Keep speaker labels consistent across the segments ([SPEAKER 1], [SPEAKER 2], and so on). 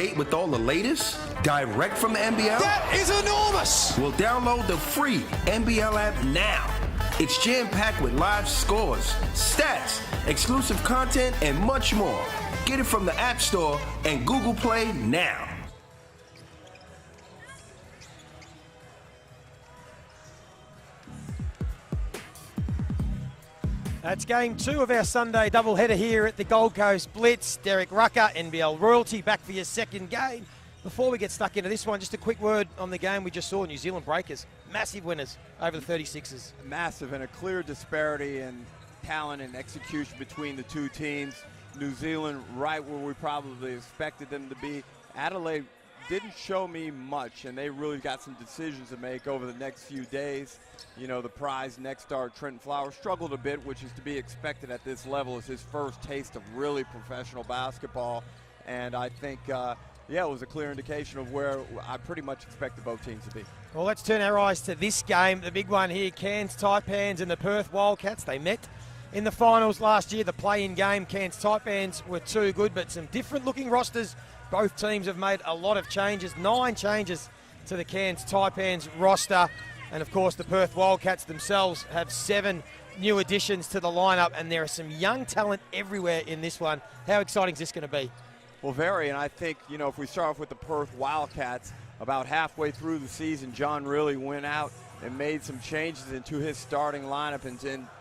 [SPEAKER 1] date with all the latest? Direct from the NBL?
[SPEAKER 2] That is enormous!
[SPEAKER 1] Well, download the free NBL app now. It's jam-packed with live scores, stats, exclusive content, and much more. Get it from the App Store and Google Play now.
[SPEAKER 3] That's game 2 of our Sunday doubleheader here at the Gold Coast Blitz. Derek Rucker, NBL royalty, back for your second game. Before we get stuck into this one, just a quick word on the game we just saw. New Zealand Breakers, massive winners over the 36ers.
[SPEAKER 4] Massive, and a clear disparity in talent and execution between the two teams. New Zealand right where we probably expected them to be. Adelaide didn't show me much, and they really got some decisions to make over the next few days. You know, the prize next star, Trenton Flowers, struggled a bit, which is to be expected at this level. It's his first taste of really professional basketball, and I think, yeah, it was a clear indication of where I pretty much expected both teams to be.
[SPEAKER 3] Well, let's turn our eyes to this game, the big one here, Cairns Taipans and the Perth Wildcats. They met in the finals last year, the play-in game. Cairns Taipans were too good, but some different-looking rosters. Both teams have made a lot of changes, 9 changes to the Cairns Taipans roster. And, of course, the Perth Wildcats themselves have 7 new additions to the lineup, and there are some young talent everywhere in this one. How exciting is this going to be?
[SPEAKER 4] Well, very, and I think, you know, if we start off with the Perth Wildcats, about halfway through the season, John really went out and made some changes into his starting lineup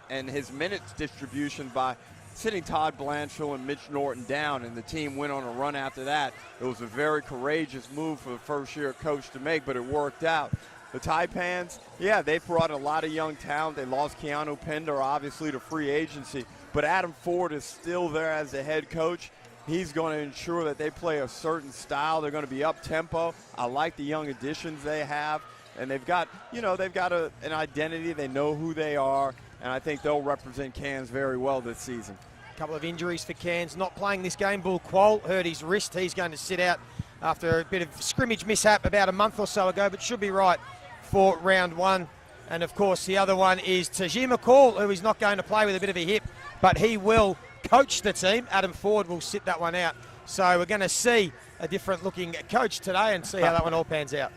[SPEAKER 4] and his minutes distribution by sitting Todd Blanchfield and Mitch Norton down, and the team went on a run after that. It was a very courageous move for the first-year coach to make, but it worked out. The Taipans, yeah, they brought a lot of young talent. They lost Keanu Pender, obviously, to free agency, but Adam Ford is still there as the head coach. He's going to ensure that they play a certain style. They're going to be up-tempo. I like the young additions they have, and they've got, you know, an identity. They know who they are, and I think they'll represent Cairns very well this season.
[SPEAKER 3] A couple of injuries for Cairns. Not playing this game, Bull Quoll hurt his wrist. He's going to sit out after a bit of scrimmage mishap about a month or so ago, but should be right for round 1. And, of course, the other one is Tajima McCall, who is not going to play with a bit of a hip, but he will coach the team. Adam Ford will sit that one out. So we're going to see a different-looking coach today and see how that one all pans out.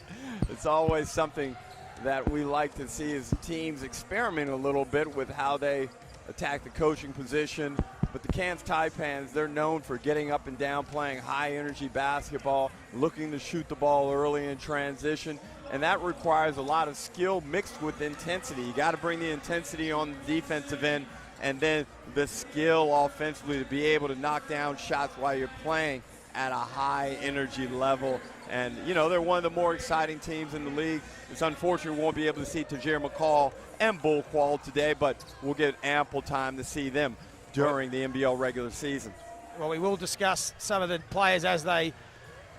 [SPEAKER 4] It's always something that we like to see as teams experiment a little bit with how they attack the coaching position. But the Cairns Taipans, they're known for getting up and down, playing high-energy basketball, looking to shoot the ball early in transition, and that requires a lot of skill mixed with intensity. You got to bring the intensity on the defensive end and then the skill offensively to be able to knock down shots while you're playing at a high-energy level. And, you know, they're one of the more exciting teams in the league. It's unfortunate we won't be able to see Tajir McCall and Bull Quoll today, but we'll get ample time to see them during the NBL regular season.
[SPEAKER 3] Well, we will discuss some of the players as they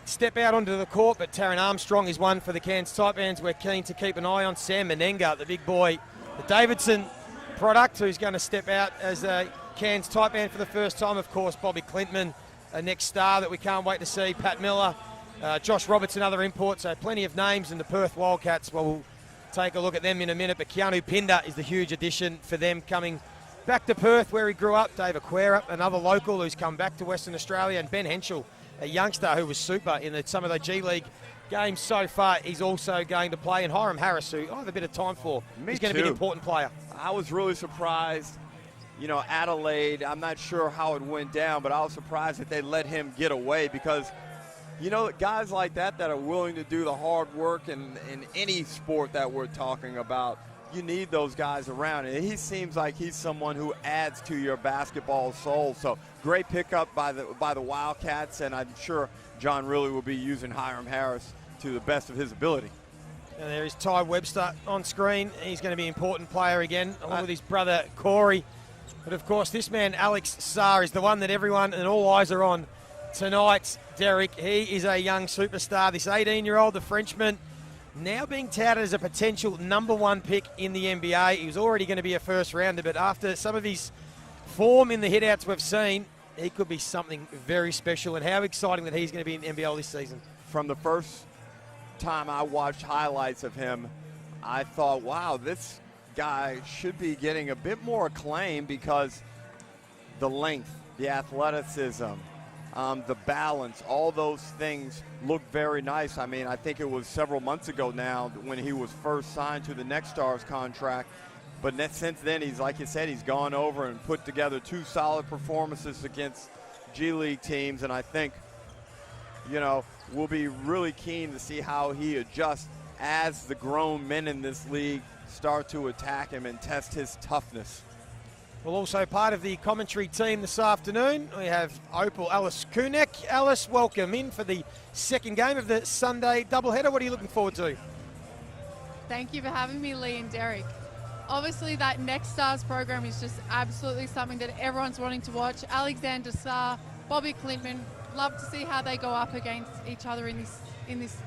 [SPEAKER 3] step out onto the court, but Taron Armstrong is one for the Cairns Taipans we're keen to keep an eye on. Sam Menenga, the big boy, the Davidson product, who's going to step out as a Cairns Taipan for the first time. Of course, Bobby Clintman, a next star that we can't wait to see. Pat Miller, Josh Roberts, another import, so plenty of names in the Perth Wildcats. Well, we'll take a look at them in a minute, but Keanu Pender is the huge addition for them coming back to Perth where he grew up. Dave Aquera, another local who's come back to Western Australia, and Ben Henschel, a youngster who was super in some of the G League games so far. He's also going to play. And Hiram Harris, who I have a bit of time for. He's going to be an important player.
[SPEAKER 4] I was really surprised. You know, Adelaide, I'm not sure how it went down, but I was surprised that they let him get away because, you know, guys like that are willing to do the hard work in any sport that we're talking about, you need those guys around. And he seems like he's someone who adds to your basketball soul. So great pickup by the Wildcats, and I'm sure John really will be using Hiram Harris to the best of his ability.
[SPEAKER 3] And there is Ty Webster on screen. He's going to be an important player again, along with his brother Corey. But, of course, this man, Alex Sarr, is the one that everyone and all eyes are on tonight. Derek, he is a young superstar. This 18-year-old, the Frenchman, now being touted as a potential #1 pick in the NBA. He was already going to be a first-rounder, but after some of his form in the hitouts we've seen, he could be something very special. And how exciting that he's going to be in NBL this season.
[SPEAKER 4] From the first time I watched highlights of him, I thought, wow, this guy should be getting a bit more acclaim because the length, the athleticism, the balance, all those things look very nice. I mean, I think it was several months ago now when he was first signed to the Next Stars contract. But since then, he's, like you said, he's gone over and put together 2 solid performances against G League teams. And I think, you know, we'll be really keen to see how he adjusts as the grown men in this league start to attack him and test his toughness.
[SPEAKER 3] Well, also part of the commentary team this afternoon, we have Opal Alice Kunek. Alice, welcome in for the second game of the Sunday doubleheader. What are you looking forward to?
[SPEAKER 2] Thank you for having me, Lee and Derek. Obviously, that Next Stars program is just absolutely something that everyone's wanting to watch. Alexander Sarr, Bobby Clintman, love to see how they go up against each other in this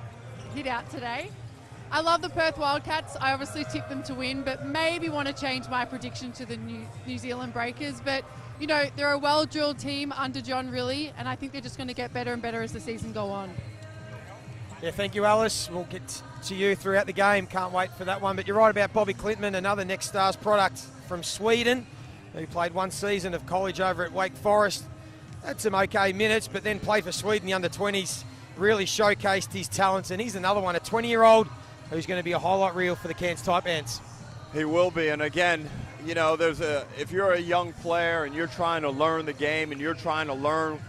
[SPEAKER 2] hit out today. I love the Perth Wildcats. I obviously tipped them to win, but maybe want to change my prediction to the New Zealand Breakers. But, you know, they're a well-drilled team under John Rillie, and I think they're just going to get better and better as the season go on.
[SPEAKER 3] Yeah, thank you, Alice. We'll get to you throughout the game. Can't wait for that one. But you're right about Bobby Clintman, another Next Stars product from Sweden, who played 1 season of college over at Wake Forest. Had some okay minutes, but then played for Sweden, the under-20s. Really showcased his talents, and he's another one, a 20-year-old who's going to be a highlight reel for the Cairns Taipans.
[SPEAKER 4] He will be, and again, you know, if you're a young player and you're trying to learn the game and you're trying to learn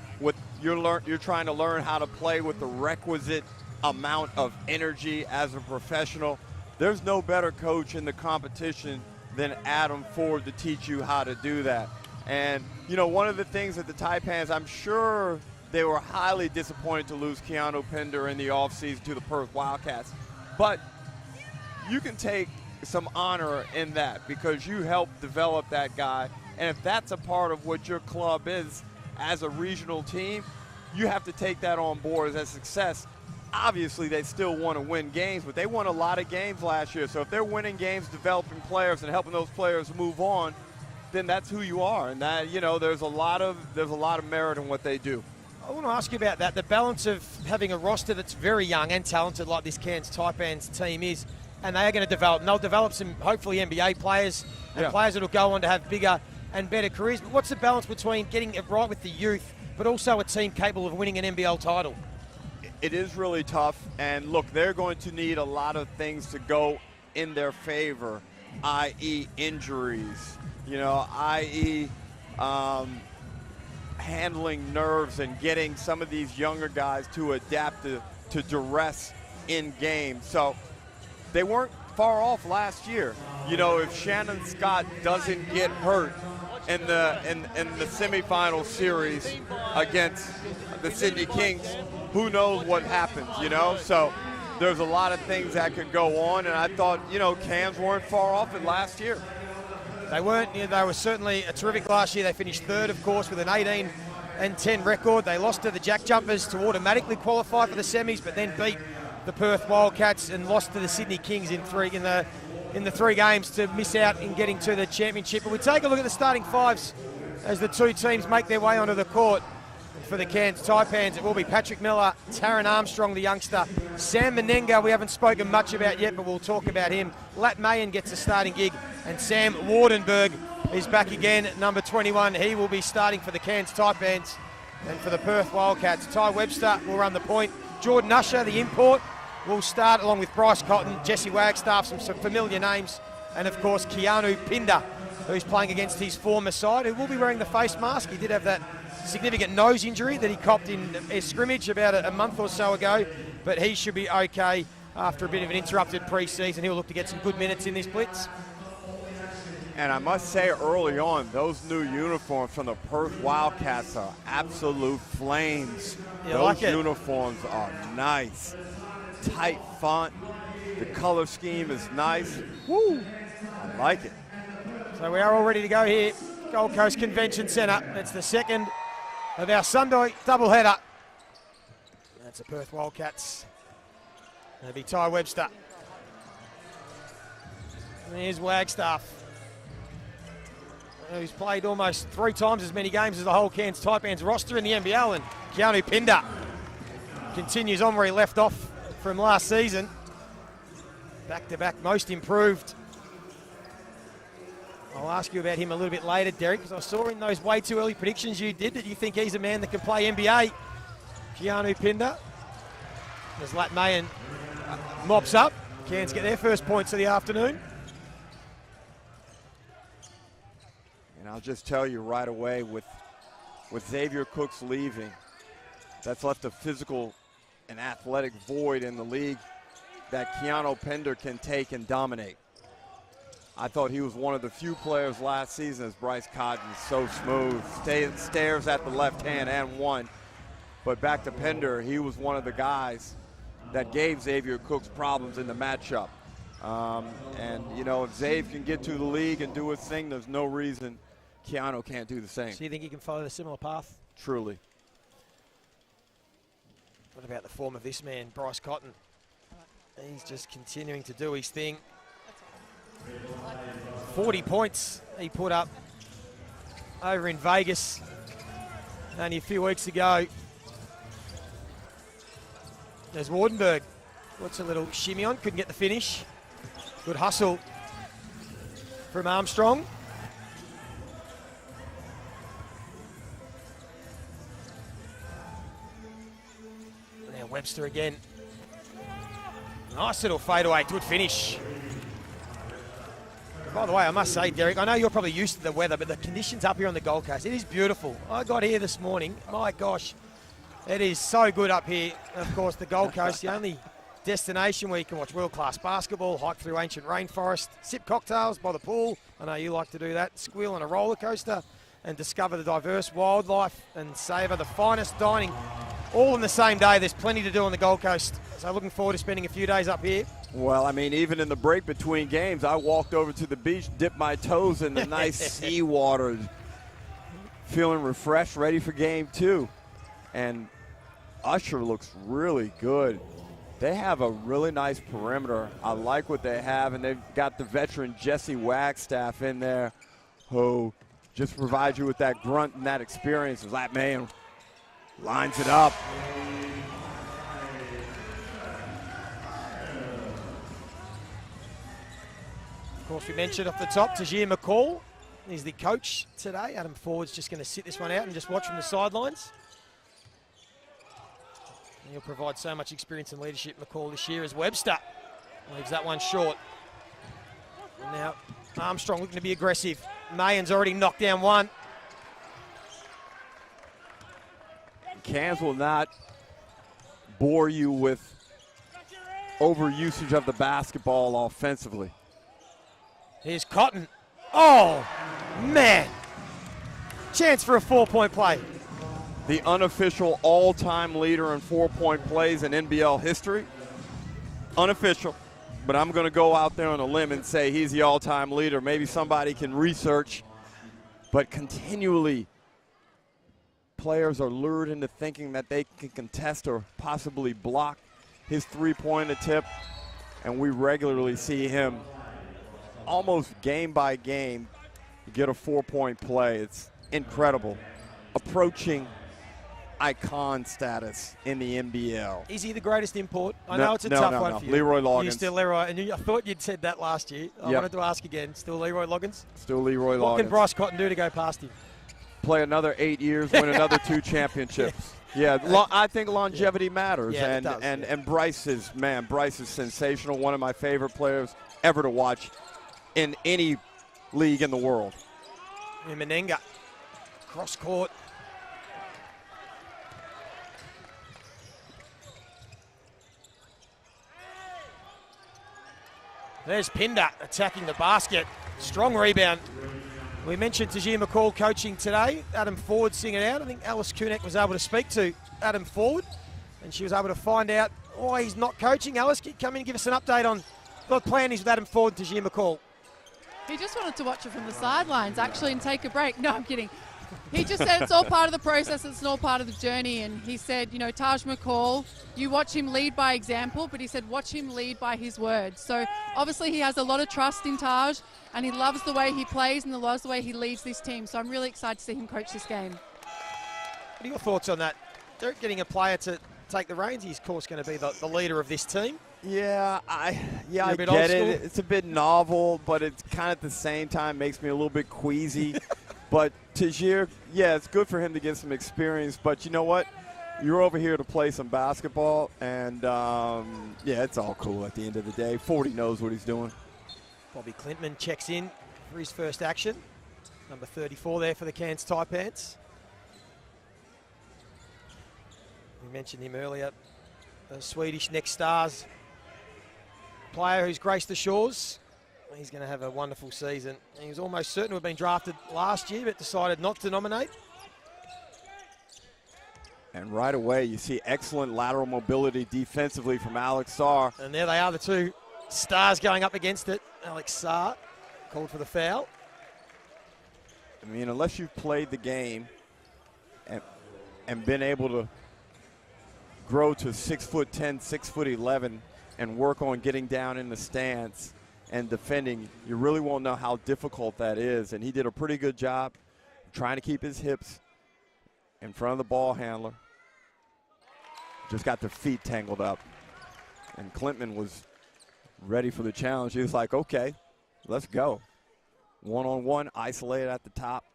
[SPEAKER 4] you're trying to learn how to play with the requisite amount of energy as a professional, there's no better coach in the competition than Adam Ford to teach you how to do that. And, you know, one of the things that the Taipans, I'm sure they were highly disappointed to lose Keanu Pender in the offseason to the Perth Wildcats. But you can take some honor in that because you helped develop that guy. And if that's a part of what your club is as a regional team, you have to take that on board as a success. Obviously, they still want to win games, but they won a lot of games last year. So if they're winning games, developing players, and helping those players move on, then that's who you are. And that, you know, there's a lot of merit in what they do.
[SPEAKER 3] I want to ask you about that, the balance of having a roster that's very young and talented like this Cairns Taipans team is, and they are going to develop. And they'll develop some, hopefully, NBA players and players that will go on to have bigger and better careers. But what's the balance between getting it right with the youth, but also a team capable of winning an NBL title?
[SPEAKER 4] It is really tough, and look, they're going to need a lot of things to go in their favor, i.e. injuries, you know, i.e. handling nerves and getting some of these younger guys to adapt to duress in game. So they weren't far off last year. You know, if Shannon Scott doesn't get hurt in the semifinal series against the Sydney Kings, who knows what happens, you know? So there's a lot of things that could go on, and I thought, you know, Cairns weren't far off it last year.
[SPEAKER 3] They weren't. You know, they were certainly terrific last year. They finished third, of course, with an 18-10 record. They lost to the Jack Jumpers to automatically qualify for the semis, but then beat the Perth Wildcats and lost to the Sydney Kings in the 3 games to miss out in getting to the championship. But we take a look at the starting fives as the 2 teams make their way onto the court. For the Cairns Taipans, it will be Patrick Miller, Taron Armstrong, the youngster, Sam Menenga, we haven't spoken much about yet, but we'll talk about him. Lat Mayen gets a starting gig, and Sam Wardenberg is back again, number 21. He will be starting for the Cairns Taipans, and for the Perth Wildcats, Ty Webster will run the point. Jordan Usher, the import, will start along with Bryce Cotton, Jesse Wagstaff, some familiar names, and of course Keanu Pender, who's playing against his former side, who will be wearing the face mask. He did have that significant nose injury that he copped in a scrimmage about a month or so ago, but he should be okay after a bit of an interrupted pre-season. He'll look to get some good minutes in this blitz.
[SPEAKER 4] And I must say early on, those new uniforms from the Perth Wildcats are absolute flames. Those uniforms are nice. Tight font. The color scheme is nice. Woo! I like it.
[SPEAKER 3] So we are all ready to go here. Gold Coast Convention Centre. It's the second of our Sunday doubleheader. That's the Perth Wildcats. That'll be Ty Webster. And here's Wagstaff, who's played almost 3 times as many games as the whole Cairns Taipans roster in the NBL. And Keanu Pender continues on where he left off from last season. Back-to-back most improved I'll ask you about him a little bit later, Derek, because I saw in those way too early predictions you did that you think he's a man that can play NBA. Keanu Pinder. As Lat Mayan mops up. Cairns get their first points of the afternoon.
[SPEAKER 4] And I'll just tell you right away, with Xavier Cooks leaving, that's left a physical and athletic void in the league that Keanu Pinder can take and dominate. I thought he was one of the few players last season, as Bryce Cotton, so smooth, stares at the left hand and one. But back to Pinder, he was one of the guys that gave Xavier Cooks problems in the matchup. And, you know, if Xavier can get to the league and do his thing, there's no reason Keanu can't do the same.
[SPEAKER 3] So you think he can follow a similar path?
[SPEAKER 4] Truly.
[SPEAKER 3] What about the form of this man, Bryce Cotton? He's just continuing to do his thing. 40 points he put up over in Vegas only a few weeks ago. There's Wardenberg. What's a little shimmy on, couldn't get the finish. Good hustle from Armstrong. Now Webster again. Nice little fadeaway, good finish. By the way, I must say, Derek, I know you're probably used to the weather, but the conditions up here on the Gold Coast, it is beautiful. I got here this morning, my gosh, it is so good up here. Of course, the Gold Coast, the only destination where you can watch world-class basketball, hike through ancient rainforest, sip cocktails by the pool. I know you like to do that. Squeal on a roller coaster and discover the diverse wildlife and savour the finest dining all in the same day. There's plenty to do on the Gold Coast. So looking forward to spending a few days up here.
[SPEAKER 4] Well, I mean, even in the break between games, I walked over to the beach, dipped my toes in the nice sea water, feeling refreshed, ready for game 2. And Usher looks really good. They have a really nice perimeter. I like what they have, and they've got the veteran Jesse Wagstaff in there who just provides you with that grunt and that experience. That man lines it up.
[SPEAKER 3] Of course, we mentioned off the top, Tajir McCall is the coach today. Adam Ford's just going to sit this one out and just watch from the sidelines. And he'll provide so much experience and leadership, McCall, this year as Webster leaves that one short. And now Armstrong looking to be aggressive. Mayan's already knocked down one.
[SPEAKER 4] Cairns will not bore you with overusage of the basketball offensively.
[SPEAKER 3] Here's Cotton. Oh, man. Chance for a 4-point play.
[SPEAKER 4] The unofficial all-time leader in 4-point plays in NBL history. Unofficial, but I'm going to go out there on a limb and say he's the all-time leader. Maybe somebody can research, but continually players are lured into thinking that they can contest or possibly block his three-point attempt, and we regularly see him almost game by game get a 4-point play. It's incredible. Approaching icon status in the NBL.
[SPEAKER 3] Is he the greatest import? I know it's a tough one for you.
[SPEAKER 4] Leroy Loggins.
[SPEAKER 3] You're still Leroy, and I thought you'd said that last year. I wanted to ask again. Still Leroy Loggins?
[SPEAKER 4] Still Leroy Loggins.
[SPEAKER 3] What can Bryce Cotton do to go past him?
[SPEAKER 4] Play another 8 years, win another 2 championships. I think longevity matters,
[SPEAKER 3] it does,
[SPEAKER 4] and Bryce is sensational. One of my favorite players ever to watch in any league in the world.
[SPEAKER 3] Menenga, cross court. There's Pinder attacking the basket. Strong rebound. We mentioned Tajir McCall coaching today. Adam Ford seeing it out. I think Alice Kunek was able to speak to Adam Ford, and she was able to find out why he's not coaching. Alice, can you come in and give us an update on what the plan is with Adam Ford and Tajir McCall?
[SPEAKER 2] He just wanted to watch it from the sidelines, actually, and take a break. No, I'm kidding. He just said it's all part of the process, it's all part of the journey. And he said, you know, Taj McCall, you watch him lead by example, but he said watch him lead by his words. So obviously he has a lot of trust in Taj, and he loves the way he plays and he loves the way he leads this team. So I'm really excited to see him coach this game.
[SPEAKER 3] What are your thoughts on that? Derek, getting a player to take the reins, he's of course going to be the leader of this team.
[SPEAKER 4] Yeah, I
[SPEAKER 3] a bit
[SPEAKER 4] get
[SPEAKER 3] old
[SPEAKER 4] it.
[SPEAKER 3] school?
[SPEAKER 4] It's a bit novel, but it's kind of at the same time makes me a little bit queasy. But Tajir, yeah, it's good for him to get some experience. But you know what? You're over here to play some basketball, and yeah, it's all cool at the end of the day. 40 knows what he's doing.
[SPEAKER 3] Bobby Clintman checks in for his first action. Number 34 there for the Cairns Taipans. We mentioned him earlier. The Swedish Next Stars player who's graced the shores. He's going to have a wonderful season. He was almost certain to have been drafted last year, but decided not to nominate.
[SPEAKER 4] And right away, you see excellent lateral mobility defensively from Alex Sarr.
[SPEAKER 3] And there they are, the two stars going up against it. Alex Sarr called for the foul.
[SPEAKER 4] I mean, unless you've played the game and been able to grow to 6'10", 6'11", and work on getting down in the stance and defending, you really won't know how difficult that is. And he did a pretty good job trying to keep his hips in front of the ball handler. Just got their feet tangled up. And Clintman was ready for the challenge. He was like, okay, let's go. One-on-one, isolated at the top.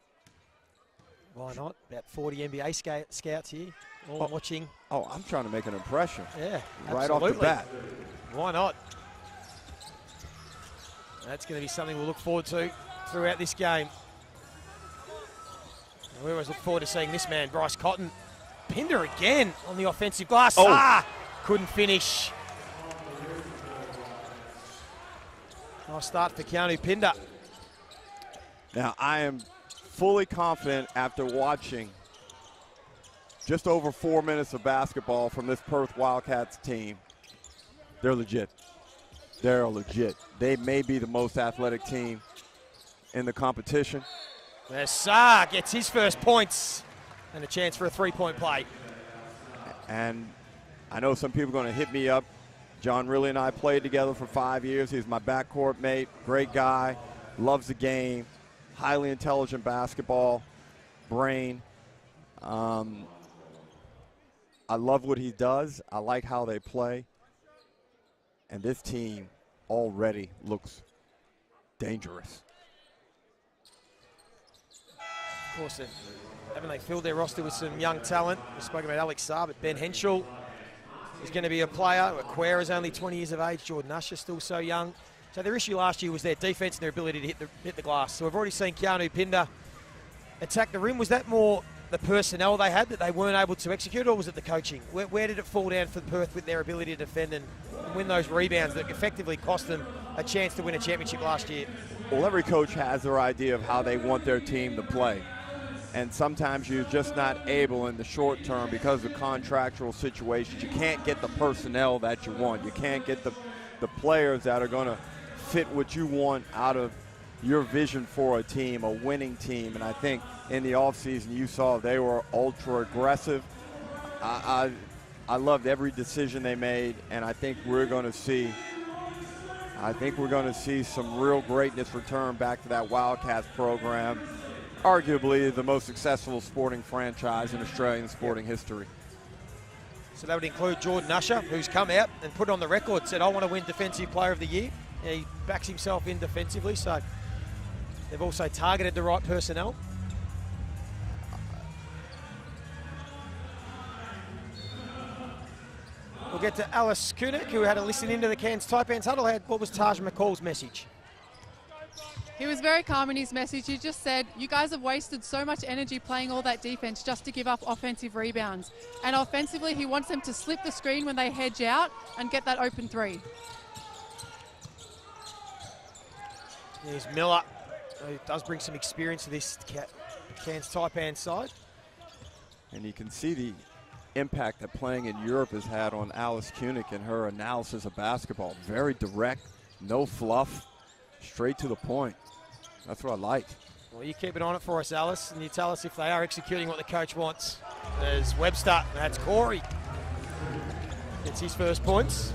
[SPEAKER 3] Why not? About 40 NBA scouts here, all watching.
[SPEAKER 4] Oh, I'm trying to make an impression.
[SPEAKER 3] Yeah,
[SPEAKER 4] right off the bat.
[SPEAKER 3] Why not? That's going to be something we'll look forward to throughout this game. And we always look forward to seeing this man, Bryce Cotton. Pinder again on the offensive glass.
[SPEAKER 4] Oh.
[SPEAKER 3] Couldn't finish. Nice start for Keanu Pinder.
[SPEAKER 4] Now, I am fully confident after watching just over 4 minutes of basketball from this Perth Wildcats team. They're legit. They're legit. They may be the most athletic team in the competition.
[SPEAKER 3] There's Sarr gets his first points and a chance for a three-point play.
[SPEAKER 4] And I know some people are going to hit me up. John Riley and I played together for 5 years. He's my backcourt mate, great guy, loves the game, highly intelligent basketball brain. I love what he does. I like how they play. And this team already looks dangerous.
[SPEAKER 3] Of course, haven't they filled their roster with some young talent? We spoke about Alex Sarr, but Ben Henschel is going to be a player. Aquera is only 20 years of age. Jordan Usher still so young. So their issue last year was their defense and their ability to hit the glass. So we've already seen Keanu Pinder attack the rim. Was that more the personnel they had that they weren't able to execute, or was it the coaching? Where did it fall down for Perth with their ability to defend and win those rebounds that effectively cost them a chance to win a championship last year?
[SPEAKER 4] Well, every coach has their idea of how they want their team to play. And sometimes you're just not able in the short term because of contractual situations. You can't get the personnel that you want. You can't get the players that are going to fit what you want out of your vision for a team, a winning team. And I think in the offseason you saw they were ultra aggressive. I loved every decision they made, and I think we're going to see some real greatness return back to that Wildcats program. Arguably the most successful sporting franchise in Australian sporting history.
[SPEAKER 3] So that would include Jordan Usher, who's come out and put on the record, said, I want to win Defensive Player of the Year. And he backs himself in defensively, so they've also targeted the right personnel. We'll get to Alice Kunik, who had to listen into the Cairns Taipans huddle. What was Taj McCall's message?
[SPEAKER 2] He was very calm in his message. He just said, you guys have wasted so much energy playing all that defense just to give up offensive rebounds. And offensively, he wants them to slip the screen when they hedge out and get that open three.
[SPEAKER 3] There's Miller, who does bring some experience to this Cairns Taipan side.
[SPEAKER 4] And you can see the impact that playing in Europe has had on Alice Kunik and her analysis of basketball. Very direct, no fluff, straight to the point. That's what I like.
[SPEAKER 3] Well, you keep it on it for us, Alice, and you tell us if they are executing what the coach wants. There's Webster, that's Corey. Gets his first points.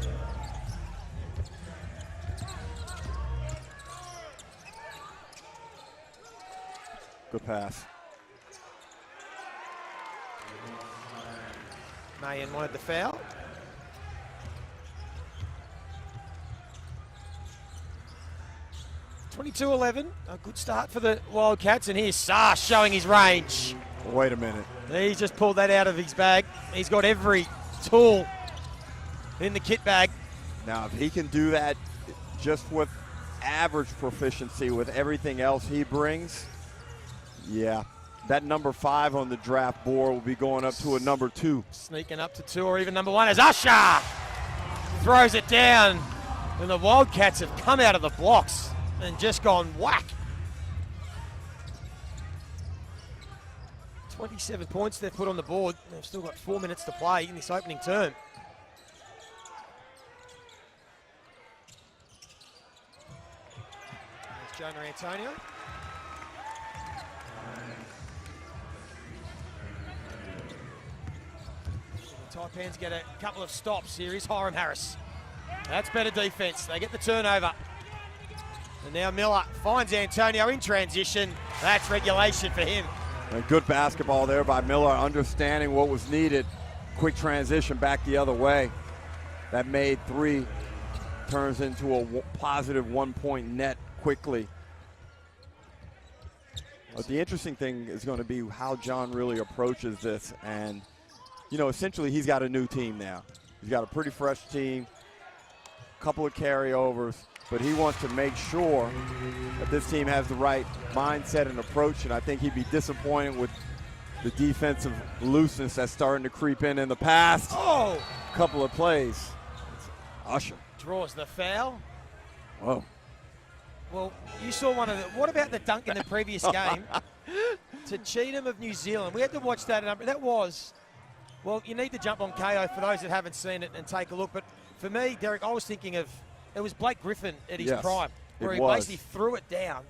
[SPEAKER 4] Good pass.
[SPEAKER 3] Mayen wanted the foul. 22-11, a good start for the Wildcats, and here's Saar showing his range.
[SPEAKER 4] Wait a minute.
[SPEAKER 3] He's just pulled that out of his bag. He's got every tool in the kit bag.
[SPEAKER 4] Now, if he can do that just with average proficiency with everything else he brings, yeah, that number 5 on the draft board will be going up to a number 2.
[SPEAKER 3] Sneaking up to 2 or even number 1 as Usher throws it down. And the Wildcats have come out of the blocks and just gone whack. 27 points they've put on the board. They've still got 4 minutes to play in this opening term. There's Jonah Antonio. The Taipans get a couple of stops. Here is Hiram Harris. That's better defense. They get the turnover. And now Miller finds Antonio in transition. That's regulation for him.
[SPEAKER 4] And good basketball there by Miller, understanding what was needed. Quick transition back the other way. That made 3 turns into a positive 1-point net quickly. But the interesting thing is going to be how John really approaches this. And, you know, essentially he's got a new team now. He's got a pretty fresh team, a couple of carryovers, but he wants to make sure that this team has the right mindset and approach, and I think he'd be disappointed with the defensive looseness that's starting to creep in the past couple of plays. Usher
[SPEAKER 3] draws the foul.
[SPEAKER 4] Whoa.
[SPEAKER 3] Well, you saw one of the, what about the dunk in the previous game to Cheatham of New Zealand? We had to watch that. That was, well, you need to jump on KO for those that haven't seen it and take a look. But for me, Derek, I was thinking of, it was Blake Griffin at his prime, where he basically threw it down.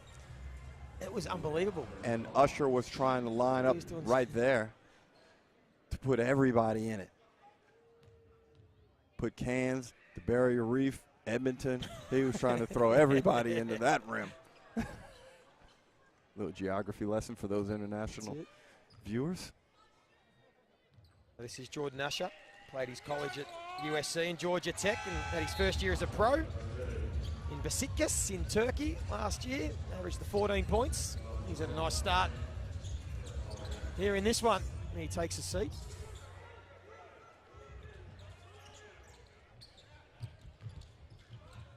[SPEAKER 3] It was unbelievable.
[SPEAKER 4] And Usher was trying to line up right there to put everybody in it. Put Cairns, the Barrier Reef, Edmonton. He was trying to throw everybody into that rim. Little geography lesson for those international viewers.
[SPEAKER 3] This is Jordan Usher. Played his college at USC and Georgia Tech and had his first year as a pro in Besiktas in Turkey last year. Averaged the 14 points. He's had a nice start here in this one. He takes a seat.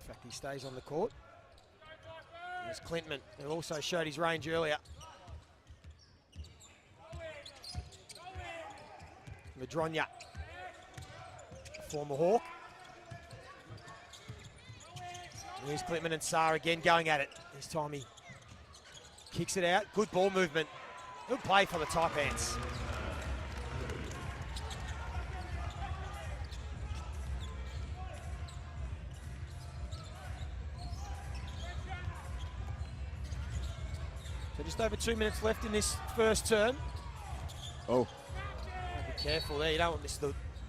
[SPEAKER 3] In fact, he stays on the court. There's Clintman, who also showed his range earlier. Madronya, former Hawk. Here's Clintman and Saar again going at it. This time he kicks it out. Good ball movement. Good play for the Taipans. So just over 2 minutes left in this first term.
[SPEAKER 4] Oh.
[SPEAKER 3] Be careful there. You don't want this.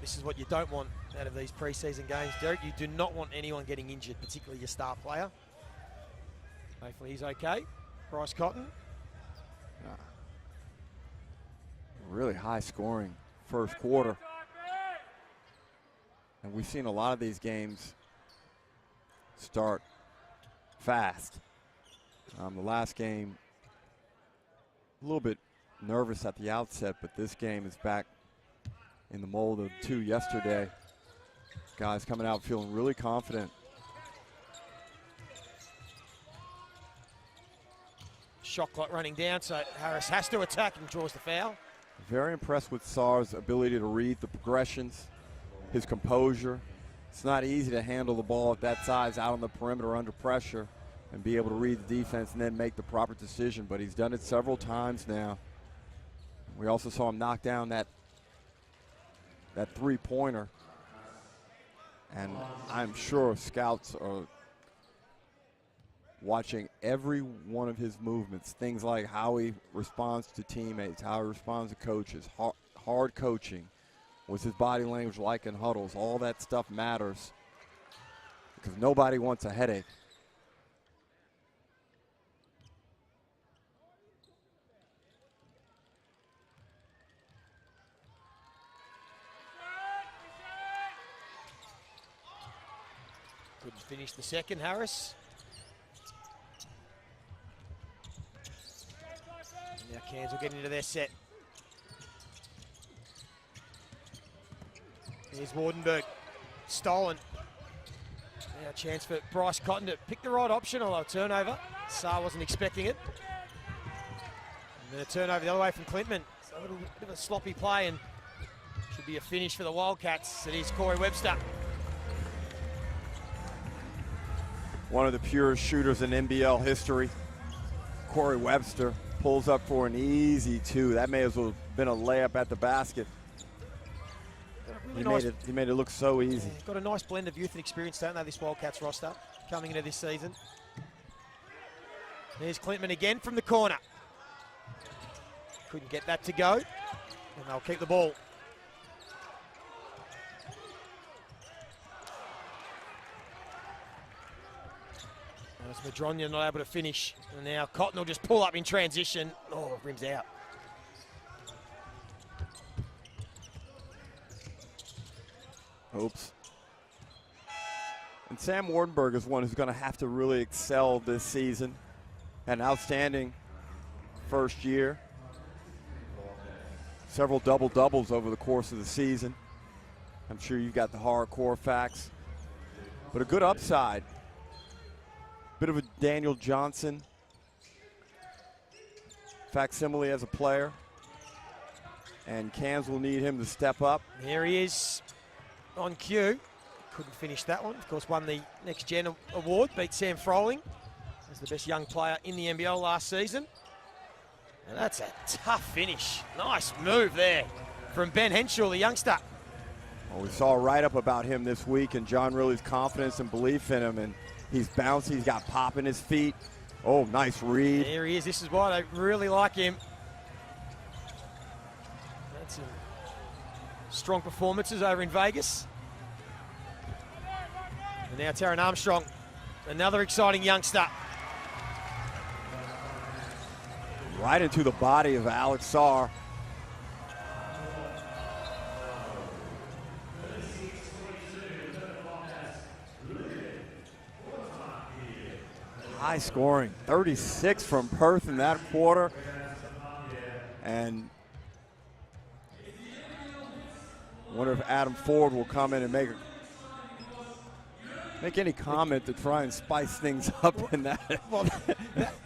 [SPEAKER 3] This is what you don't want out of these preseason games, Derek. You do not want anyone getting injured, particularly your star player. Hopefully he's okay. Bryce Cotton.
[SPEAKER 4] Really high scoring first quarter. And we've seen a lot of these games start fast. The last game, a little bit nervous at the outset, but this game is back in the mold of 2 yesterday. Guys coming out feeling really confident.
[SPEAKER 3] Shot clock running down, so Harris has to attack and draws the foul.
[SPEAKER 4] Very impressed with Saar's ability to read the progressions, his composure. It's not easy to handle the ball at that size out on the perimeter under pressure and be able to read the defense and then make the proper decision, but he's done it several times now. We also saw him knock down that three-pointer, and I'm sure scouts are watching every one of his movements, things like how he responds to teammates, how he responds to coaches, hard coaching, what's his body language like in huddles. All that stuff matters because nobody wants a headache.
[SPEAKER 3] Couldn't finish the second, Harris. Now Cairns will get into their set. Here's Wardenberg. Stolen. Now a chance for Bryce Cotton to pick the right option, although turnover. Saar wasn't expecting it. And then a turnover the other way from Clintman. It's a little bit of a sloppy play and should be a finish for the Wildcats. It is Corey Webster.
[SPEAKER 4] One of the purest shooters in NBL history. Corey Webster pulls up for an easy 2. That may as well have been a layup at the basket.
[SPEAKER 3] Really
[SPEAKER 4] He made it look so easy.
[SPEAKER 3] Yeah, got a nice blend of youth and experience, don't they, this Wildcats roster coming into this season. There's Clintman again from the corner. Couldn't get that to go, and they'll keep the ball. As Madronia not able to finish, and now Cotton will just pull up in transition. Oh, rims out.
[SPEAKER 4] Oops. And Sam Wardenberg is one who's going to have to really excel this season. An outstanding first year. Several double-doubles over the course of the season. I'm sure you've got the hardcore facts. But a good upside. Bit of a Daniel Johnson facsimile as a player. And Cairns will need him to step up.
[SPEAKER 3] There he is on cue. Couldn't finish that one. Of course, won the Next Gen award. Beat Sam Froling as the best young player in the NBL last season. And that's a tough finish. Nice move there from Ben Henshaw, the youngster.
[SPEAKER 4] Well, we saw a write-up about him this week and John Riley's confidence and belief in him. And he's bouncy. He's got pop in his feet. Oh, nice read.
[SPEAKER 3] There he is. This is why they really like him. That's some strong performances over in Vegas. And now Taron Armstrong, another exciting youngster.
[SPEAKER 4] Right into the body of Alex Saar. High scoring, 36 from Perth in that quarter. And I wonder if Adam Ford will come in and make any comment to try and spice things up in that.
[SPEAKER 3] Well,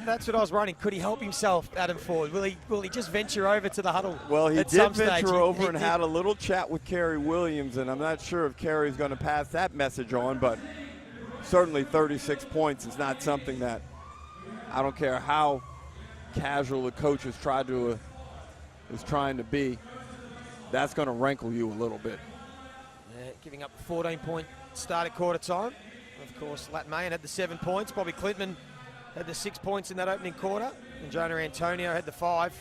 [SPEAKER 3] that's what I was wondering. Could he help himself, Adam Ford? Will he just venture over to the huddle?
[SPEAKER 4] Well, he
[SPEAKER 3] at
[SPEAKER 4] did
[SPEAKER 3] some stage?
[SPEAKER 4] venture over
[SPEAKER 3] He
[SPEAKER 4] and
[SPEAKER 3] did.
[SPEAKER 4] had a little chat with Kerry Williams, and I'm not sure if Kerry's going to pass that message on, but certainly 36 points is not something that, I don't care how casual the coach is trying to be, that's going to rankle you a little bit.
[SPEAKER 3] Yeah, giving up a 14-point start at quarter time. Of course, Lat Mayan had the 7 points. Bobby Clintman had the 6 points in that opening quarter. And Jonah Antonio had the 5.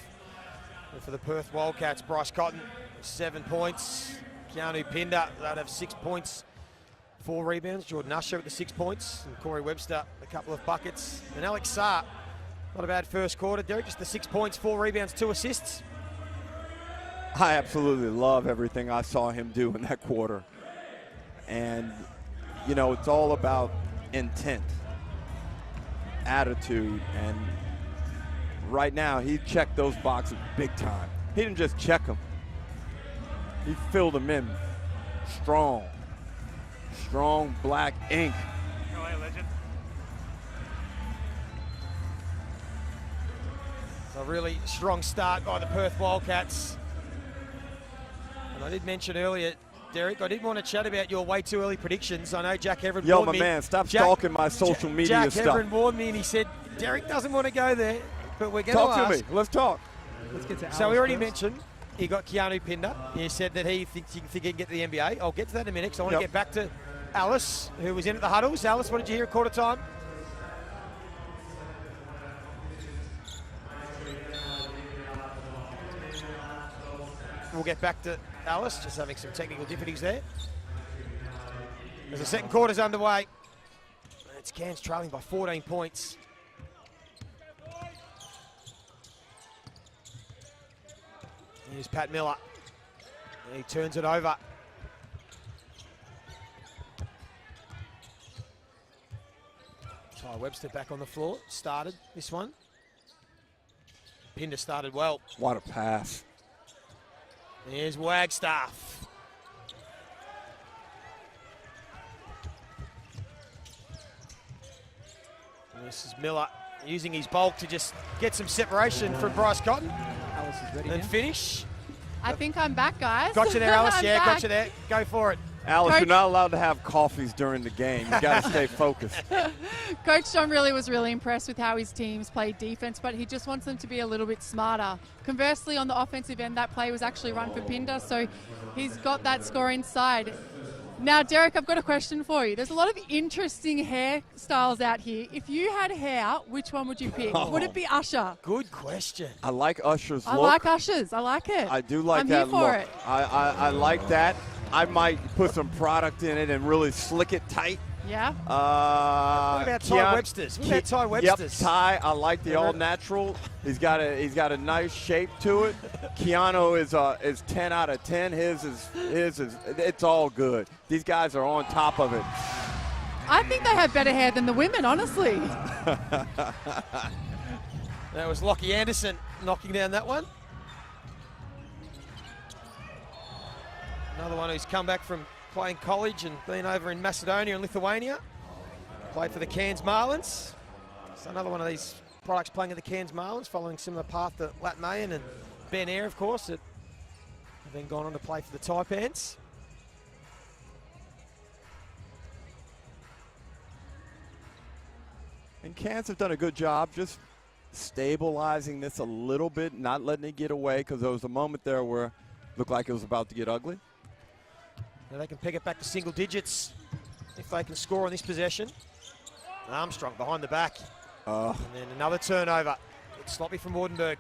[SPEAKER 3] And for the Perth Wildcats, Bryce Cotton, 7 points. Keanu Pinder, they'd have 6 points, 4 rebounds. Jordan Usher with the 6 points. And Corey Webster, a couple of buckets. And Alex Saar, not a bad first quarter. Derek, just the 6 points, 4 rebounds, 2 assists.
[SPEAKER 4] I absolutely love everything I saw him do in that quarter. And, you know, it's all about intent, attitude, and right now he checked those boxes big time. He didn't just check them. He filled them in strong. Strong black ink.
[SPEAKER 5] Go ahead, legend.
[SPEAKER 3] So a really strong start by the Perth Wildcats. And I did mention earlier, Derek, I did want to chat about your way too early predictions. I know Jack Heverin
[SPEAKER 4] Yo,
[SPEAKER 3] warned
[SPEAKER 4] my
[SPEAKER 3] me.
[SPEAKER 4] man, stop stalking my social media stuff.
[SPEAKER 3] Jack Heverin warned me and he said, Derek doesn't want to go there, but we're going to
[SPEAKER 4] Talk
[SPEAKER 3] ask.
[SPEAKER 4] to me. Let's talk.
[SPEAKER 5] Let's get to
[SPEAKER 3] So we
[SPEAKER 5] Alice
[SPEAKER 3] already
[SPEAKER 5] first.
[SPEAKER 3] mentioned he got Keanu Pinder. He said that he thinks he can get to the NBA. I'll get to that in a minute because I want to get back to Alice, who was in at the huddles. Alice, what did you hear at quarter time? We'll get back to Alice, just having some technical difficulties there. As the second quarter's underway, it's Cairns trailing by 14 points. Here's Pat Miller. He turns it over. Ty Webster back on the floor. Started this one. Pinder started well.
[SPEAKER 4] What a pass.
[SPEAKER 3] Here's Wagstaff. And this is Miller using his bulk to just get some separation from Bryce Cotton
[SPEAKER 5] Alice is ready
[SPEAKER 3] and
[SPEAKER 5] now.
[SPEAKER 3] finish.
[SPEAKER 2] I think I'm back, guys.
[SPEAKER 3] Got you there, Alice.
[SPEAKER 2] I'm
[SPEAKER 3] Yeah,
[SPEAKER 2] back.
[SPEAKER 3] got you there. Go for it.
[SPEAKER 4] Alice,
[SPEAKER 2] Coach-
[SPEAKER 4] you're not allowed to have coffees during the game. You got to stay focused.
[SPEAKER 2] Coach John really was really impressed with how his teams played defense, but he just wants them to be a little bit smarter. Conversely, on the offensive end, that play was actually run for Pinder, so he's got that score inside. Now, Derek, I've got a question for you. There's a lot of interesting hairstyles out here. If you had hair, which one would you pick? Would it be Usher?
[SPEAKER 3] Good question.
[SPEAKER 4] I like Usher's
[SPEAKER 2] I
[SPEAKER 4] look.
[SPEAKER 2] like Ushers. I like it.
[SPEAKER 4] I do like
[SPEAKER 2] I'm
[SPEAKER 4] that
[SPEAKER 2] here for
[SPEAKER 4] look.
[SPEAKER 2] it.
[SPEAKER 4] I like that. I might put some product in it and really slick it tight.
[SPEAKER 2] Yeah.
[SPEAKER 3] What about Ty Webster's? What about Ty Webster's?
[SPEAKER 4] Yep, Ty. I like the all natural. He's got a nice shape to it. Keanu is 10 out of 10. His is it's all good. These guys are on top of it.
[SPEAKER 2] I think they have better hair than the women, honestly.
[SPEAKER 3] That was Lockie Anderson knocking down that one. Another one who's come back from playing college and been over in Macedonia and Lithuania. Played for the Cairns Marlins. So another one of these products playing at the Cairns Marlins, following similar path to Latmayan and Ben Eyre, of course, that have then gone on to play for the Taipans.
[SPEAKER 4] And Cairns have done a good job just stabilizing this a little bit, not letting it get away, because there was a moment there where it looked like it was about to get ugly.
[SPEAKER 3] Now they can pick it back to single digits if they can score on this possession. Armstrong behind the back. And then another turnover. It's sloppy from Wardenberg.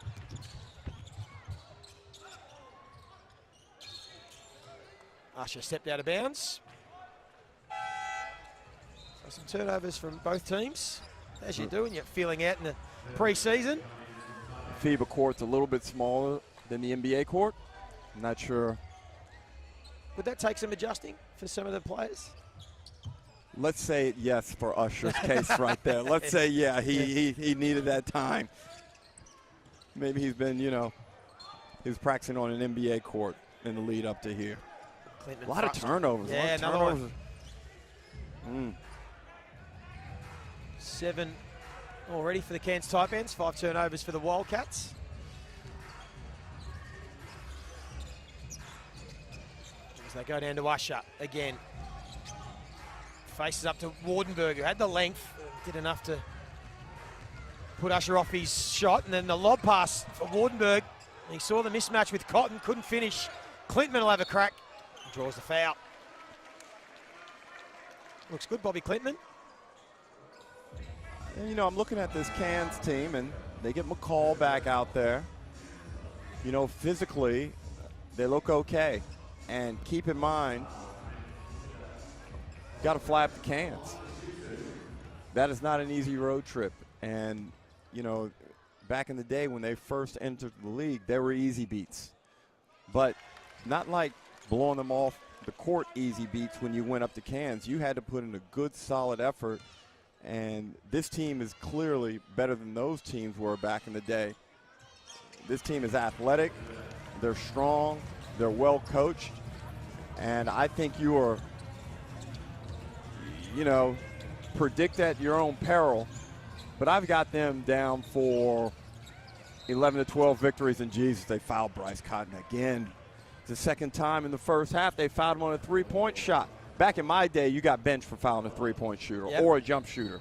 [SPEAKER 3] Usher stepped out of bounds. So some turnovers from both teams, as you do when you're feeling out in the pre-season.
[SPEAKER 4] FIBA court's a little bit smaller than the NBA court. I'm not sure.
[SPEAKER 3] Would that take some adjusting for some of the players?
[SPEAKER 4] Let's say yes for Usher's case right there. Let's say, yeah, he needed that time. Maybe he's been, he was practicing on an NBA court in the lead up to here.
[SPEAKER 3] Clinton
[SPEAKER 4] A lot of turnovers.
[SPEAKER 3] Yeah, another one. 7 already for the Cairns Taipans, 5 turnovers for the Wildcats. As they go down to Usher again. Faces up to Wardenberg, who had the length, did enough to put Usher off his shot, and then the lob pass for Wardenberg. He saw the mismatch with Cotton, couldn't finish. Clintman will have a crack. He draws the foul. Looks good, Bobby Clintman.
[SPEAKER 4] And, I'm looking at this Cairns team, and they get McCall back out there. Physically, they look okay. And keep in mind, got to fly up to Cairns. That is not an easy road trip. And, back in the day when they first entered the league, they were easy beats. But not like blowing them off the court easy beats when you went up to Cairns. You had to put in a good, solid effort. And this team is clearly better than those teams were back in the day. This team is athletic. They're strong. They're well coached. And I think you are, predict at your own peril. But I've got them down for 11 to 12 victories. And Jesus, they fouled Bryce Cotton again. It's the second time in the first half they fouled him on a three-point shot. Back in my day, you got benched for fouling a three-point shooter or a jump shooter.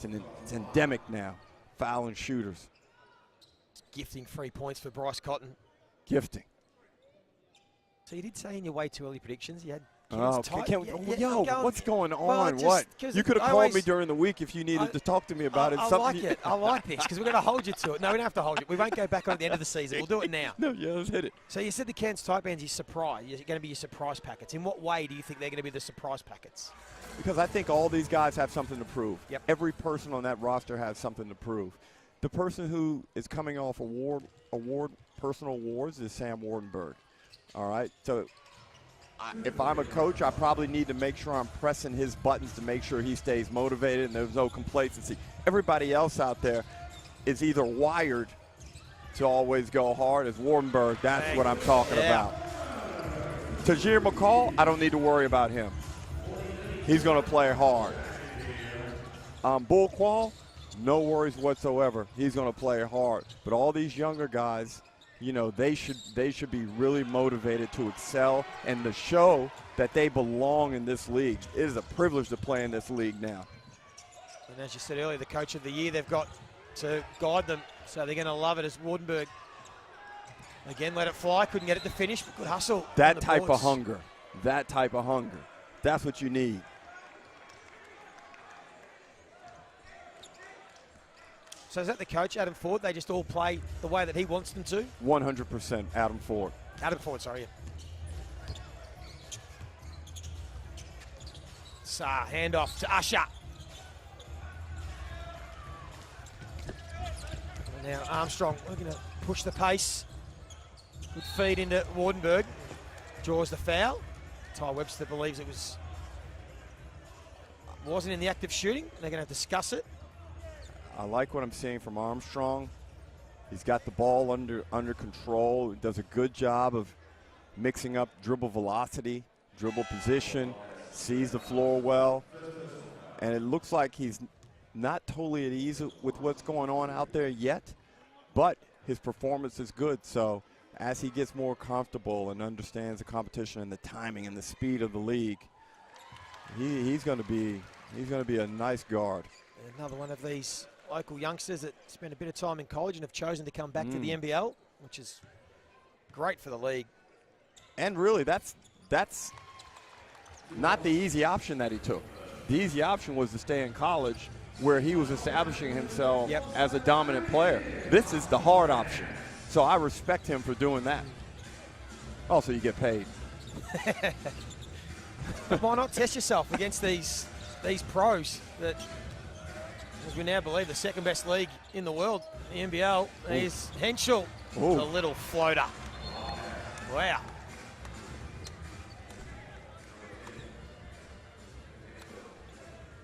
[SPEAKER 4] It's endemic now, fouling shooters.
[SPEAKER 3] Gifting 3 points for Bryce Cotton.
[SPEAKER 4] Gifting.
[SPEAKER 3] So you did say in your way too early predictions you had
[SPEAKER 4] what's going on?
[SPEAKER 3] Well,
[SPEAKER 4] what? You could have called me during the week if you needed to talk to me about it.
[SPEAKER 3] I like it. I like this because we're going to hold you to it. No, we don't have to hold you. We won't go back on at the end of the season. We'll do it now.
[SPEAKER 4] Let's hit it.
[SPEAKER 3] So you said the Cairns Taipans is going to be your surprise packets. In what way do you think they're going to be the surprise packets?
[SPEAKER 4] Because I think all these guys have something to prove.
[SPEAKER 3] Yep.
[SPEAKER 4] Every person on that roster has something to prove. The person who is coming off personal awards is Sam Wardenberg. All right? So if I'm a coach, I probably need to make sure I'm pressing his buttons to make sure he stays motivated and there's no complacency. Everybody else out there, is either wired to always go hard as Wardenberg. That's what I'm talking about. Tajir McCall, I don't need to worry about him. He's going to play hard. Bull Qual, no worries whatsoever. He's going to play hard. But all these younger guys, you know, they should be really motivated to excel and to show that they belong in this league. It is a privilege to play in this league now.
[SPEAKER 3] And as you said earlier, the coach of the year they've got to guide them, so they're going to love it as Wardenberg. Again, let it fly, couldn't get it to finish, but good hustle.
[SPEAKER 4] That type of hunger, that's what you need.
[SPEAKER 3] So is that the coach, Adam Ford? They just all play the way that he wants them to?
[SPEAKER 4] 100% Adam Ford.
[SPEAKER 3] Adam Ford, sorry. Sa, handoff to Usher. And now Armstrong looking to push the pace. Good feed into Wardenberg. Draws the foul. Ty Webster believes it wasn't in the act of shooting. They're going to discuss it.
[SPEAKER 4] I like what I'm seeing from Armstrong. He's got the ball under control. He does a good job of mixing up dribble velocity, dribble position, sees the floor well. And it looks like he's not totally at ease with what's going on out there yet, but his performance is good. So as he gets more comfortable and understands the competition and the timing and the speed of the league, he's going to be a nice guard.
[SPEAKER 3] Another one of these local youngsters that spent a bit of time in college and have chosen to come back to the NBL, which is great for the league.
[SPEAKER 4] And really, that's not the easy option that he took. The easy option was to stay in college where he was establishing himself as a dominant player. This is the hard option. So I respect him for doing that. Also, you get paid.
[SPEAKER 3] But why not test yourself against these pros that, as we now believe, the second best league in the world, the NBL. Here's Henschel, a little floater. Wow.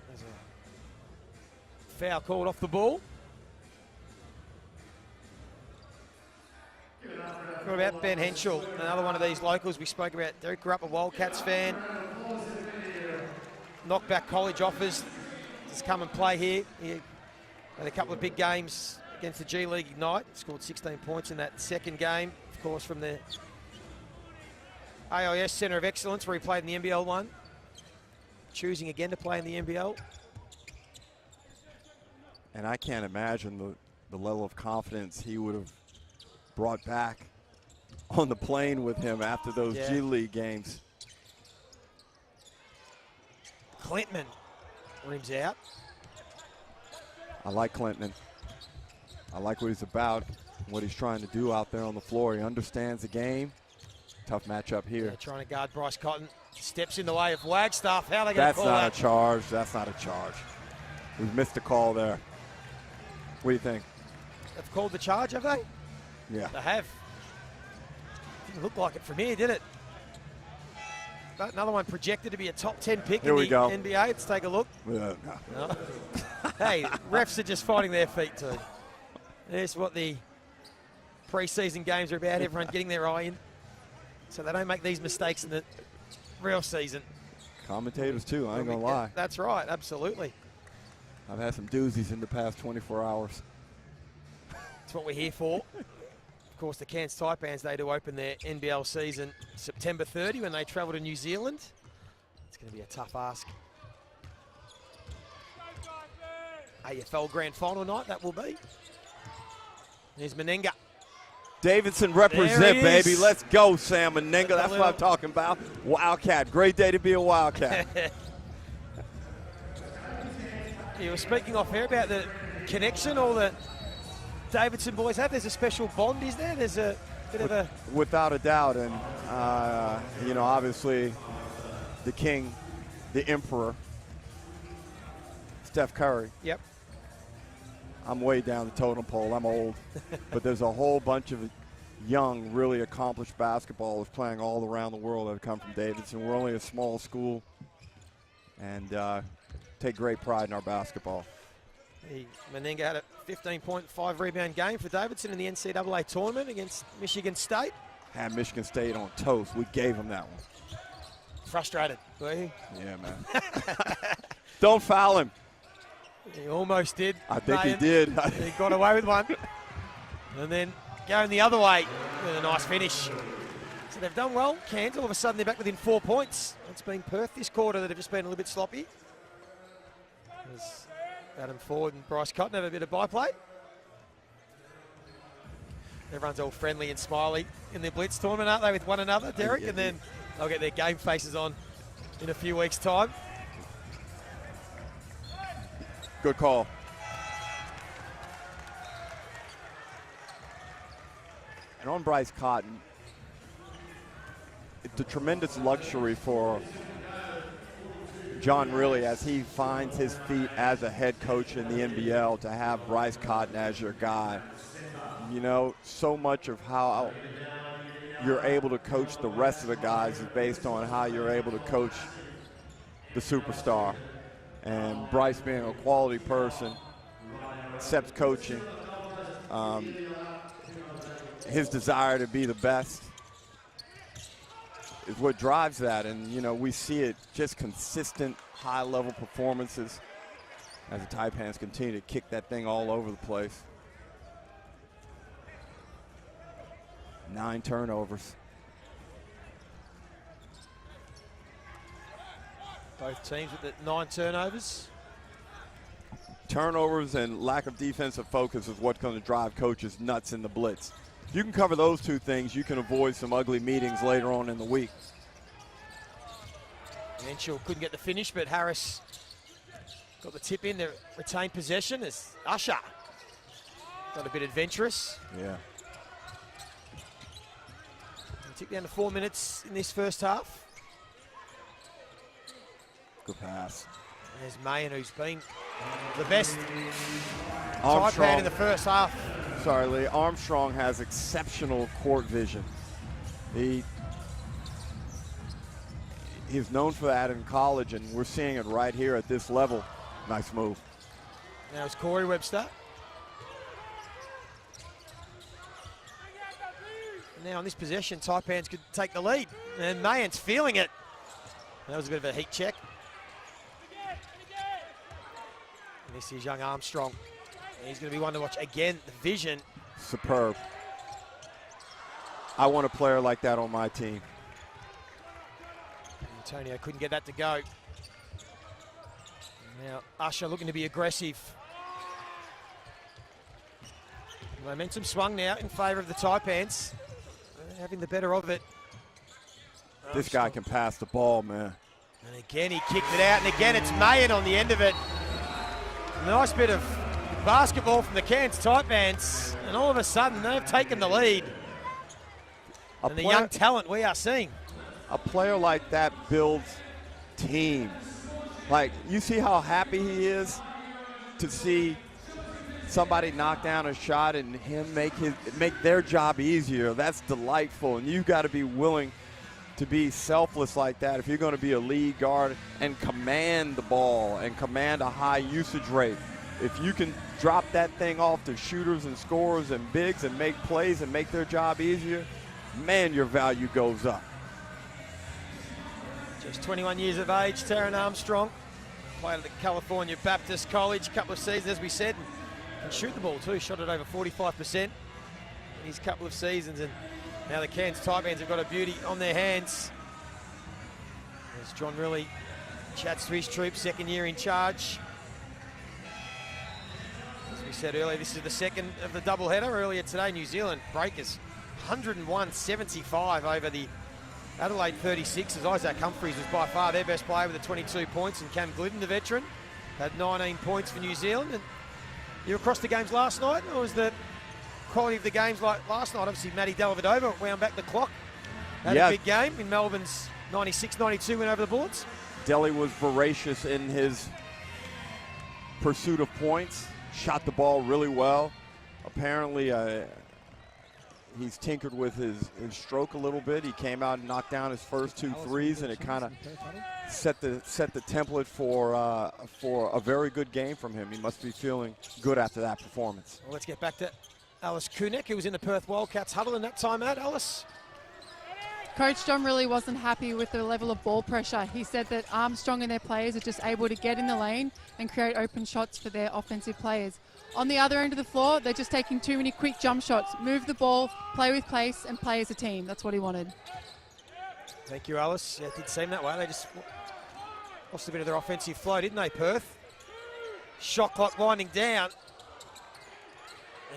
[SPEAKER 3] There's a foul called off the ball. What about Ben Henschel, another one of these locals we spoke about? Derek grew up a Wildcats fan. Knocked back college offers. Just come and play here. He had a couple of big games against the G League Ignite. Scored 16 points in that second game, of course, from the AIS Centre of Excellence where he played in the NBL one. Choosing again to play in the NBL.
[SPEAKER 4] And I can't imagine the level of confidence he would have brought back on the plane with him after those G League games.
[SPEAKER 3] Clintman rims out.
[SPEAKER 4] I like Clinton. I like what he's about, what he's trying to do out there on the floor. He understands the game. Tough matchup here.
[SPEAKER 3] Yeah, trying to guard Bryce Cotton. Steps in the way of Wagstaff. How are they going to call that?
[SPEAKER 4] That's not a charge. That's not a charge. We've missed a call there. What do you think?
[SPEAKER 3] They've called the charge, have they?
[SPEAKER 4] Yeah.
[SPEAKER 3] They have. Didn't look like it from here, did it? But another one projected to be a top 10 pick in the NBA. Let's take a look.
[SPEAKER 4] No.
[SPEAKER 3] Hey, refs are just finding their feet too. That's what the preseason games are about. Everyone getting their eye in, so they don't make these mistakes in the real season.
[SPEAKER 4] Commentators too, I ain't gonna lie.
[SPEAKER 3] That's right, absolutely.
[SPEAKER 4] I've had some doozies in the past 24 hours.
[SPEAKER 3] That's what we're here for. Of course, the Cairns Taipans, they do open their NBL season September 30 when they travel to New Zealand. It's going to be a tough ask. AFL Grand Final night, that will be. There's Menenga.
[SPEAKER 4] Davidson represent, baby. Let's go, Sam Menenga. That's what I'm talking about. Wildcat. Great day to be a Wildcat.
[SPEAKER 3] You were speaking off here about the connection all the Davidson boys have. There's a special bond, is there? There's a bit of a...
[SPEAKER 4] Without a doubt. And, you know, obviously the king, the emperor, Steph Curry.
[SPEAKER 3] Yep.
[SPEAKER 4] I'm way down the totem pole. I'm old. But there's a whole bunch of young, really accomplished basketballers playing all around the world that have come from Davidson. We're only a small school and take great pride in our basketball.
[SPEAKER 3] Menenga had a 15.5 rebound game for Davidson in the NCAA tournament against Michigan State.
[SPEAKER 4] Had Michigan State on toast. We gave them that one.
[SPEAKER 3] Frustrated, were you?
[SPEAKER 4] Yeah, man. Don't foul him.
[SPEAKER 3] He almost did.
[SPEAKER 4] I think
[SPEAKER 3] Mayan.
[SPEAKER 4] he did.
[SPEAKER 3] He got away with one. And then going the other way with a nice finish. So they've done well. Cairns, all of a sudden, they're back within 4 points. It's been Perth this quarter that have just been a little bit sloppy. As Adam Ford and Bryce Cotton have a bit of byplay. Everyone's all friendly and smiley in their Blitz tournament, aren't they, with one another, Derek? And then they'll get their game faces on in a few weeks' time.
[SPEAKER 4] Good call. And on Bryce Cotton, it's a tremendous luxury for John Riley as he finds his feet as a head coach in the NBL to have Bryce Cotton as your guy. You know, so much of how you're able to coach the rest of the guys is based on how you're able to coach the superstar. And Bryce being a quality person, accepts coaching, his desire to be the best is what drives that. And, you know, we see it, just consistent high-level performances as the Taipans continue to kick that thing all over the place. 9 turnovers.
[SPEAKER 3] Both teams with the 9 turnovers.
[SPEAKER 4] Turnovers and lack of defensive focus is what's going to drive coaches nuts in the Blitz. If you can cover those two things, you can avoid some ugly meetings later on in the week.
[SPEAKER 3] Mitchell couldn't get the finish, but Harris got the tip in to retain possession as Usher got a bit adventurous.
[SPEAKER 4] Yeah.
[SPEAKER 3] Tick down to 4 minutes in this first half.
[SPEAKER 4] Good pass.
[SPEAKER 3] There's Mayan, who's been the best
[SPEAKER 4] Armstrong
[SPEAKER 3] Taipan in the first half.
[SPEAKER 4] Sorry, Lee. Armstrong has exceptional court vision. He's known for that in college, and we're seeing it right here at this level. Nice move.
[SPEAKER 3] Now it's Corey Webster. Now on this possession, Taipans could take the lead, and Mayan's feeling it. That was a bit of a heat check. And this is young Armstrong. And he's going to be one to watch again. The vision.
[SPEAKER 4] Superb. I want a player like that on my team.
[SPEAKER 3] Antonio couldn't get that to go. Now Usher looking to be aggressive. Momentum swung now in favour of the Taipans. Having the better of it.
[SPEAKER 4] This guy can pass the ball, man.
[SPEAKER 3] And again, he kicked it out, and again, it's Mayan on the end of it. Nice bit of basketball from the Cairns Taipans, and all of a sudden, they've taken the lead. And the young talent we are seeing.
[SPEAKER 4] A player like that builds team. Like, you see how happy he is to see somebody knock down a shot and him make their job easier. That's delightful, and you've got to be willing to be selfless like that if you're going to be a lead guard and command the ball and command a high usage rate. If you can drop that thing off to shooters and scorers and bigs and make plays and make their job easier, man, your value goes up.
[SPEAKER 3] Just 21 years of age, Taran Armstrong. Played at the California Baptist College a couple of seasons, as we said. And shoot the ball too, shot at over 45% in his couple of seasons. And now the Cairns Taipans have got a beauty on their hands. As John Riley chats to his troops, second year in charge. As we said earlier, this is the second of the doubleheader. Earlier today, New Zealand Breakers 101-75 over the Adelaide 36ers. Isaac Humphries was by far their best player with the 22 points, and Cam Glidden, the veteran, had 19 points for New Zealand. And you were across the games last night, or was the quality of the games like last night? Obviously, Matty Dellavedova wound back the clock. Had a big game in Melbourne's 96-92 win over the Bullets.
[SPEAKER 4] Delly was voracious in his pursuit of points, shot the ball really well. Apparently, he's tinkered with his stroke a little bit. He came out and knocked down his first 2 threes, and it kind of set the template for a very good game from him. He must be feeling good after that performance.
[SPEAKER 3] Well, let's get back to Alice Kunek, who was in the Perth Wildcats huddle in that timeout. Alice?
[SPEAKER 2] Coach John really wasn't happy with the level of ball pressure. He said that Armstrong and their players are just able to get in the lane and create open shots for their offensive players. On the other end of the floor, they're just taking too many quick jump shots. Move the ball, play with pace, and play as a team. That's what he wanted.
[SPEAKER 3] Thank you, Alice. Yeah, it did seem that way. They just lost a bit of their offensive flow, didn't they, Perth? Shot clock winding down.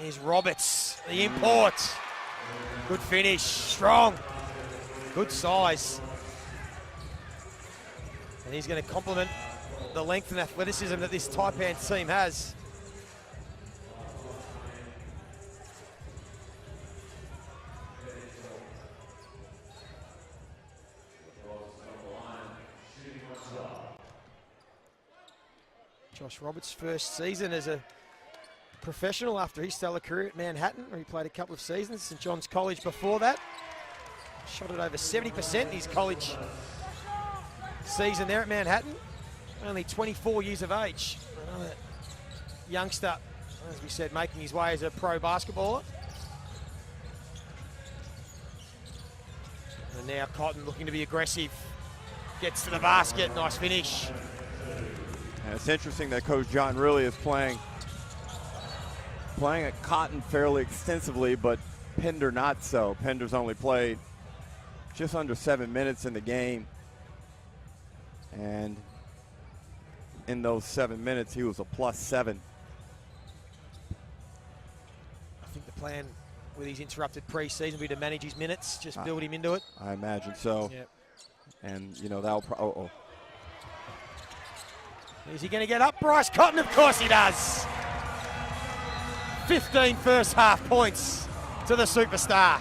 [SPEAKER 3] Here's Roberts, the import. Good finish, strong. Good size. And he's going to complement the length and athleticism that this Taipans team has. Josh Roberts' first season as a professional after his stellar career at Manhattan, where he played a couple of seasons. St John's College before that. Shot at over 70% in his college season there at Manhattan. Only 24 years of age. Another youngster, as we said, making his way as a pro basketballer. And now Cotton looking to be aggressive. Gets to the basket, nice finish.
[SPEAKER 4] And it's interesting that Coach John really is playing at Cotton fairly extensively, but Pender not so. Pender's only played just under 7 minutes in the game. And in those 7 minutes, he was a +7.
[SPEAKER 3] I think the plan with his interrupted pre-season will be to manage his minutes, just build him into it.
[SPEAKER 4] I imagine so.
[SPEAKER 3] Yep.
[SPEAKER 4] And, you know, that'll
[SPEAKER 3] Is he going to get up? Bryce Cotton, of course he does. 15 first half points to the superstar.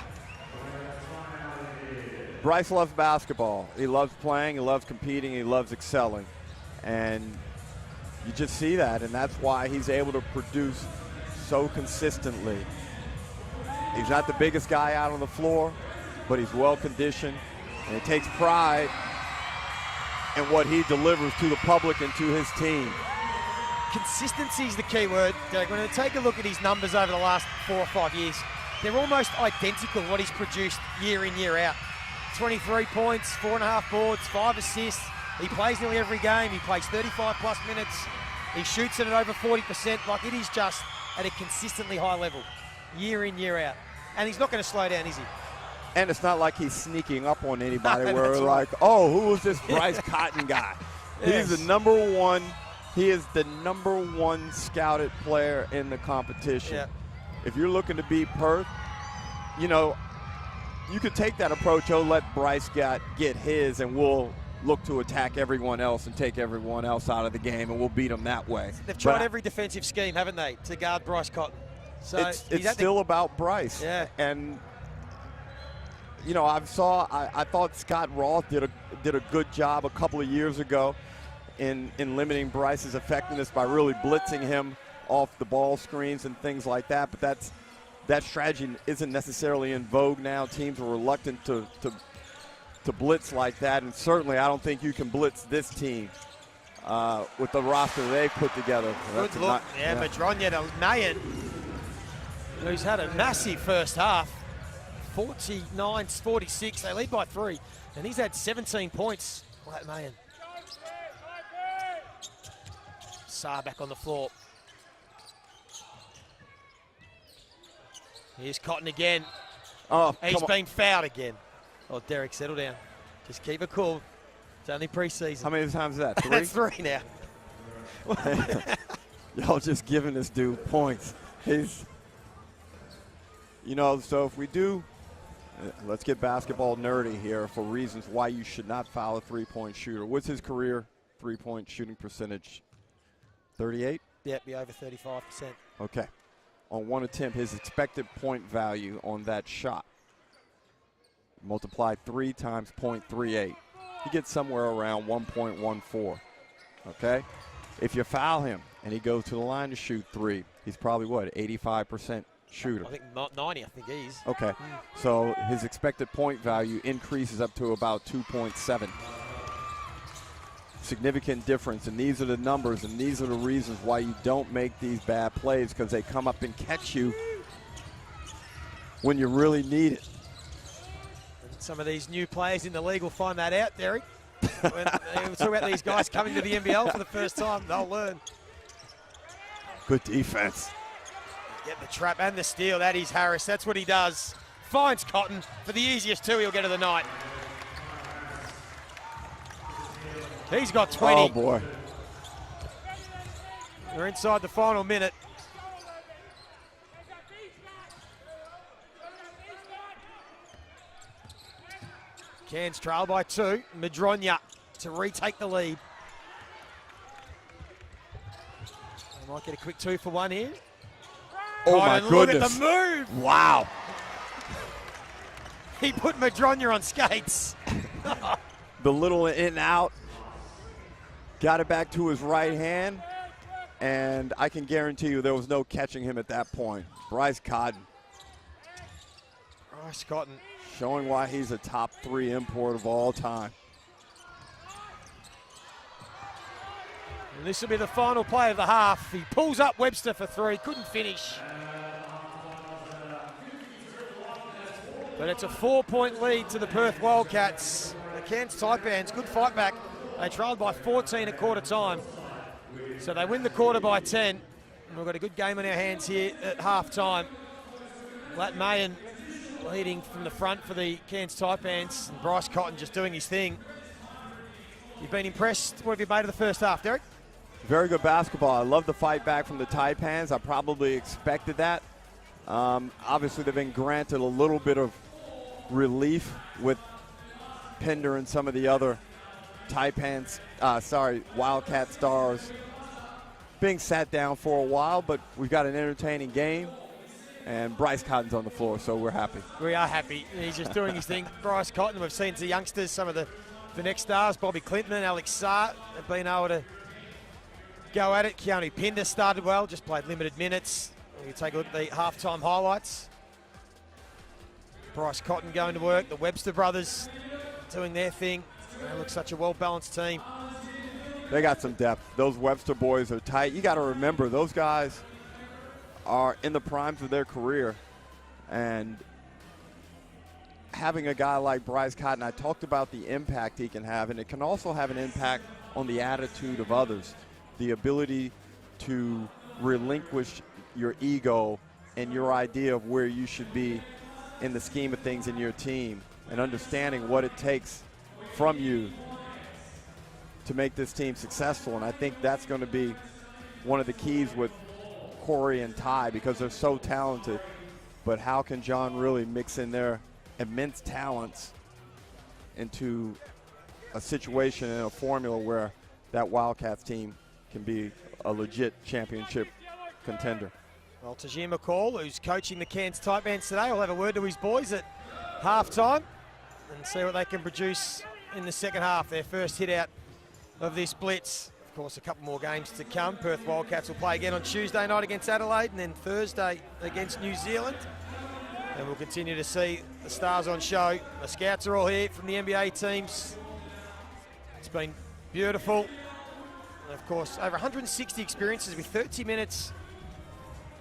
[SPEAKER 4] Bryce loves basketball. He loves playing, he loves competing, he loves excelling. And you just see that, and that's why he's able to produce so consistently. He's not the biggest guy out on the floor, but he's well conditioned, and he takes pride in what he delivers to the public and to his team.
[SPEAKER 3] Consistency is the key word, Derek. When I take a look at his numbers over the last 4 or 5 years, they're almost identical what he's produced year in, year out. 23 points, 4.5 boards, 5 assists. He plays nearly every game. He plays 35+ minutes. He shoots it at over 40%. Like, it is just at a consistently high level, year in, year out. And he's not going to slow down, is he?
[SPEAKER 4] And it's not like he's sneaking up on anybody where we're
[SPEAKER 3] That's
[SPEAKER 4] like, oh, who is this Bryce Cotton guy?
[SPEAKER 3] Yes.
[SPEAKER 4] He's the number one. He is the number one scouted player in the competition.
[SPEAKER 3] Yeah.
[SPEAKER 4] If you're looking to beat Perth, you know, you could take that approach. Oh, let Bryce get his, and we'll look to attack everyone else and take everyone else out of the game, and we'll beat them that way.
[SPEAKER 3] They've tried every defensive scheme, haven't they, to guard Bryce Cotton? So
[SPEAKER 4] it's still about Bryce.
[SPEAKER 3] Yeah.
[SPEAKER 4] And you know, I thought Scott Roth did a good job a couple of years ago in limiting Bryce's effectiveness by really blitzing him off the ball screens and things like that. But that strategy isn't necessarily in vogue now. Teams are reluctant to blitz like that, and certainly I don't think you can blitz this team with the roster they've put together.
[SPEAKER 3] Good look. Madronya to Mayan, who's had a massive first half. 49-46, they lead by 3, and he's had 17 points. Like Mayan. Saar back on the floor. Here's Cotton again.
[SPEAKER 4] Oh,
[SPEAKER 3] he's been fouled again. Oh, Derek, settle down. Just keep it cool. It's only pre-season.
[SPEAKER 4] How many times is that? 3?
[SPEAKER 3] That's 3 now.
[SPEAKER 4] Y'all just giving this dude points. He's, you know, so if we do, let's get basketball nerdy here for reasons why you should not foul a three-point shooter. What's his career three-point shooting percentage? 38?
[SPEAKER 3] Yep, be over 35%.
[SPEAKER 4] Okay. On one attempt, his expected point value on that shot, multiply 3 times 0.38. He gets somewhere around 1.14. Okay? If you foul him and he goes to the line to shoot 3, he's probably what, 85% shooter?
[SPEAKER 3] I think 90, I think he is.
[SPEAKER 4] Okay, so his expected point value increases up to about 2.7. Significant difference, and these are the numbers, and these are the reasons why you don't make these bad plays, because they come up and catch you when you really need it.
[SPEAKER 3] And some of these new players in the league will find that out, Derek. When we talk about these guys coming to the NBL for the first time, they'll learn.
[SPEAKER 4] Good defense.
[SPEAKER 3] Get the trap and the steal. That is Harris. That's what he does. Finds Cotton for the easiest two he'll get of the night. He's got 20.
[SPEAKER 4] Oh, boy.
[SPEAKER 3] We're inside the final minute. Cairns trail by 2. Madronya to retake the lead. They might get a quick 2 for 1 here.
[SPEAKER 4] Oh, my
[SPEAKER 3] and
[SPEAKER 4] goodness.
[SPEAKER 3] Look at the move.
[SPEAKER 4] Wow.
[SPEAKER 3] He put Madronya on skates.
[SPEAKER 4] The little in and out. Got it back to his right hand, and I can guarantee you there was no catching him at that point. Bryce Cotton.
[SPEAKER 3] Bryce Cotton.
[SPEAKER 4] Showing why he's a top 3 import of all time.
[SPEAKER 3] And this will be the final play of the half. He pulls up Webster for 3, couldn't finish. But it's a 4-point lead to the Perth Wildcats. The Cairns Taipans, good fight back. They trailed by 14 at quarter time. So they win the quarter by 10. And we've got a good game on our hands here at half time. Lat Mayan leading from the front for the Cairns Taipans. And Bryce Cotton just doing his thing. You've been impressed. What have you made of the first half, Derek?
[SPEAKER 4] Very good basketball. I love the fight back from the Taipans. I probably expected that. Obviously, they've been granted a little bit of relief with Pender and some of the other Wildcat stars being sat down for a while, but we've got an entertaining game, and Bryce Cotton's on the floor, so we're happy.
[SPEAKER 3] We are happy. He's just doing his thing. Bryce Cotton, we've seen the youngsters, some of the next stars, Bobby Clinton and Alex Saar, have been able to go at it. Keanu Pinder started well, just played limited minutes. You take a look at the halftime highlights. Bryce Cotton going to work, the Webster brothers doing their thing. They look such a well-balanced team.
[SPEAKER 4] They got some depth. Those Webster boys are tight. You got to remember, those guys are in the primes of their career. And having a guy like Bryce Cotton, I talked about the impact he can have, and it can also have an impact on the attitude of others. The ability to relinquish your ego and your idea of where you should be in the scheme of things in your team, and understanding what it takes from you to make this team successful. And I think that's going to be one of the keys with Corey and Ty, because they're so talented. But how can John really mix in their immense talents into a situation and a formula where that Wildcats team can be a legit championship contender?
[SPEAKER 3] Well, Tajir McCall, who's coaching the Cairns Taipans today, will have a word to his boys at halftime and see what they can produce in the second half. Their first hit out of this blitz. Of course, a couple more games to come. Perth Wildcats will play again on Tuesday night against Adelaide, and then Thursday against New Zealand. And we'll continue to see the stars on show. The scouts are all here from the NBA teams. It's been beautiful. And of course, over 160 experiences with 30 minutes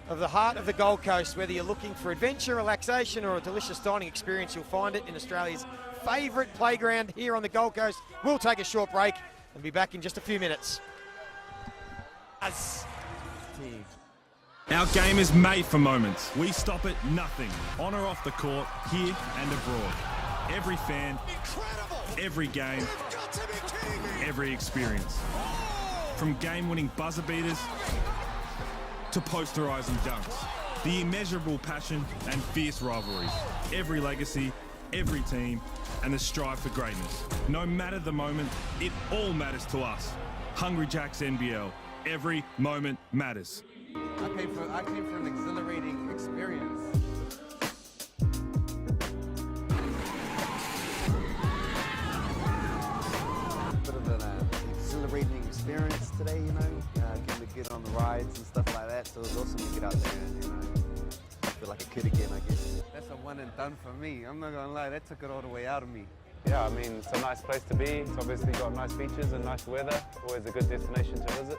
[SPEAKER 3] of the heart of the Gold Coast. Whether you're looking for adventure, relaxation, or a delicious dining experience, you'll find it in Australia's favourite playground here on the Gold Coast. We'll take a short break and be back in just a few minutes.
[SPEAKER 6] Our game is made for moments. We stop at nothing, on or off the court, here and abroad. Every fan, every game, every experience. From game-winning buzzer beaters to posterising dunks. The immeasurable passion and fierce rivalries. Every legacy, every team, and the strive for greatness. No matter the moment, it all matters to us. Hungry Jacks NBL. Every moment matters.
[SPEAKER 7] I came for an exhilarating experience. Bit of an exhilarating experience today, you know. Came to get on the rides and stuff like that, so it was awesome to get out there and, you know, feel like a kid again, I guess.
[SPEAKER 8] That's a one and done for me. I'm not gonna lie, that took it all the way out of me.
[SPEAKER 9] Yeah, I mean, it's a nice place to be. It's obviously got nice beaches and nice weather. Always a good destination to visit.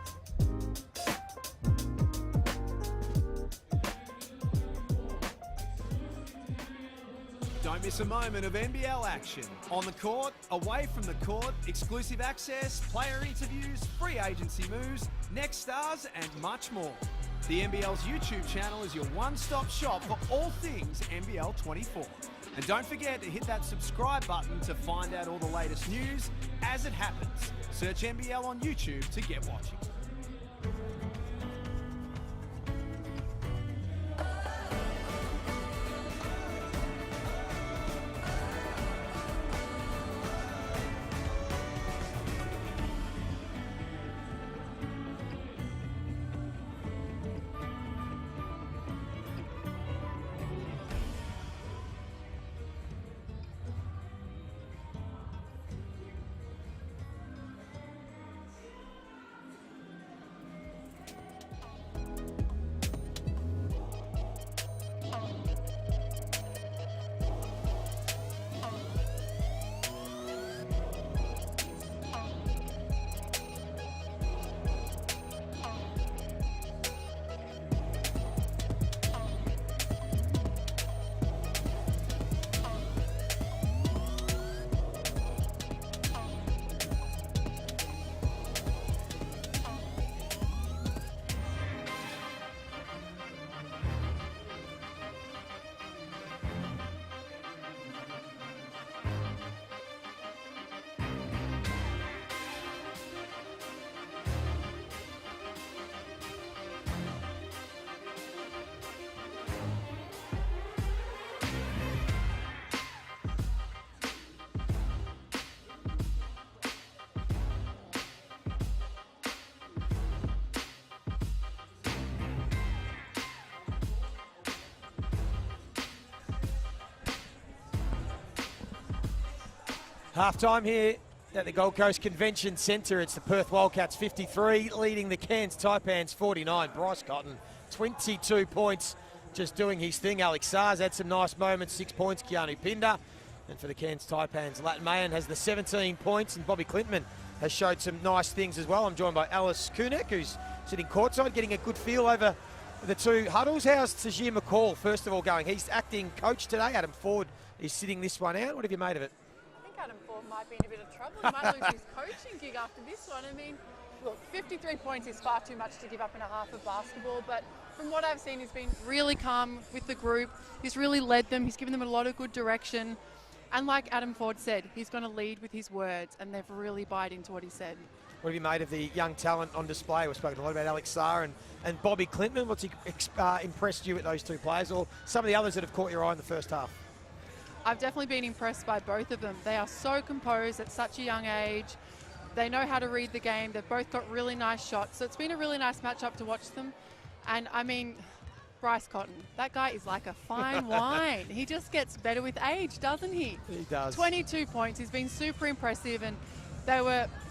[SPEAKER 10] Don't miss a moment of NBL action. On the court, away from the court, exclusive access, player interviews, free agency moves, next stars, and much more. The NBL's YouTube channel is your one-stop shop for all things NBL 24. And don't forget to hit that subscribe button to find out all the latest news as it happens. Search NBL on YouTube to get watching.
[SPEAKER 3] Half-time here at the Gold Coast Convention Centre. It's the Perth Wildcats 53, leading the Cairns Taipans 49. Bryce Cotton, 22 points, just doing his thing. Alex Sars had some nice moments, 6 points. Keanu Pinder. And for the Cairns Taipans, Latin Mayan has the 17 points, and Bobby Clintman has showed some nice things as well. I'm joined by Alice Kunek, who's sitting courtside, getting a good feel over the two huddles. How's Tajir McCall, first of all, going? He's acting coach today. Adam Ford is sitting this one out. What have you made of it?
[SPEAKER 2] Adam Ford might be in a bit of trouble. He might lose his coaching gig after this one. I mean, look, 53 points is far too much to give up in a half of basketball, but from what I've seen, he's been really calm with the group. He's really led them. He's given them a lot of good direction. And like Adam Ford said, he's going to lead with his words, and they've really bought into what he said. What
[SPEAKER 3] have you made of the young talent on display? We've spoken a lot about Alex Sarr and Bobby Clintman. What's impressed you with those two players, or some of the others that have caught your eye in the first half?
[SPEAKER 2] I've definitely been impressed by both of them. They are so composed at such a young age. They know how to read the game. They've both got really nice shots. So it's been a really nice matchup to watch them. And I mean, Bryce Cotton, that guy is like a fine wine. He just gets better with age, doesn't he?
[SPEAKER 3] He does.
[SPEAKER 2] 22 points. He's been super impressive. And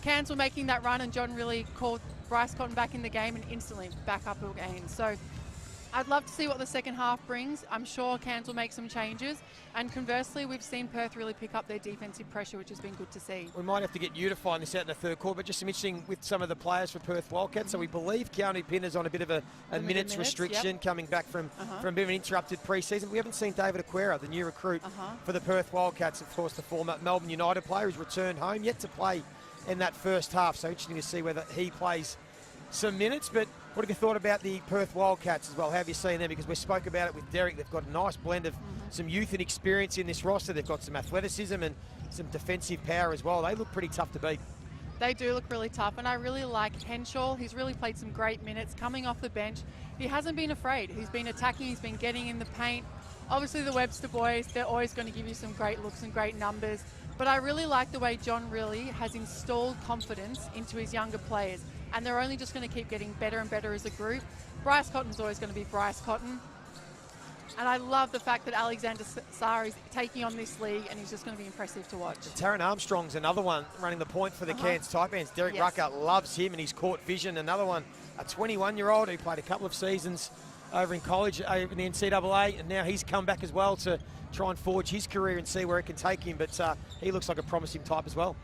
[SPEAKER 2] Cairns were making that run, and John really called Bryce Cotton back in the game and instantly back up again. So I'd love to see what the second half brings. I'm sure Cairns will make some changes. And conversely, we've seen Perth really pick up their defensive pressure, which has been good to see.
[SPEAKER 3] We might have to get you to find this out in the third quarter, but just some interesting with some of the players for Perth Wildcats. So we believe Keanu Pinder's on a bit of a minutes restriction, coming back from a bit of an interrupted pre-season. We haven't seen David Aquera, the new recruit for the Perth Wildcats, of course, the former Melbourne United player who's returned home, yet to play in that first half. So interesting to see whether he plays some minutes. But what have you thought about the Perth Wildcats as well? How have you seen them? Because we spoke about it with Derek. They've got a nice blend of some youth and experience in this roster. They've got some athleticism and some defensive power as well. They look pretty tough to beat.
[SPEAKER 2] They do look really tough, and I really like Henshaw. He's really played some great minutes coming off the bench. He hasn't been afraid. He's been attacking. He's been getting in the paint. Obviously, the Webster boys, they're always going to give you some great looks and great numbers. But I really like the way John really has installed confidence into his younger players. And they're only just going to keep getting better and better as a group. Bryce Cotton's always going to be Bryce Cotton. And I love the fact that Alexander Sarr is taking on this league, and he's just going to be impressive to watch.
[SPEAKER 3] Taron Armstrong's another one running the point for the Cairns Taipans. Derek Rucker loves him and his court vision. Another one, a 21-year-old who played a couple of seasons over in college, over in the NCAA, and now he's come back as well to try and forge his career and see where it can take him. But he looks like a promising type as well.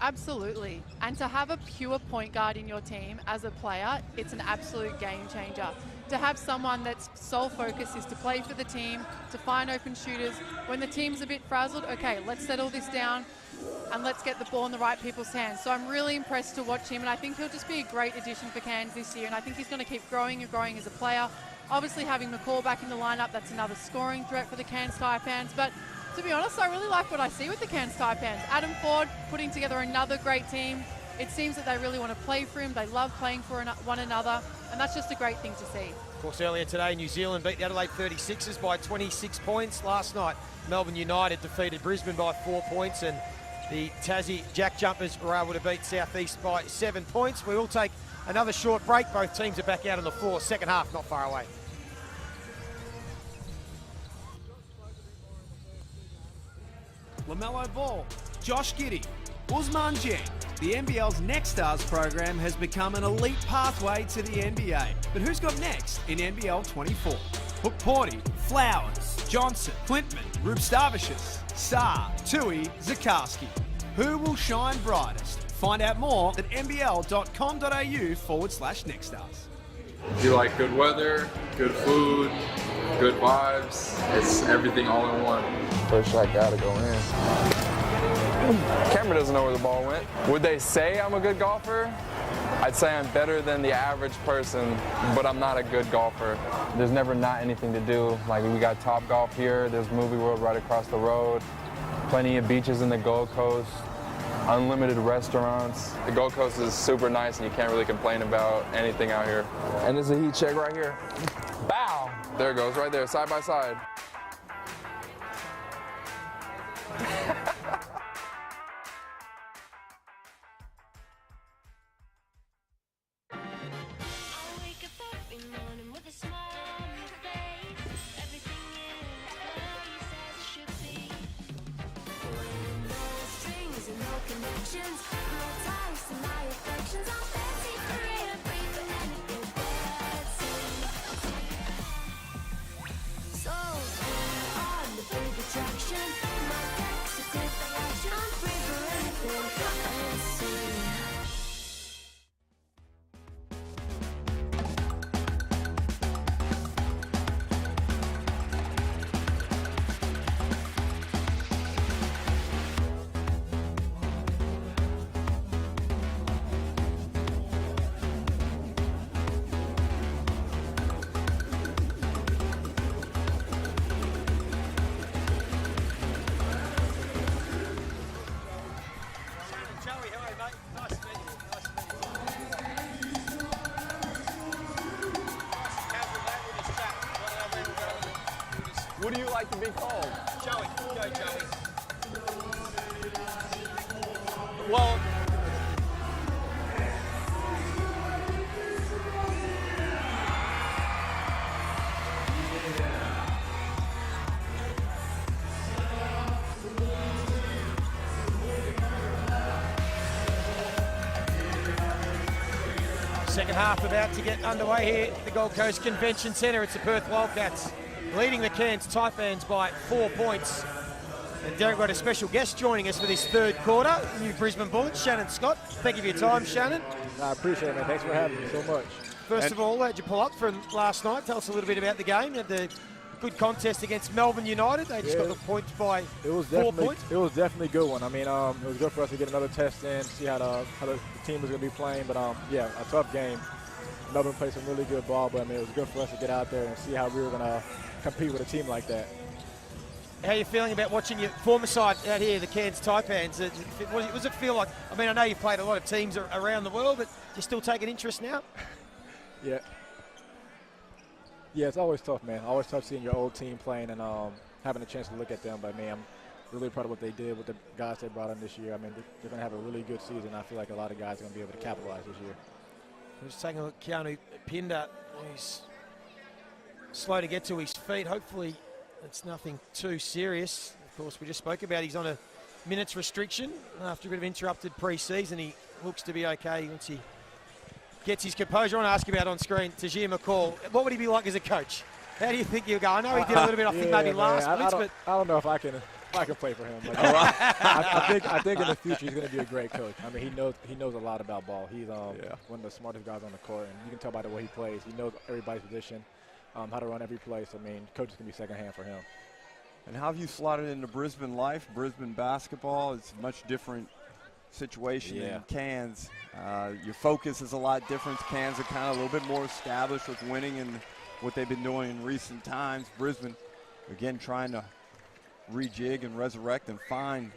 [SPEAKER 2] Absolutely. And to have a pure point guard in your team as a player, it's an absolute game changer. To have someone that's sole focus is to play for the team, to find open shooters. When the team's a bit frazzled, okay, let's settle this down and let's get the ball in the right people's hands. So I'm really impressed to watch him, and I think he'll just be a great addition for Cairns this year, and I think he's going to keep growing and growing as a player. Obviously having McCall back in the lineup, that's another scoring threat for the Cairns Taipans, but to be honest, I really like what I see with the Cairns Taipans. Adam Ford putting together another great team. It seems that they really want to play for him. They love playing for one another, and that's just a great thing to see.
[SPEAKER 3] Of course, earlier today, New Zealand beat the Adelaide 36ers by 26 points. Last night, Melbourne United defeated Brisbane by 4 points, and the Tassie Jack Jumpers were able to beat Southeast by 7 points. We will take another short break. Both teams are back out on the floor. Second half, not far away.
[SPEAKER 10] LaMelo Ball, Josh Giddey, Usman Jeng. The NBL's Next Stars program has become an elite pathway to the NBA. But who's got next in NBL 24? Hook Porty, Flowers, Johnson, Clintman, Rubstavicius, Saar, Tui, Zakarski. Who will shine brightest? Find out more at nbl.com.au/nextstars.
[SPEAKER 11] You like good weather, good food, good vibes. It's everything all in one.
[SPEAKER 12] First shot gotta go in. Camera doesn't know where the ball went. Would they say I'm a good golfer? I'd say I'm better than the average person, but I'm not a good golfer. There's never not anything to do. Like, we got Top Golf here, there's Movie World right across the road, plenty of beaches in the Gold Coast, unlimited restaurants. The Gold Coast is super nice and you can't really complain about anything out here. And there's a heat check right here. Bow! There it goes, right there, side by side. What do you like to be called?
[SPEAKER 3] Joey. Go, Joey.
[SPEAKER 12] Well,
[SPEAKER 3] Second half about to get underway here at the Gold Coast Convention Centre. It's the Perth Wildcats leading the Cairns Taipans by 4 points. And Derek got a special guest joining us for this third quarter, new Brisbane Bullets, Shannon Scott. Thank you for your time, Shannon.
[SPEAKER 13] I appreciate it, man. Thanks for having me so much.
[SPEAKER 3] First of all, how'd you pull up from last night? Tell us a little bit about the game. You had the good contest against Melbourne United. They just got the points by 4 points.
[SPEAKER 13] It was definitely a good one. I mean, it was good for us to get another test in, see how the team was going to be playing. But, yeah, a tough game. Melbourne played some really good ball, but, I mean, it was good for us to get out there and see how we were going to compete with a team like that.
[SPEAKER 3] How are you feeling about watching your former side out here, the Cairns Taipans? Was it feel like, I mean, I know you've played a lot of teams around the world, but you're still taking interest now?
[SPEAKER 13] Yeah. Yeah, it's always tough, man. Always tough seeing your old team playing and having a chance to look at them. But, man, I'm really proud of what they did with the guys they brought in this year. I mean, they're going to have a really good season. I feel like a lot of guys are going to be able to capitalize this year.
[SPEAKER 3] We're just taking a look at Keanu Pinder. He's slow to get to his feet. Hopefully it's nothing too serious. Of course, we just spoke about he's on a minutes restriction after a bit of interrupted pre-season. He looks to be okay once he gets his composure. I want to ask you about on screen, Tajir McCall. What would he be like as a coach? How do you think he'll go? I know he did a little bit, I think maybe last Blitz, but
[SPEAKER 13] I don't know if I can play for him. But I think in the future he's going to be a great coach. I mean, he knows a lot about ball. He's one of the smartest guys on the court, and you can tell by the way he plays. He knows everybody's position, how to run every play. So, I mean, coaches can be secondhand for him.
[SPEAKER 4] And how have you slotted into Brisbane life? Brisbane basketball is a much different situation than Cairns. Your focus is a lot different. Cairns are kind of a little bit more established with winning and what they've been doing in recent times. Brisbane, again, trying to rejig and resurrect and find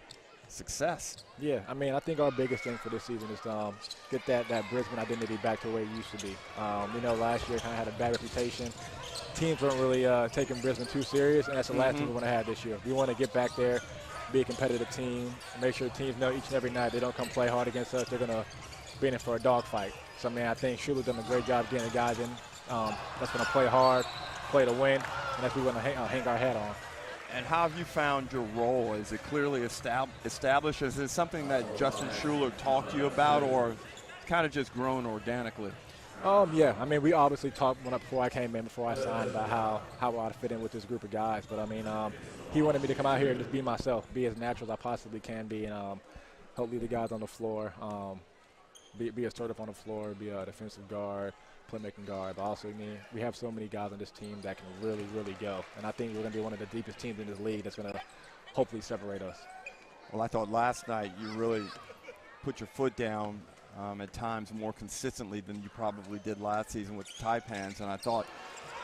[SPEAKER 4] success.
[SPEAKER 13] Yeah, I mean, I think our biggest thing for this season is to get that Brisbane identity back to where it used to be. Last year kind of had a bad reputation. Teams weren't really taking Brisbane too serious, and that's the last thing we want to have this year. We want to get back there, be a competitive team, make sure teams know each and every night they don't come play hard against us. They're going to be in it for a dogfight. So, I mean, I think Schuler's done a great job getting the guys in that's going to play hard, play to win, and that's what we want to hang our hat on.
[SPEAKER 4] And how have you found your role? Is it clearly established? Is it something that Justin Schuler talked to you about, or kind of just grown organically?
[SPEAKER 13] Yeah, I mean, we obviously talked before I came in, before I signed, about how I would fit in with this group of guys. But, I mean, he wanted me to come out here and just be myself, be as natural as I possibly can be, and help lead the guys on the floor, be assertive on the floor, be a defensive guard, playmaking guard. But also, I mean, we have so many guys on this team that can really, really go. And I think we're going to be one of the deepest teams in this league that's going to hopefully separate us.
[SPEAKER 4] Well, I thought last night you really put your foot down at times more consistently than you probably did last season with the Taipans. And I thought,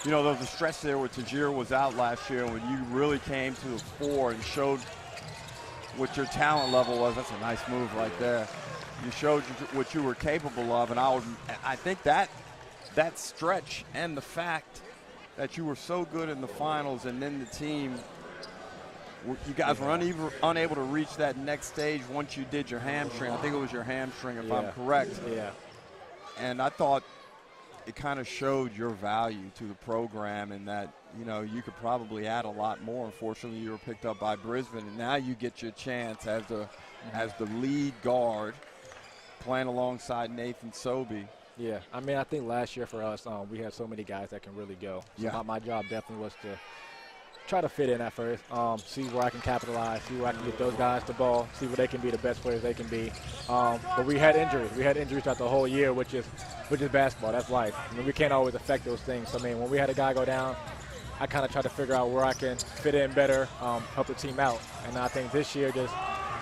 [SPEAKER 4] there was a stretch there where Tajir was out last year, and when you really came to the fore and showed what your talent level was. That's a nice move right there. You showed what you were capable of, and I think that stretch and the fact that you were so good in the finals, and then the team, you guys were unable to reach that next stage once you did your hamstring. I think it was your hamstring, if I'm correct.
[SPEAKER 13] Yeah.
[SPEAKER 4] And I thought it kind of showed your value to the program, and that you could probably add a lot more. Unfortunately, you were picked up by Brisbane, and now you get your chance as the lead guard, playing alongside Nathan Sobey.
[SPEAKER 13] Yeah, I mean, I think last year for us, we had so many guys that can really go. So my job definitely was to try to fit in at first, see where I can capitalize, see where I can get those guys the ball, see where they can be the best players they can be. But we had injuries. We had injuries throughout the whole year, which is basketball. That's life. I mean, we can't always affect those things. So, I mean, when we had a guy go down, I kind of tried to figure out where I can fit in better, help the team out. And I think this year just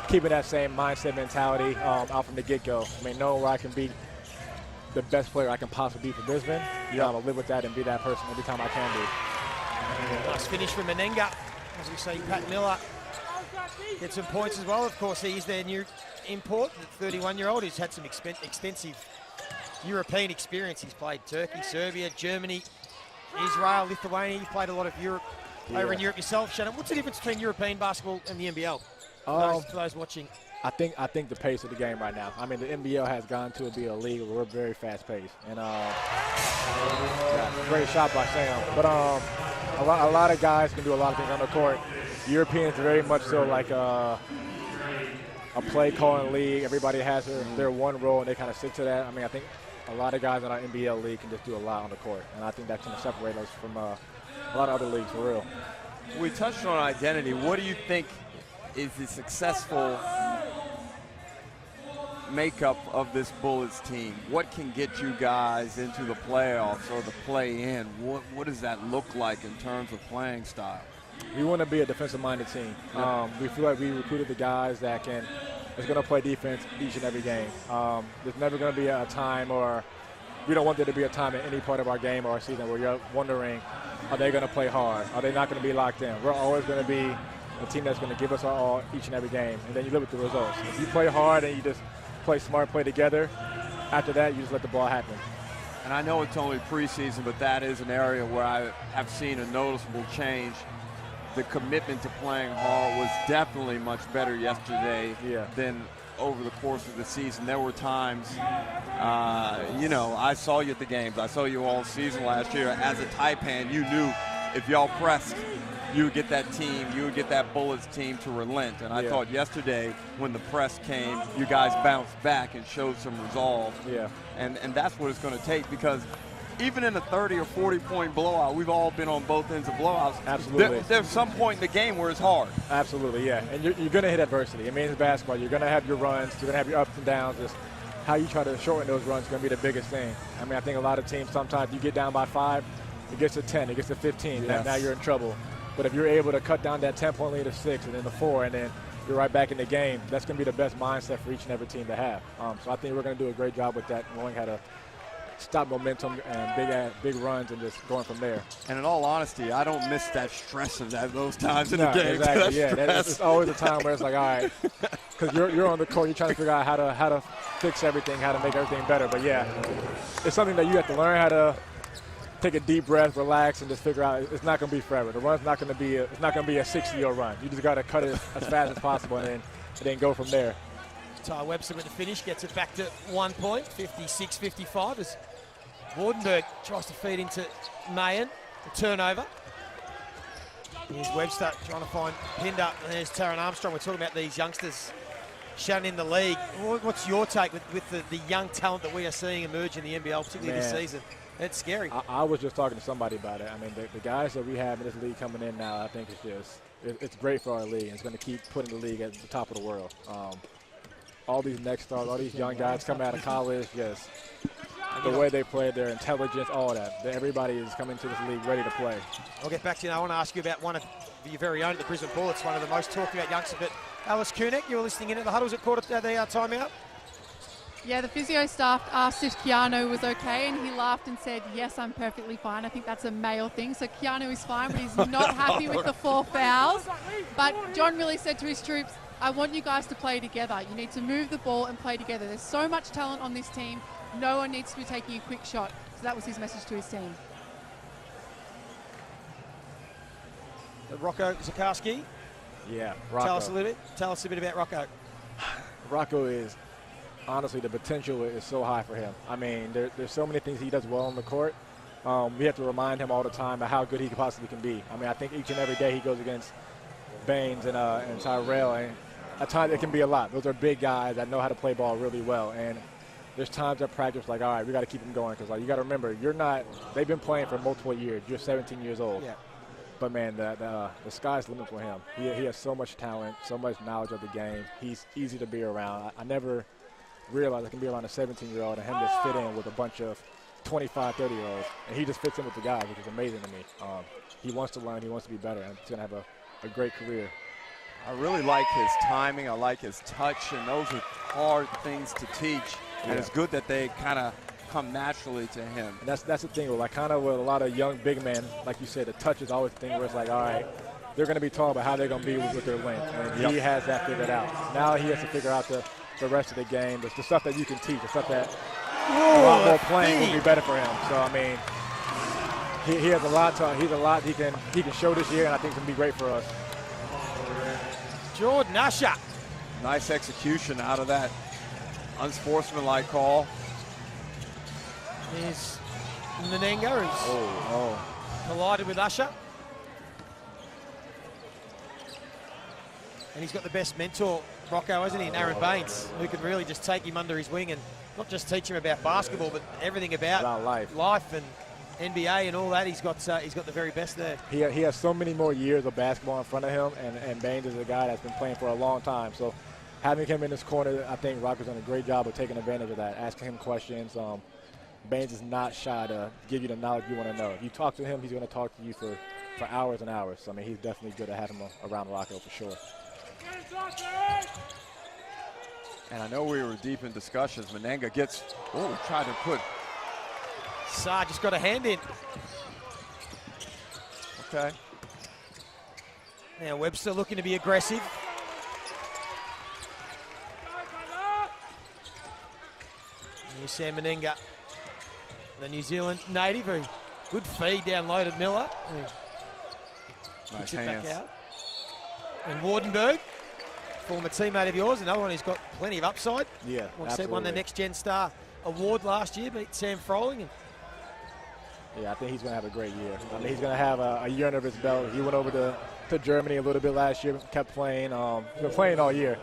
[SPEAKER 13] keeping that same mindset mentality out from the get-go. I mean, knowing where I can be the best player I can possibly be for Brisbane, I'll live with that and be that person every time I can be.
[SPEAKER 3] Nice finish from Menenga. As we see, Pat Miller get some points as well. Of course, he's their new import, the 31-year-old who's had some extensive European experience. He's played Turkey, Serbia, Germany, Israel, Lithuania. You've played a lot of Europe over in Europe yourself. Shannon, what's the difference between European basketball and the NBL? For those watching.
[SPEAKER 13] I think the pace of the game right now. I mean, the NBL has gone to be a league where we're very fast-paced. And great shot by Sam. But a lot of guys can do a lot of things on the court. Europeans are very much so like a play-calling league. Everybody has their one role, and they kind of stick to that. I mean, I think a lot of guys in our NBL league can just do a lot on the court. And I think that's going to separate us from a lot of other leagues, for real.
[SPEAKER 4] We touched on identity. What do you think is the successful makeup of this Bullets team? What can get you guys into the playoffs or the play-in? What does that look like in terms of playing style?
[SPEAKER 13] We want to be a defensive-minded team. We feel like we recruited the guys that's going to play defense each and every game. There's never going to be a time, or we don't want there to be a time in any part of our game or our season where you're wondering, are they going to play hard? Are they not going to be locked in? We're always going to be a team that's going to give us our all each and every game, and then you live with the results. If you play hard and you just play smart, play together, after that you just let the ball happen.
[SPEAKER 4] And I know it's only preseason, but that is an area where I have seen a noticeable change. The commitment to playing hard was definitely much better yesterday than over the course of the season. There were times, I saw you at the games. I saw you all season last year. As a Taipan, you knew if y'all pressed, you would get that team, you would get that Bullets team to relent. And I thought yesterday when the press came, you guys bounced back and showed some resolve.
[SPEAKER 13] Yeah.
[SPEAKER 4] And that's what it's going to take, because even in a 30 or 40-point blowout, we've all been on both ends of blowouts.
[SPEAKER 13] Absolutely.
[SPEAKER 4] There's some point in the game where it's hard.
[SPEAKER 13] Absolutely, yeah. And you're going to hit adversity. I mean, it's basketball. You're going to have your runs. You're going to have your ups and downs. Just how you try to shorten those runs is going to be the biggest thing. I mean, I think a lot of teams, sometimes you get down by 5, it gets to 10, it gets to 15.
[SPEAKER 4] Yes.
[SPEAKER 13] Now you're in trouble. But if you're able to cut down that 10-point lead to 6 and then the 4, and then you're right back in the game, that's going to be the best mindset for each and every team to have. So I think we're going to do a great job with that, knowing how to stop momentum and big runs and just going from there.
[SPEAKER 4] And in all honesty, I don't miss that stress of those times in the game.
[SPEAKER 13] Exactly, yeah. It's always a time where it's like, all right, because you're on the court, you're trying to figure out how to fix everything, how to make everything better. But yeah, it's something that you have to learn how to take a deep breath, relax, and just figure out it's not going to be forever. The run's not going to be a 60-year run. You just got to cut it as fast as possible and then go from there.
[SPEAKER 3] Ty Webster with the finish, gets it back to 1 point, 56-55, as Wardenberg tries to feed into Mayen, a turnover. Here's Webster trying to find Pinder, and there's Taron Armstrong. We're talking about these youngsters shouting in the league. What's your take with the young talent that we are seeing emerge in the NBL, particularly this season? It's scary.
[SPEAKER 13] I was just talking to somebody about it. I mean, the guys that we have in this league coming in now, I think it's great for our league. It's going to keep putting the league at the top of the world. All these next stars, all these young guys coming out of college, just the way they play, their intelligence, all that. Everybody is coming to this league ready to play.
[SPEAKER 3] I'll get back to you now. I want to ask you about one of your very own, the Brisbane Bullets, one of the most talked about youngsters. But Alice Kunek, you were listening in at the huddles at quarter the timeout.
[SPEAKER 2] Yeah, the physio staff asked if Keanu was okay, and he laughed and said, yes, I'm perfectly fine. I think that's a male thing. So Keanu is fine, but he's not happy with the 4 fouls. But John really said to his troops, I want you guys to play together. You need to move the ball and play together. There's so much talent on this team. No one needs to be taking a quick shot. So that was his message to his team.
[SPEAKER 3] Rocco Zakarski.
[SPEAKER 13] Yeah, Rocco.
[SPEAKER 3] Tell us a bit about Rocco.
[SPEAKER 13] Rocco is, honestly, the potential is so high for him. I mean, there's so many things he does well on the court. We have to remind him all the time about how good he possibly can be. I mean, I think each and every day he goes against Baines and Tyrell, and at times it can be a lot. Those are big guys that know how to play ball really well, and there's times at practice like, all right, we got to keep him going, because like, you got to remember, they've been playing for multiple years. You're 17 years old.
[SPEAKER 3] Yeah.
[SPEAKER 13] But man, the sky's the limit for him. He has so much talent, so much knowledge of the game. He's easy to be around. I never realized I can be around a 17-year-old and him just fit in with a bunch of 25, 30-year-olds, and he just fits in with the guys, which is amazing to me. He wants to learn. He wants to be better, and he's going to have a great career.
[SPEAKER 4] I really like his timing. I like his touch, and those are hard things to teach. And it's good that they kind of come naturally to him.
[SPEAKER 13] And that's the thing with with a lot of young big men, like you said, the touch is always the thing where it's like, all right, they're going to be taught about how they're going to be with their length, and he has that figured out. Now he has to figure out the rest of the game, the stuff that you can teach, the stuff that a lot more playing will be better for him. So I mean, he has a lot he can show this year, and I think it's going to be great for us.
[SPEAKER 3] Jordan Usher.
[SPEAKER 4] Nice execution out of that unsportsmanlike call.
[SPEAKER 3] There's Nanenga, who's collided with Usher. And he's got the best mentor, Rocco, hasn't he, and Aaron Baines, who can really just take him under his wing and not just teach him about basketball, but everything about life and NBA and all that. He's got the very best there.
[SPEAKER 13] He has so many more years of basketball in front of him, and Baines is a guy that's been playing for a long time. So having him in this corner, I think Rocco's done a great job of taking advantage of that, asking him questions. Baines is not shy to give you the knowledge you want to know. If you talk to him, he's going to talk to you for hours and hours. So, I mean, he's definitely good to have him around Rocco for sure.
[SPEAKER 4] And I know we were deep in discussions. Manenga tried to put.
[SPEAKER 3] Saar just got a hand in.
[SPEAKER 4] Okay.
[SPEAKER 3] Now Webster looking to be aggressive. Here's Sam Manenga, the New Zealand native, who good feed down low to Miller.
[SPEAKER 4] Nice
[SPEAKER 3] hands.
[SPEAKER 4] back out.
[SPEAKER 3] And Wardenberg, former teammate of yours, another one who's got plenty of upside.
[SPEAKER 13] Yeah,
[SPEAKER 3] Like I said, won the Next Gen Star award last year, beat Sam Froling.
[SPEAKER 13] Yeah, I think he's going to have a great year. I mean, he's going to have a year under his belt. He went over to Germany a little bit last year, kept playing. He's been playing all year.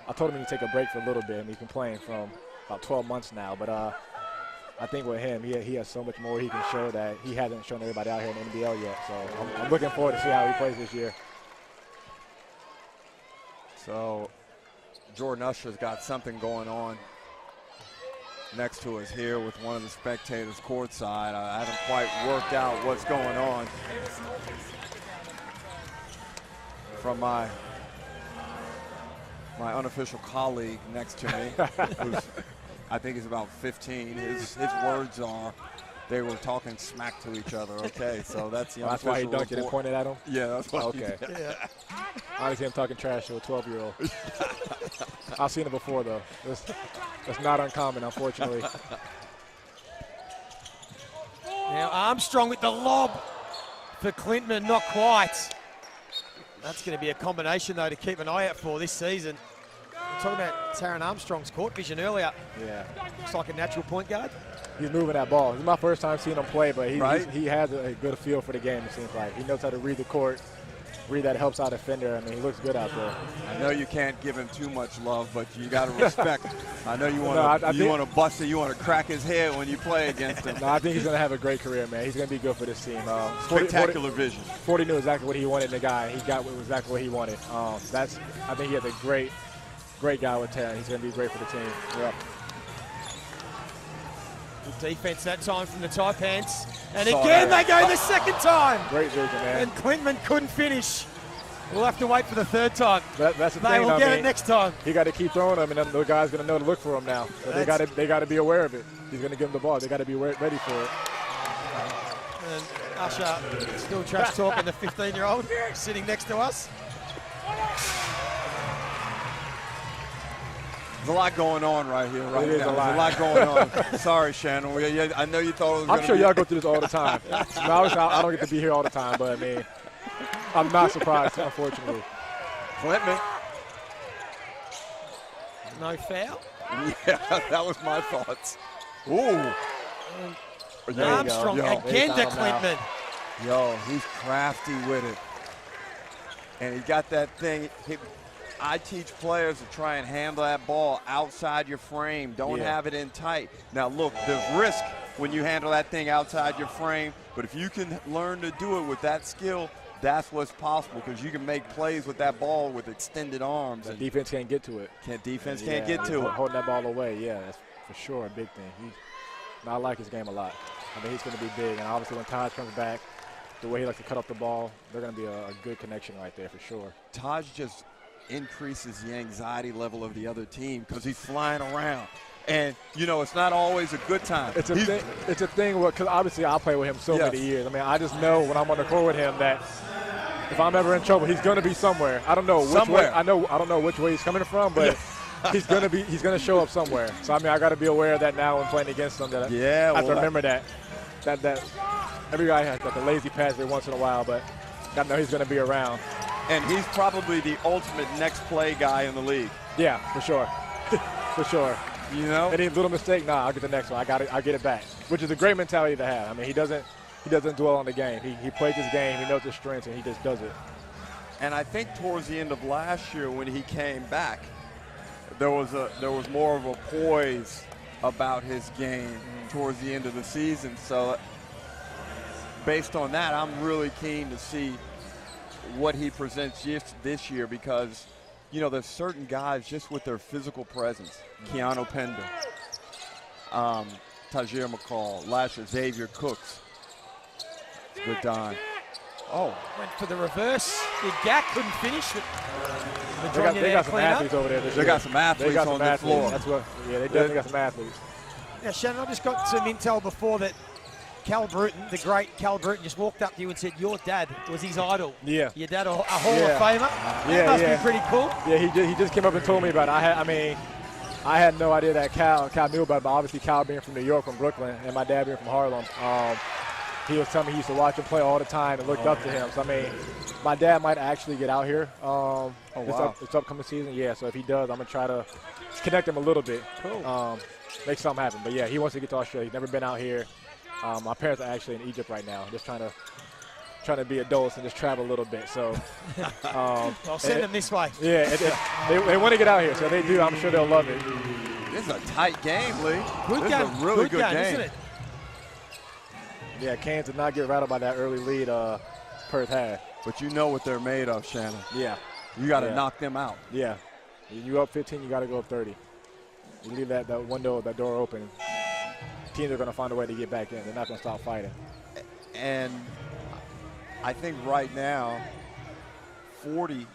[SPEAKER 13] I told him he could take a break for a little bit, and he's been playing from about 12 months now. But I think with him, he has so much more he can show that he hasn't shown everybody out here in the NBL yet. So I'm looking forward to see how he plays this year.
[SPEAKER 4] So Jordan Usher's got something going on next to us here with one of the spectators courtside. I haven't quite worked out what's going on from my unofficial colleague next to me, who's, I think he's about 15. His words are, they were talking smack to each other. Okay, so that's the
[SPEAKER 13] that's why he dunked it and pointed at him?
[SPEAKER 4] Yeah, that's why.
[SPEAKER 13] Okay. Yeah. I see him talking trash to a 12-year-old. I've seen it before, though. That's not uncommon, unfortunately.
[SPEAKER 3] Now Armstrong with the lob for Clinton, not quite. That's going to be a combination, though, to keep an eye out for this season. We're talking about Taran Armstrong's court vision earlier.
[SPEAKER 13] Yeah.
[SPEAKER 3] Looks like a natural point guard.
[SPEAKER 13] He's moving that ball. This is my first time seeing him play, but
[SPEAKER 4] right?
[SPEAKER 13] he has a good feel for the game, it seems like. He knows how to read the court, read that helps out a defender. I mean, he looks good out there.
[SPEAKER 4] I know you can't give him too much love, but you got to respect. I know you want to bust it. You want to crack his head when you play against him.
[SPEAKER 13] No, I think he's going to have a great career, man. He's going to be good for this team.
[SPEAKER 4] Spectacular vision.
[SPEAKER 13] 40 knew exactly what he wanted in the guy. He got exactly what he wanted. I think he has a great guy with talent. He's going to be great for the team. Yeah.
[SPEAKER 3] Good defense that time from the Taipans. And again, they go the second time.
[SPEAKER 13] Great vision, man.
[SPEAKER 3] And Clinton couldn't finish. We'll have to wait for the third time.
[SPEAKER 13] That's the thing.
[SPEAKER 3] They will get it next time.
[SPEAKER 13] He got to keep throwing them, and then the guy's going to know to look for him now. So they got to be aware of it. He's going to give them the ball. They got to be ready for it.
[SPEAKER 3] And Usher still trash talking the 15-year-old sitting next to us.
[SPEAKER 4] There's a lot going on right here, right
[SPEAKER 13] now.
[SPEAKER 4] There's a lot going on. Sorry, Shannon. I know you thought it was going to be.
[SPEAKER 13] I'm sure y'all go through this all the time. I don't get to be here all the time, but I mean, I'm not surprised, unfortunately.
[SPEAKER 4] Clinton.
[SPEAKER 3] No foul?
[SPEAKER 4] Yeah, that was my thoughts. Ooh.
[SPEAKER 3] Armstrong again to Clinton.
[SPEAKER 4] Yo, he's crafty with it. And he got that thing. I teach players to try and handle that ball outside your frame. Don't have it in tight. Now, look, there's risk when you handle that thing outside your frame, but if you can learn to do it with that skill, that's what's possible, because you can make plays with that ball with extended arms.
[SPEAKER 13] The defense can't get to it.
[SPEAKER 4] Defense can't get to it.
[SPEAKER 13] Holding that ball away, yeah, that's for sure a big thing. I like his game a lot. I think he's going to be big, and obviously when Taj comes back, the way he likes to cut off the ball, they're going to be a good connection right there for sure.
[SPEAKER 4] Taj just increases the anxiety level of the other team because he's flying around. And, you know, it's not always a good time.
[SPEAKER 13] It's a thing because obviously I play with him so many years. I mean, I just know when I'm on the court with him that if I'm ever in trouble, he's going to be somewhere. I don't know which way. I don't know which way he's coming from, but he's going to show up somewhere. So I mean, I got to be aware of that now when playing against him. That I have to remember that every guy has like a lazy pass every once in a while, but got to know he's going to be around.
[SPEAKER 4] And he's probably the ultimate next play guy in the league.
[SPEAKER 13] Yeah, for sure. For sure.
[SPEAKER 4] You know?
[SPEAKER 13] Any little mistake, I'll get the next one. I'll get it back, which is a great mentality to have. I mean, he doesn't dwell on the game. He plays his game. He knows his strengths, and he just does it.
[SPEAKER 4] And I think towards the end of last year when he came back, there was more of a poise about his game towards the end of the season. So based on that, I'm really keen to see what he presents this year, because, you know, there's certain guys just with their physical presence. Keanu Pender, Tajir McCall, last year Xavier Cooks. Good dime.
[SPEAKER 3] Oh, went for the reverse. Big Gak couldn't finish.
[SPEAKER 13] They got some athletes over there.
[SPEAKER 4] They got some athletes on the floor.
[SPEAKER 13] That's what. Yeah, they definitely got some athletes.
[SPEAKER 3] Yeah, Shannon, I just got some intel before that Cal Bruton, the great Cal Bruton, just walked up to you and said your dad was his idol.
[SPEAKER 13] Yeah.
[SPEAKER 3] Your dad, a Hall of Famer. That must be pretty cool.
[SPEAKER 13] Yeah, he just came up and told me about it. I had no idea that Cal knew about it, but obviously Cal being from New York, from Brooklyn, and my dad being from Harlem, he was telling me he used to watch him play all the time and looked up to him. So, I mean, my dad might actually get out here this upcoming season. Yeah, so if he does, I'm going to try to connect him a little bit.
[SPEAKER 3] Cool.
[SPEAKER 13] Make something happen. But, yeah, he wants to get to Australia. He's never been out here. My parents are actually in Egypt right now, just trying to be adults and just travel a little bit. So
[SPEAKER 3] I'll send them this way.
[SPEAKER 13] Yeah, they want to get out here, so they do. I'm sure they'll love it.
[SPEAKER 4] This is a tight game, Lee.
[SPEAKER 3] Good
[SPEAKER 4] this
[SPEAKER 3] game.
[SPEAKER 4] is a really good game,
[SPEAKER 3] isn't it?
[SPEAKER 13] Yeah, Cairns did not get rattled by that early lead Perth had.
[SPEAKER 4] But you know what they're made of, Shannon.
[SPEAKER 13] Yeah.
[SPEAKER 4] You got to knock them out.
[SPEAKER 13] Yeah. You up 15, you got to go up 30. You leave that window, that door open, teams are going to find a way to get back in. They're not going to stop fighting.
[SPEAKER 4] And I think right now, 40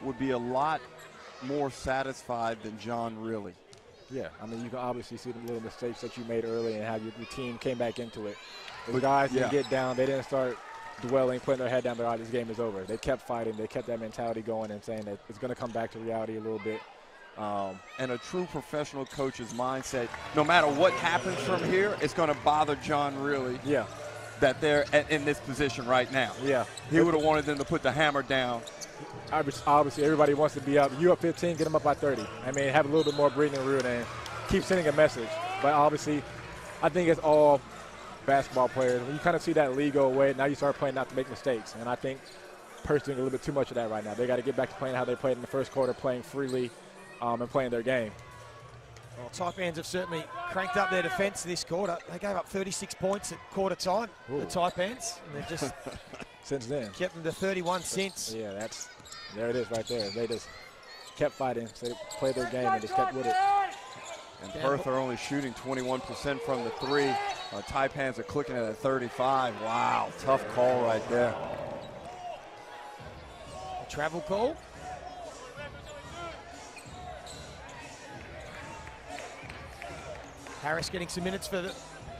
[SPEAKER 4] would be a lot more satisfied than John really.
[SPEAKER 13] Yeah, I mean, you can obviously see the little mistakes that you made early and how your team came back into it. The guys didn't get down. They didn't start dwelling, putting their head down, this game is over. They kept fighting. They kept that mentality going and saying that it's going to come back to reality a little bit.
[SPEAKER 4] And a true professional coach's mindset, no matter what happens from here, it's going to bother John really.
[SPEAKER 13] Yeah.
[SPEAKER 4] That they're in this position right now.
[SPEAKER 13] Yeah.
[SPEAKER 4] He would have wanted them to put the hammer down.
[SPEAKER 13] Obviously, everybody wants to be up. You up 15, get them up by 30. I mean, have a little bit more breathing room and keep sending a message. But obviously, I think it's all basketball players. When you kind of see that league go away, now you start playing not to make mistakes. And I think Perth's doing a little bit too much of that right now. They got to get back to playing how they played in the first quarter, playing freely and playing their game.
[SPEAKER 3] Well, Taipans have certainly cranked up their defence this quarter. They gave up 36 points at quarter time, the Taipans, and they've just
[SPEAKER 13] since then
[SPEAKER 3] kept them to 31 since.
[SPEAKER 13] Yeah, there it is right there. They just kept fighting, so they played their game and just kept with it.
[SPEAKER 4] And Perth are only shooting 21% from the three. Taipans are clicking at a 35. Wow, tough call right there.
[SPEAKER 3] A travel call. Harris getting some minutes for the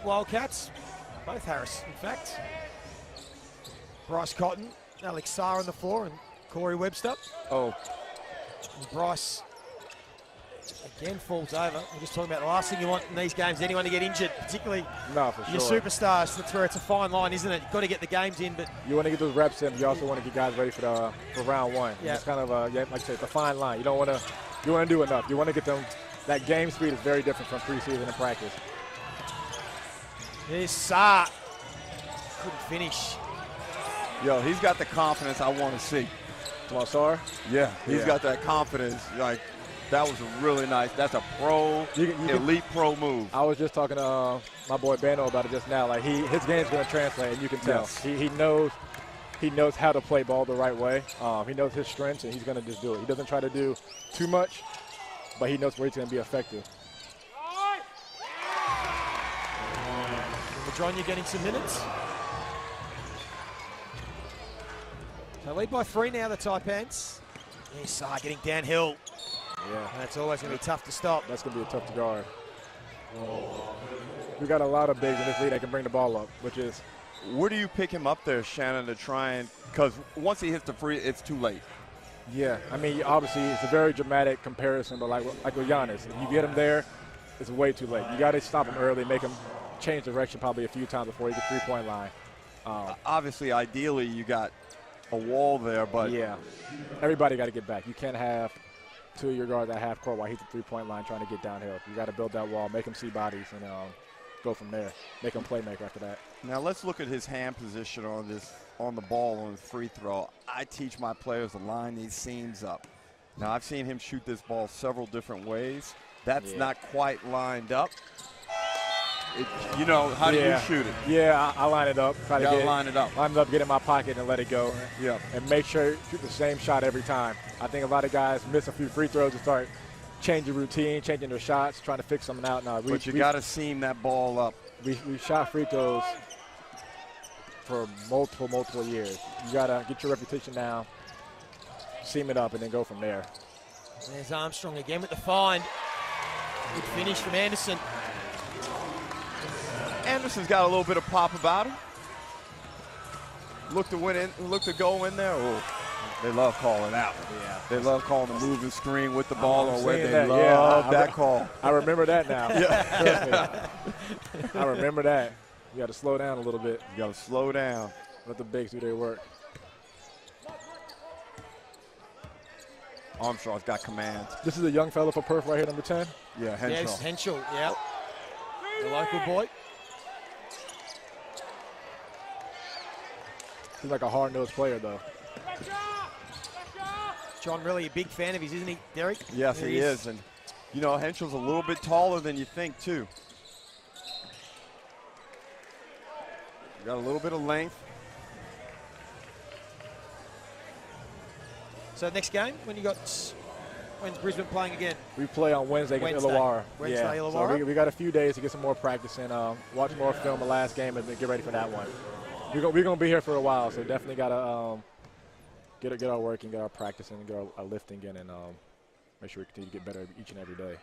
[SPEAKER 3] Wildcats. Both Harris, in fact. Bryce Cotton, Alex Sarr on the floor, and Corey Webster.
[SPEAKER 4] Oh.
[SPEAKER 3] And Bryce again falls over. We're just talking about the last thing you want in these games, anyone to get injured, particularly your superstars. That's where it's a fine line, isn't it? You've got to get the games in, but
[SPEAKER 13] you want to get those reps in, but you also want to get guys ready for round one. Yeah. It's kind of like I said, it's a fine line. You want to do enough. You want to get them. That game speed is very different from preseason and practice.
[SPEAKER 3] Here's Sarr. Couldn't finish.
[SPEAKER 4] Yo, he's got the confidence I want to see.
[SPEAKER 13] Sarr?
[SPEAKER 4] Yeah, he's got that confidence. Like, that was a really nice. That's a elite pro move.
[SPEAKER 13] I was just talking to my boy Bano about it just now. Like, his game's going to translate, and you can tell. Yes. He knows how to play ball the right way. He knows his strengths, and he's going to just do it. He doesn't try to do too much, but he knows where he's going to be effective.
[SPEAKER 3] Madronya getting some minutes. So lead by 3 now, the Taipans. Yes, getting downhill.
[SPEAKER 13] Yeah.
[SPEAKER 3] And that's always going to be tough to stop.
[SPEAKER 13] That's going to be tough to guard. We got a lot of bigs in this league that can bring the ball up, which is.
[SPEAKER 4] Where do you pick him up there, Shannon, to try and, because once he hits the free, it's too late.
[SPEAKER 13] Yeah, I mean, obviously it's a very dramatic comparison, but like with Giannis, if you get him there, it's way too late. You got to stop him early, make him change direction probably a few times before he gets three-point line.
[SPEAKER 4] Obviously, ideally, you got a wall there, but
[SPEAKER 13] yeah, everybody got to get back. You can't have 2 of your guards at half court while he's at the three-point line trying to get downhill. You got to build that wall, make him see bodies, and go from there. Make him playmaker after that.
[SPEAKER 4] Now let's look at his hand position on the ball on the free throw. I teach my players to line these seams up. Now I've seen him shoot this ball several different ways. That's not quite lined up. How do you shoot it?
[SPEAKER 13] Yeah, I line it up.
[SPEAKER 4] Line it up.
[SPEAKER 13] Line it up, get in my pocket, and let it go.
[SPEAKER 4] Yeah.
[SPEAKER 13] And make sure you shoot the same shot every time. I think a lot of guys miss a few free throws and start changing routine, changing their shots, trying to fix something out. Now,
[SPEAKER 4] but you got to seam that ball up.
[SPEAKER 13] We shot free throws for multiple years. You got to get your reputation now, seam it up, and then go from there.
[SPEAKER 3] There's Armstrong again with the find. Good finish from Anderson.
[SPEAKER 4] Anderson's got a little bit of pop about him. Look to go in there. Oh, they love calling out. Yeah. They love calling the moving screen with the ball or where they love that call.
[SPEAKER 13] I remember that now. Yeah. I remember that. You got to slow down a little bit.
[SPEAKER 4] You got to slow down.
[SPEAKER 13] Let the bigs do their work.
[SPEAKER 4] Armstrong's got command.
[SPEAKER 13] This is a young fellow for Perth right here, number 10.
[SPEAKER 4] Yeah, Henshaw.
[SPEAKER 3] Yes, Henshaw, yeah. The local boy.
[SPEAKER 13] He's like a hard-nosed player, though.
[SPEAKER 3] John, really a big fan of his, isn't he, Derek?
[SPEAKER 4] Yes, he is. And, you know, Henschel's a little bit taller than you think, too. Got a little bit of length.
[SPEAKER 3] So next game, when's Brisbane playing again?
[SPEAKER 13] We play on Wednesday against Illawarra.
[SPEAKER 3] Wednesday,
[SPEAKER 13] yeah.
[SPEAKER 3] Illawarra.
[SPEAKER 13] So we got a few days to get some more practice in, watch more film the last game, and then get ready for that one. We're gonna be here for a while, so definitely gotta get our work and get our practice and get our lifting in, and make sure we continue to get better each and every day.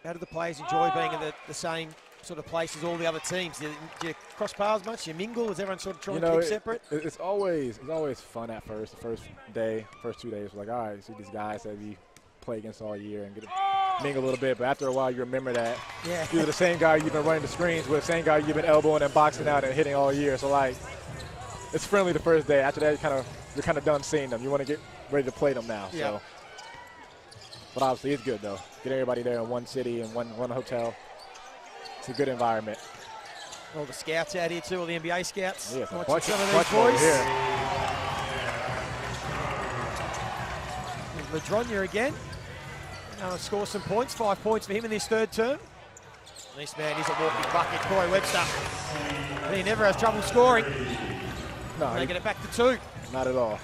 [SPEAKER 3] How do the players enjoy being in the same sort of place as all the other teams? Do you cross paths much? Do you mingle? Is everyone sort of trying to keep separate?
[SPEAKER 13] It's always fun at first. The first 2 days, we're like, all right, you see these guys that we play against all year and get to mingle a little bit. But after a while, you remember that you're the same guy you've been running the screens with, same guy you've been elbowing and boxing out and hitting all year. So like, it's friendly the first day. After that, you're kind of done seeing them. You want to get ready to play them now.
[SPEAKER 3] Yeah.
[SPEAKER 13] So, but obviously, it's good though. Get everybody there in one city and one hotel. It's a good environment.
[SPEAKER 3] All the scouts out here too, all the NBA scouts.
[SPEAKER 13] Yes,
[SPEAKER 3] watching some of these boys.
[SPEAKER 13] Here.
[SPEAKER 3] Ladronya again. Score some points. 5 points for him in this third term. This man is a walking bucket, Corey Webster. He never has trouble scoring.
[SPEAKER 13] No,
[SPEAKER 3] they get it back to 2.
[SPEAKER 13] Not at all.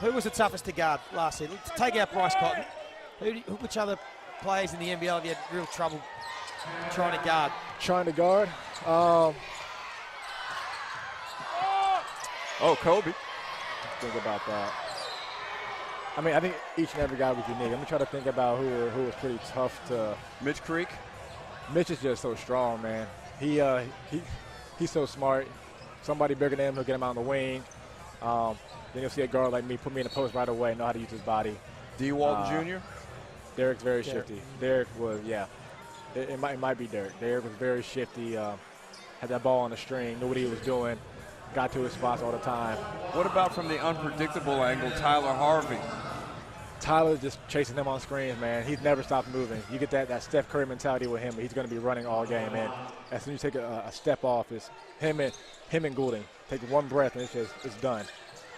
[SPEAKER 3] Who was the toughest to guard last season? Take out Bryce Cotton. Which other players in the NBL have you had real trouble trying to guard?
[SPEAKER 4] Kobe.
[SPEAKER 13] Think about that. I mean, I think each and every guy was unique. I'm going to try to think about who was pretty tough to.
[SPEAKER 4] Mitch Creek.
[SPEAKER 13] Mitch is just so strong, man. He's so smart. Somebody bigger than him, he'll get him out on the wing. Then you'll see a guard like me put me in the post right away, know how to use his body.
[SPEAKER 4] D. Walton Jr.?
[SPEAKER 13] Derek's very shifty. Derek was, it might be Derek. Derek was very shifty, had that ball on the string, knew what he was doing, got to his spots all the time.
[SPEAKER 4] What about from the unpredictable angle, Tyler Harvey?
[SPEAKER 13] Tyler's just chasing him on screens, man. He's never stopped moving. You get that Steph Curry mentality with him, he's going to be running all game, man. As soon as you take a step off, it's him and Goulding. Take one breath, and it's done.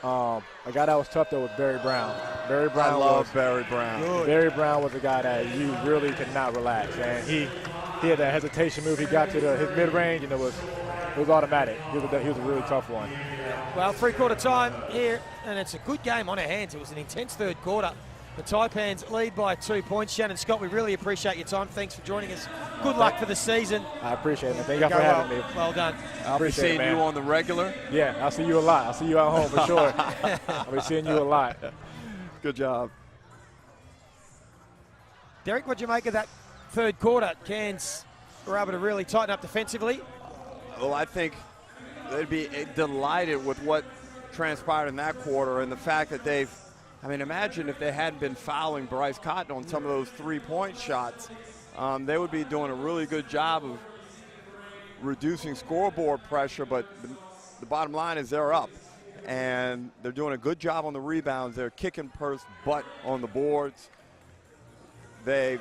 [SPEAKER 13] A guy that was tough, though, was Barry Brown. Barry Brown
[SPEAKER 4] Barry Brown.
[SPEAKER 13] Good. Barry Brown was a guy that you really could not relax, and he had that hesitation move. He got to his mid-range, and it was automatic. He was a really tough one.
[SPEAKER 3] Well, three-quarter time here, and it's a good game on our hands. It was an intense third quarter. The Taipans lead by 2 points. Shannon Scott, we really appreciate your time. Thanks for joining us. Good luck for the season.
[SPEAKER 13] I appreciate it, man. Thank you for having me.
[SPEAKER 3] Well done.
[SPEAKER 4] I'll be seeing you on the regular.
[SPEAKER 13] Yeah, I'll see you a lot. I'll see you at home for sure. I'll be seeing you a lot.
[SPEAKER 4] Good job.
[SPEAKER 3] Derek, what'd you make of that third quarter? Cairns were able to really tighten up defensively.
[SPEAKER 4] Well, I think they'd be delighted with what transpired in that quarter and the fact that imagine if they hadn't been fouling Bryce Cotton on some of those three-point shots. They would be doing a really good job of reducing scoreboard pressure, but the bottom line is they're up. And they're doing a good job on the rebounds. They're kicking Perth's butt on the boards. They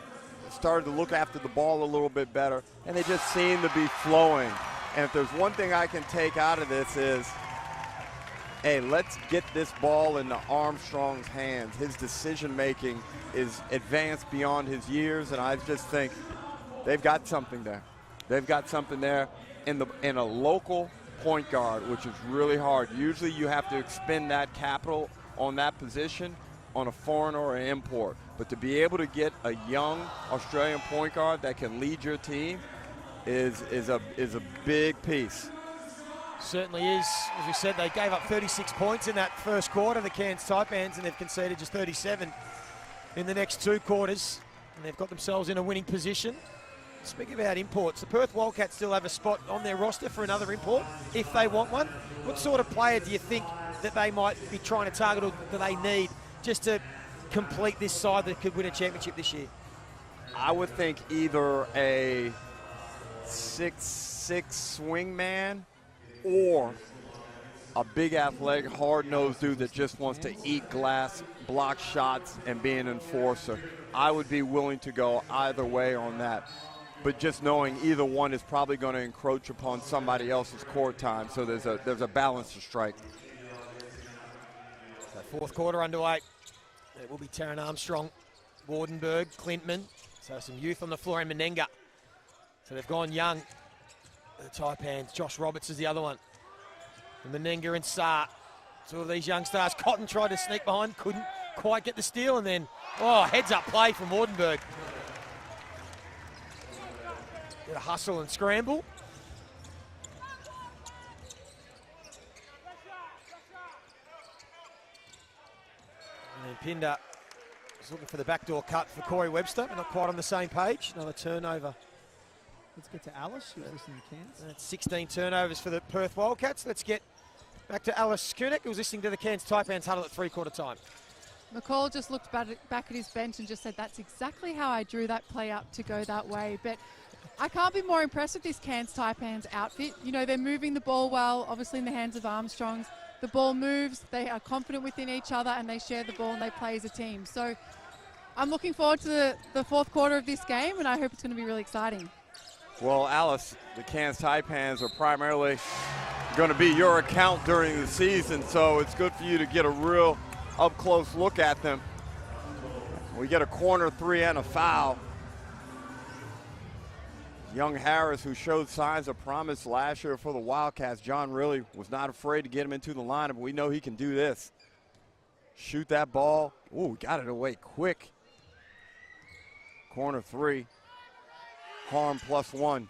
[SPEAKER 4] started to look after the ball a little bit better, and they just seem to be flowing. And if there's one thing I can take out of this is, hey, let's get this ball into Armstrong's hands. His decision-making is advanced beyond his years, and I just think they've got something there. They've got something there in a local point guard, which is really hard. Usually you have to expend that capital on that position on a foreign or an import. But to be able to get a young Australian point guard that can lead your team is a big piece.
[SPEAKER 3] Certainly is. As we said, they gave up 36 points in that first quarter, the Cairns Taipans, and they've conceded just 37 in the next 2 quarters. And they've got themselves in a winning position. Speaking about imports, the Perth Wildcats still have a spot on their roster for another import, if they want one. What sort of player do you think that they might be trying to target or that they need just to complete this side that could win a championship this year?
[SPEAKER 4] I would think either a 6'6" swingman or a big athletic hard-nosed dude that just wants to eat glass, block shots, and be an enforcer. I would be willing to go either way on that. but just knowing either one is probably going to encroach upon somebody else's court time, so there's a balance to strike.
[SPEAKER 3] So fourth quarter underway. It will be Taron Armstrong, Wardenberg, Clintman. So some youth on the floor, and Menenga. So they've gone young. The Taipans. Josh Roberts is the other one. And Menenga and Saar. Two of these young stars. Cotton tried to sneak behind, couldn't quite get the steal, and then, heads up play from Wardenberg. Get a hustle and scramble. And then Pinder is looking for the backdoor cut for Corey Webster. They're not quite on the same page. Another turnover.
[SPEAKER 14] Let's get to Alice, who's listening to Cairns.
[SPEAKER 3] That's 16 turnovers for the Perth Wildcats. Let's get back to Alice Kunik, who's listening to the Cairns Taipans huddle at three-quarter time.
[SPEAKER 2] McCall just looked back at his bench and just said, that's exactly how I drew that play up to go that way. But I can't be more impressed with this Cairns Taipans outfit. You know, they're moving the ball well, obviously in the hands of Armstrongs. The ball moves, they are confident within each other, and they share the ball and they play as a team. So I'm looking forward to the fourth quarter of this game, and I hope it's going to be really exciting.
[SPEAKER 4] Well, Alice, the Cairns Taipans are primarily going to be your account during the season, so it's good for you to get a real up-close look at them. We get a corner three and a foul. Young Harris, who showed signs of promise last year for the Wildcats, John really was not afraid to get him into the lineup. We know he can do this. Shoot that ball. Ooh, got it away quick. Corner three. Harm +1.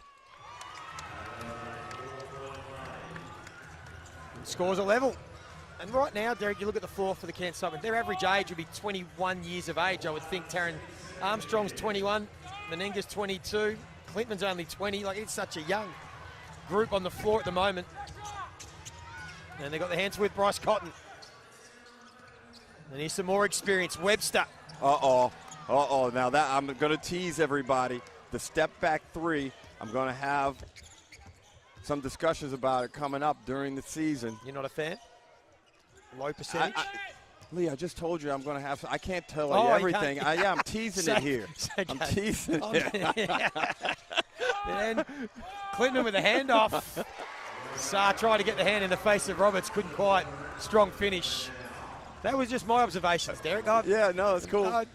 [SPEAKER 3] Scores are level. And right now, Derek, you look at the floor for the Cairns Taipans. Their average age would be 21 years of age, I would think. Taron Armstrong's 21, Menenga's 22, Clintman's only 20. Like, it's such a young group on the floor at the moment. And they've got the hands with Bryce Cotton. And here's some more experience. Webster.
[SPEAKER 4] Now that I'm going to tease everybody. The step back three, I'm going to have some discussions about it coming up during the season.
[SPEAKER 3] You're not a fan? Low percentage?
[SPEAKER 4] Lee, I just told you I'm going to have. I can't tell you everything. I'm teasing it here. I'm teasing it.
[SPEAKER 3] And Clinton with a handoff. Saar tried to get the hand in the face of Roberts, couldn't quite. Strong finish. That was just my observations, Derek.
[SPEAKER 4] Yeah, no, it's cool.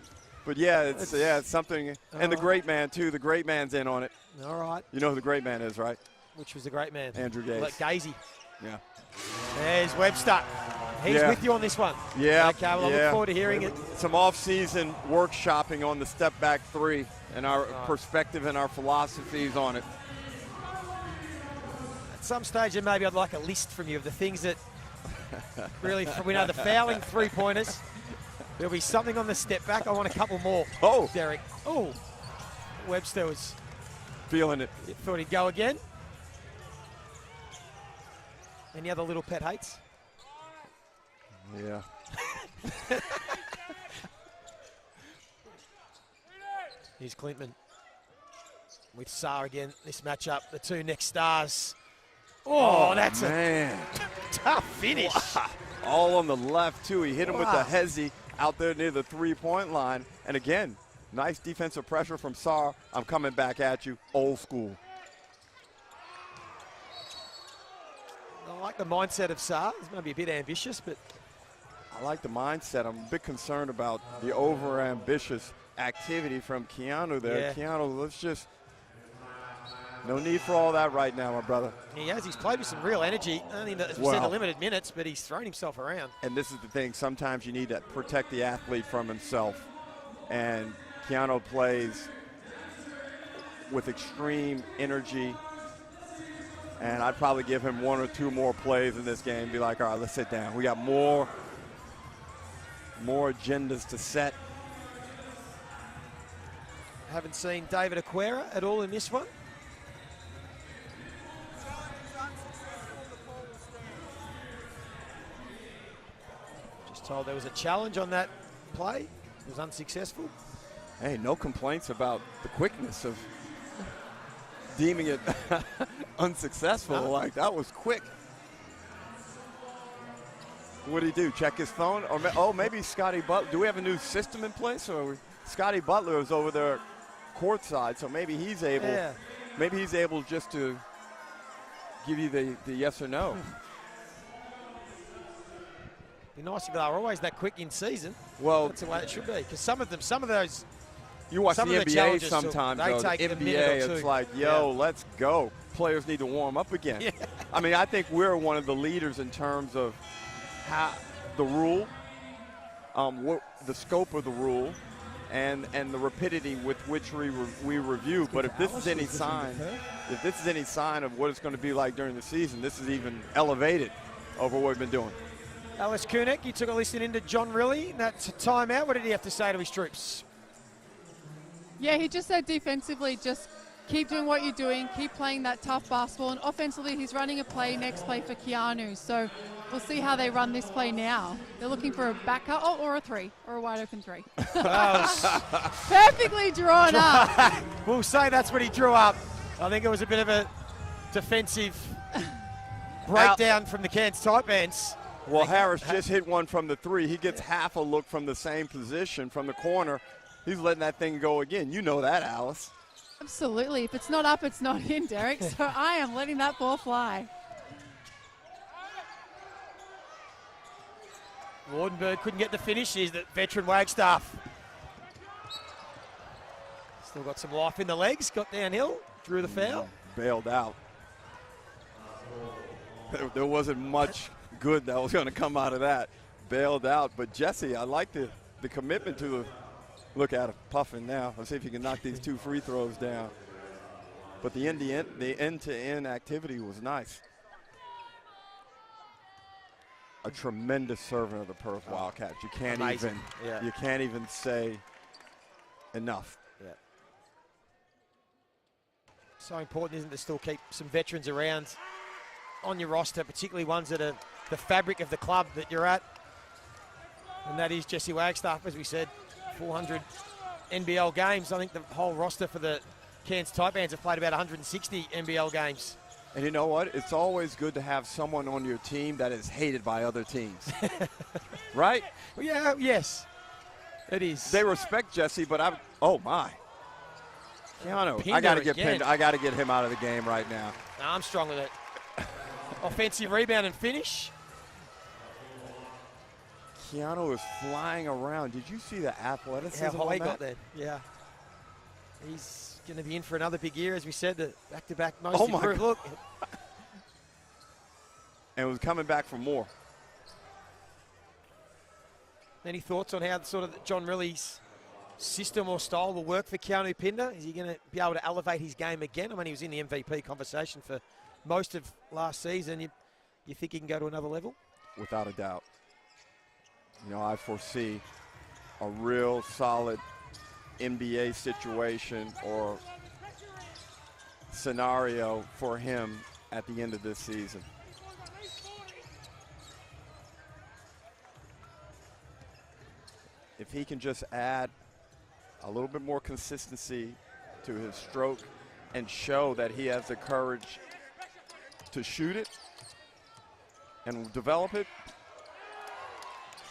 [SPEAKER 4] But it's something. And the great man too. The great man's in on it.
[SPEAKER 3] All right.
[SPEAKER 4] You know who the great man is, right?
[SPEAKER 3] Which was the great man?
[SPEAKER 4] Andrew Gaze.
[SPEAKER 3] Gazy.
[SPEAKER 4] Yeah.
[SPEAKER 3] There's Webster. He's with you on this one.
[SPEAKER 4] Yeah.
[SPEAKER 3] Okay, well, I look forward to hearing it.
[SPEAKER 4] Some off-season workshopping on the step-back three and our perspective and our philosophies on it.
[SPEAKER 3] At some stage, then maybe I'd like a list from you of the things that really, we know the fouling three-pointers. There'll be something on the step-back. I want a couple more. Derek. Webster was
[SPEAKER 4] feeling it.
[SPEAKER 3] Thought he'd go again. Any other little pet hates?
[SPEAKER 4] Yeah.
[SPEAKER 3] Here's Clintman with Saar again. This matchup, the two next stars. That's a tough finish.
[SPEAKER 4] Wow. All on the left, too. He hit him with the hezzy out there near the three-point line. And again, nice defensive pressure from Saar. I'm coming back at you, old school.
[SPEAKER 3] I like the mindset of Saar. It's maybe a bit ambitious, but
[SPEAKER 4] I like the mindset. I'm a bit concerned about the over-ambitious activity from Keanu there.
[SPEAKER 3] Yeah.
[SPEAKER 4] Keanu, let's just, no need for all that right now, my brother.
[SPEAKER 3] He has. He's played with some real energy. Only, as we said, the limited minutes, but he's thrown himself around.
[SPEAKER 4] And this is the thing. Sometimes you need to protect the athlete from himself. And Keanu plays with extreme energy. And I'd probably give him one or two more plays in this game. Be like, all right, let's sit down. We got more agendas to set.
[SPEAKER 3] Haven't seen David Aquera at all in this one. Just told there was a challenge on that play. It was unsuccessful.
[SPEAKER 4] Hey, no complaints about the quickness of deeming it unsuccessful.
[SPEAKER 3] No.
[SPEAKER 4] Like, that was quick. What did he do? Check his phone? Or maybe Scotty Butler. Do we have a new system in place? Or Scotty Butler is over there courtside, so maybe he's able just to give you the yes or no.
[SPEAKER 3] Be nice if they were always that quick in season.
[SPEAKER 4] Well,
[SPEAKER 3] that's the way it should be. Because some of those.
[SPEAKER 4] You watch the NBA sometimes,
[SPEAKER 3] they
[SPEAKER 4] though.
[SPEAKER 3] take
[SPEAKER 4] The
[SPEAKER 3] a minute or
[SPEAKER 4] NBA, it's
[SPEAKER 3] two.
[SPEAKER 4] like, let's go. Players need to warm up again.
[SPEAKER 3] Yeah.
[SPEAKER 4] I mean, I think we're one of the leaders in terms of how the rule, the scope of the rule, and the rapidity with which we review. But if this is any sign, of what it's going to be like during the season, this is even elevated over what we've been doing.
[SPEAKER 3] Alice Kunek, you took a listen into John Rillie. That's a timeout. What did he have to say to his troops?
[SPEAKER 2] Yeah, he just said defensively, just keep doing what you're doing, keep playing that tough basketball, and offensively he's running a play, next play for Keanu. So we'll see how they run this play now. They're looking for a back cut or a three, or a wide open three. Perfectly drawn up.
[SPEAKER 3] We'll say that's what he drew up. I think it was a bit of a defensive breakdown from the Cairns Taipans.
[SPEAKER 4] Well, Harris just hit one from the three. He gets half a look from the same position from the corner. He's letting that thing go again. You know that, Alice.
[SPEAKER 2] Absolutely. If it's not up, it's not in, Derek. So I am letting that ball fly.
[SPEAKER 3] Wardenberg couldn't get the finish. He's the veteran Wagstaff. Still got some life in the legs. Got downhill. Drew the foul.
[SPEAKER 4] Bailed out. There wasn't much good that was going to come out of that. Bailed out. But Jesse, I like the commitment to the look at him puffing now. Let's see if he can knock these 2 free throws down. But the end-to-end activity was nice. A tremendous servant of the Perth Wildcats. You can't even say enough.
[SPEAKER 3] Yeah. So important, isn't it, to still keep some veterans around on your roster, particularly ones that are the fabric of the club that you're at. And that is Jesse Wagstaff, as we said, 400 NBL games. I think the whole roster for the Cairns Taipans have played about 160 NBL games.
[SPEAKER 4] And you know what? It's always good to have someone on your team that is hated by other teams. Right?
[SPEAKER 3] Well, yeah, yes, it is.
[SPEAKER 4] They respect Jesse, but oh my. Keanu, I got to get him out of the game right now.
[SPEAKER 3] No, I'm strong with it. Offensive rebound and finish.
[SPEAKER 4] Keanu is flying around. Did you see the athleticism?
[SPEAKER 3] How high he
[SPEAKER 4] on
[SPEAKER 3] got there? Yeah. He's going to be in for another big year, as we said, the back-to-back most
[SPEAKER 4] Oh, my
[SPEAKER 3] improved
[SPEAKER 4] God.
[SPEAKER 3] look.
[SPEAKER 4] And was coming back for more.
[SPEAKER 3] Any thoughts on how sort of John Rillie's system or style will work for Keanu Pinder? Is he going to be able to elevate his game again? I mean, he was in the MVP conversation for most of last season. You think he can go to another level?
[SPEAKER 4] Without a doubt. You know, I foresee a real solid NBA situation or scenario for him at the end of this season. If he can just add a little bit more consistency to his stroke and show that he has the courage to shoot it and develop it,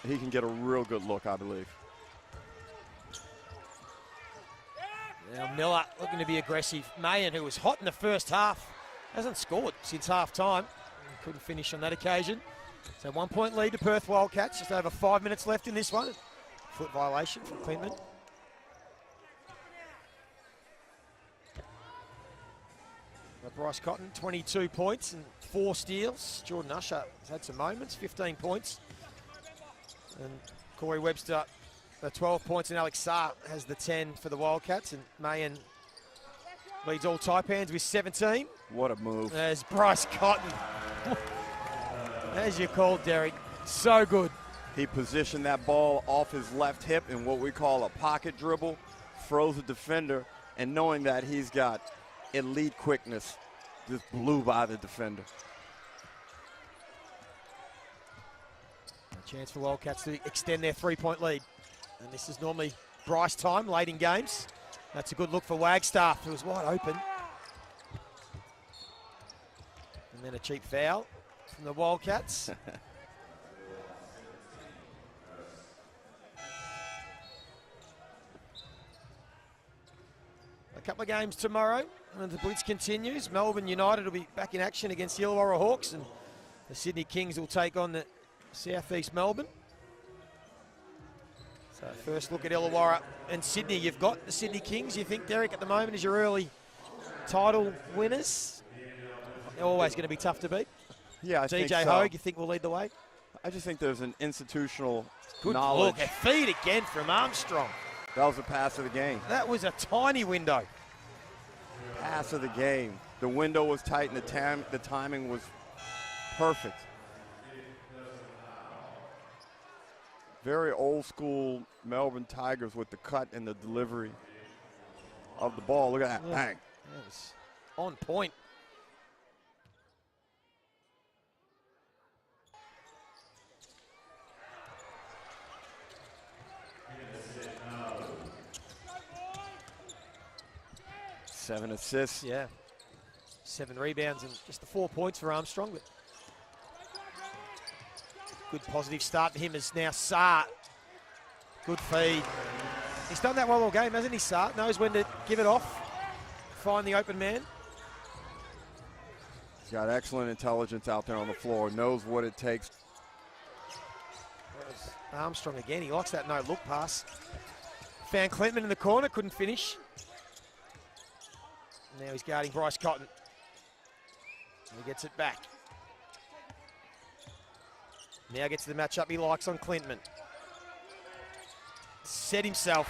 [SPEAKER 4] he can get a real good look, I believe.
[SPEAKER 3] Now Miller looking to be aggressive. Mayen, who was hot in the first half, hasn't scored since half time. Couldn't finish on that occasion. So 1 point lead to Perth Wildcats. Just over 5 minutes left in this one. Foot violation from Clinton. Bryce Cotton, 22 points and 4 steals. Jordan Usher has had some moments, 15 points. And Corey Webster, 12 points, and Alex Saar has the 10 for the Wildcats. And Mayen leads all Taipans with 17.
[SPEAKER 4] What a move.
[SPEAKER 3] There's Bryce Cotton. As you called, Derek. So good.
[SPEAKER 4] He positioned that ball off his left hip in what we call a pocket dribble, froze the defender, and knowing that he's got elite quickness, just blew by the defender.
[SPEAKER 3] A chance for Wildcats to extend their 3-point lead. And this is normally Bryce time late in games. That's a good look for Wagstaff, who was wide open. And then a cheap foul from the Wildcats. couple of games tomorrow, and the Blitz continues. Melbourne United will be back in action against the Illawarra Hawks, and the Sydney Kings will take on the Southeast Melbourne. So first look at Illawarra and Sydney. You've got the Sydney Kings, you think, Derek, at the moment is your early title winners. They're always going to be tough to beat.
[SPEAKER 4] Yeah, I think
[SPEAKER 3] DJ
[SPEAKER 4] so.
[SPEAKER 3] Hogue, you think will lead the way?
[SPEAKER 4] I just think there's an institutional
[SPEAKER 3] Good
[SPEAKER 4] knowledge.
[SPEAKER 3] look, a feed again from Armstrong.
[SPEAKER 4] That was the pass of the game.
[SPEAKER 3] That was a tiny window.
[SPEAKER 4] Pass of the game. The window was tight and the timing was perfect. Very old school Melbourne Tigers with the cut and the delivery of the ball. Look at that.
[SPEAKER 3] Yeah.
[SPEAKER 4] Bang.
[SPEAKER 3] That was on point.
[SPEAKER 4] Seven assists.
[SPEAKER 3] Yeah. 7 rebounds and just the 4 points for Armstrong. But good positive start for him as now Saar. Good feed. He's done that well all game, hasn't he, Saar? Knows when to give it off, find the open man.
[SPEAKER 4] He's got excellent intelligence out there on the floor, knows what it takes.
[SPEAKER 3] Whereas Armstrong again, he likes that no-look pass. Found Clinton in the corner, couldn't finish. Now he's guarding Bryce Cotton. He gets it back. Now gets the matchup he likes on Clintman. Set himself.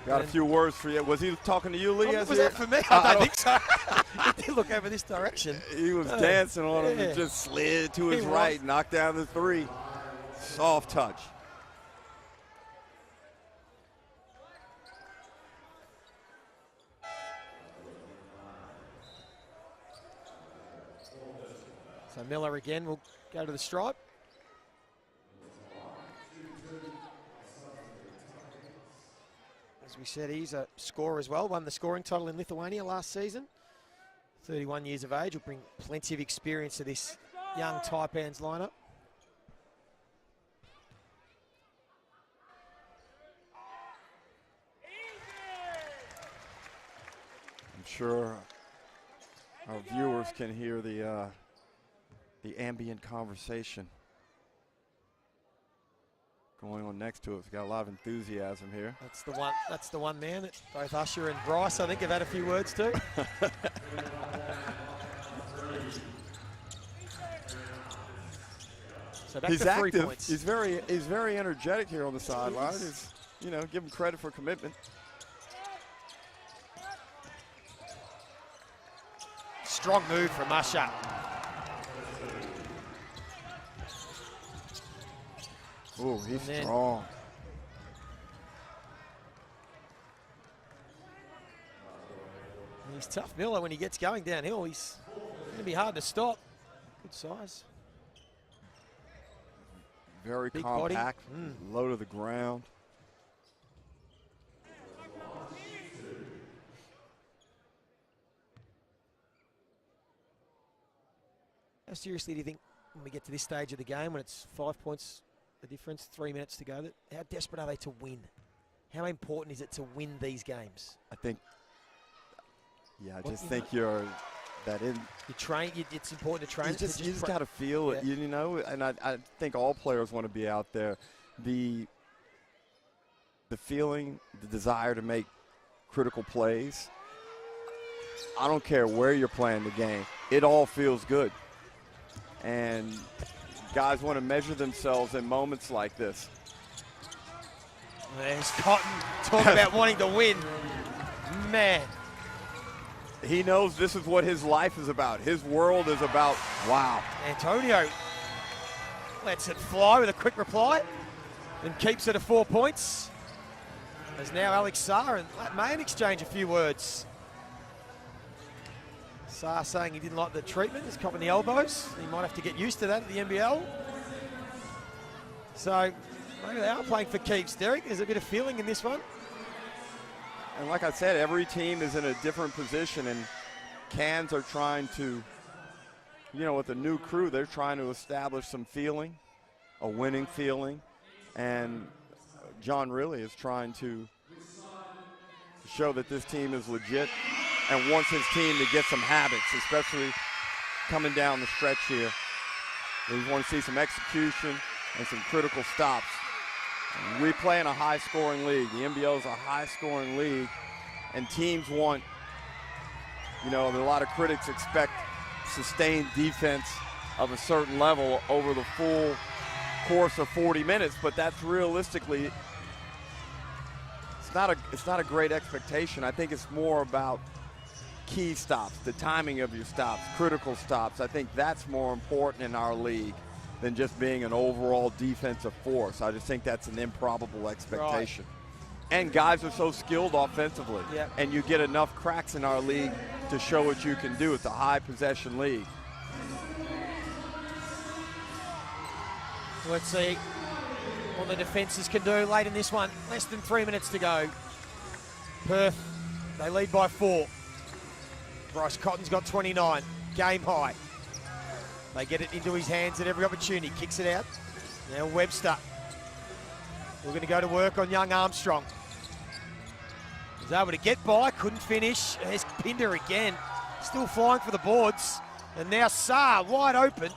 [SPEAKER 4] Got a few words for you. Was he talking to you, Lee?
[SPEAKER 3] Was that for me? I don't think so. He did look over this direction.
[SPEAKER 4] He was dancing on him
[SPEAKER 3] yeah.
[SPEAKER 4] and just slid to his
[SPEAKER 3] He
[SPEAKER 4] right,
[SPEAKER 3] was.
[SPEAKER 4] knocked down the three. Soft touch.
[SPEAKER 3] So Miller again will go to the stripe. As we said, he's a scorer as well. Won the scoring title in Lithuania last season. 31 years of age. Will bring plenty of experience to this young Taipans lineup.
[SPEAKER 4] I'm sure our viewers can hear the ambient conversation going on next to us. Got a lot of enthusiasm here.
[SPEAKER 3] That's the one man that both Usher and Bryce, I think, have had a few words to. So back
[SPEAKER 4] He's
[SPEAKER 3] to 3
[SPEAKER 4] active.
[SPEAKER 3] points.
[SPEAKER 4] He's very energetic here on the sideline. He's, you know, give him credit for commitment.
[SPEAKER 3] Strong move from Usher.
[SPEAKER 4] Oh, he's
[SPEAKER 3] And then-
[SPEAKER 4] strong.
[SPEAKER 3] He's tough, Miller, when he gets going downhill. He's going to be hard to stop. Good size.
[SPEAKER 4] Very
[SPEAKER 3] Big body.
[SPEAKER 4] compact, low to the ground.
[SPEAKER 3] How seriously do you think when we get to this stage of the game, when it's 5 points the difference, 3 minutes to go, that how desperate are they to win? How important is it to win these games?
[SPEAKER 4] I think, yeah, I just think you're that in.
[SPEAKER 3] You train. It's important to train.
[SPEAKER 4] You just got to feel it,
[SPEAKER 3] Yeah.
[SPEAKER 4] you know. And I think all players want to be out there. The feeling, the desire to make critical plays. I don't care where you're playing the game. It all feels good. And guys want to measure themselves in moments like this.
[SPEAKER 3] There's Cotton talking about wanting to win. Man.
[SPEAKER 4] He knows this is what his life is about. His world is about, wow.
[SPEAKER 3] Antonio lets it fly with a quick reply and keeps it at 4 points. As now Alex Saar and Mayan exchange a few words. Saar saying he didn't like the treatment. He's copping the elbows. He might have to get used to that at the NBL. So maybe they are playing for keeps, Derek. There's a bit of feeling in this one.
[SPEAKER 4] And like I said, every team is in a different position, and Cairns are trying to, you know, with a new crew, they're trying to establish some feeling, a winning feeling, and John really is trying to to show that this team is legit and wants his team to get some habits, especially coming down the stretch here. We want to see some execution and some critical stops. We play in a high-scoring league. The NBL is a high-scoring league, and teams want, you know, a lot of critics expect sustained defense of a certain level over the full course of 40 minutes, but that's realistically, it's not a great expectation. I think it's more about key stops, the timing of your stops, critical stops. I think that's more important in our league than just being an overall defensive force. I just think that's an improbable expectation. Right. And guys are so skilled offensively, and you get enough cracks in our league to show what you can do. It's a high possession league.
[SPEAKER 3] Let's see what the defenses can do late in this one. Less than 3 minutes to go. Perth, they lead by 4. Bryce Cotton's got 29, game high. They get it into his hands at every opportunity, kicks it out. Now Webster. We're going to go to work on young Armstrong. Was able to get by, couldn't finish. There's Pinder again, still flying for the boards. And now Saar wide open.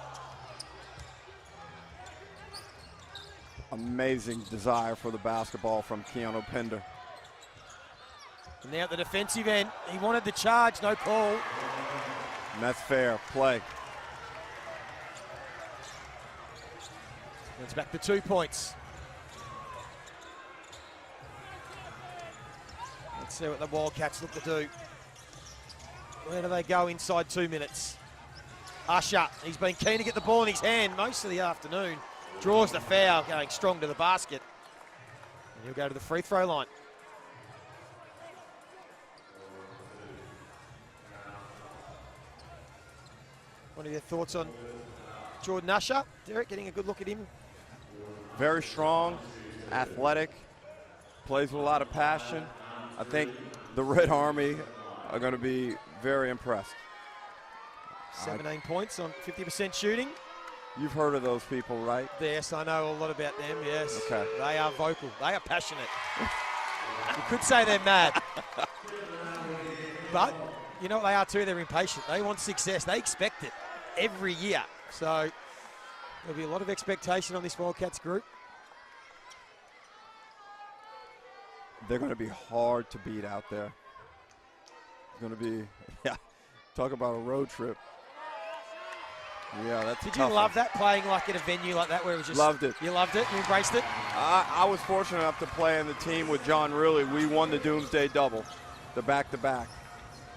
[SPEAKER 4] Amazing desire for the basketball from Keanu Pinder.
[SPEAKER 3] And now at the defensive end, he wanted the charge, no call.
[SPEAKER 4] And that's fair play.
[SPEAKER 3] It's back to 2 points. Let's see what the Wildcats look to do. Where do they go inside 2 minutes? Usher, he's been keen to get the ball in his hand most of the afternoon. Draws the foul, going strong to the basket. And he'll go to the free throw line. What are your thoughts on Jordan Usher? Derek, getting a good look at him.
[SPEAKER 4] Very strong, athletic, plays with a lot of passion. I think the Red Army are going to be very impressed.
[SPEAKER 3] 17 points on 50% shooting.
[SPEAKER 4] You've heard of those people, right?
[SPEAKER 3] Yes, I know a lot about them, yes.
[SPEAKER 4] Okay.
[SPEAKER 3] They are vocal. They are passionate. You could say they're mad. But, you know what they are too? They're impatient. They want success. They expect it every year. So, there'll be a lot of expectation on this Wildcats group.
[SPEAKER 4] They're going to be hard to beat out there. It's going to be, talk about a road trip. Yeah, that's
[SPEAKER 3] Did you love that, playing like at a venue like that where it was just...
[SPEAKER 4] Loved it.
[SPEAKER 3] You loved it? You embraced it?
[SPEAKER 4] I was fortunate enough to play in the team with John Riley. We won the Doomsday Double, the back-to-back.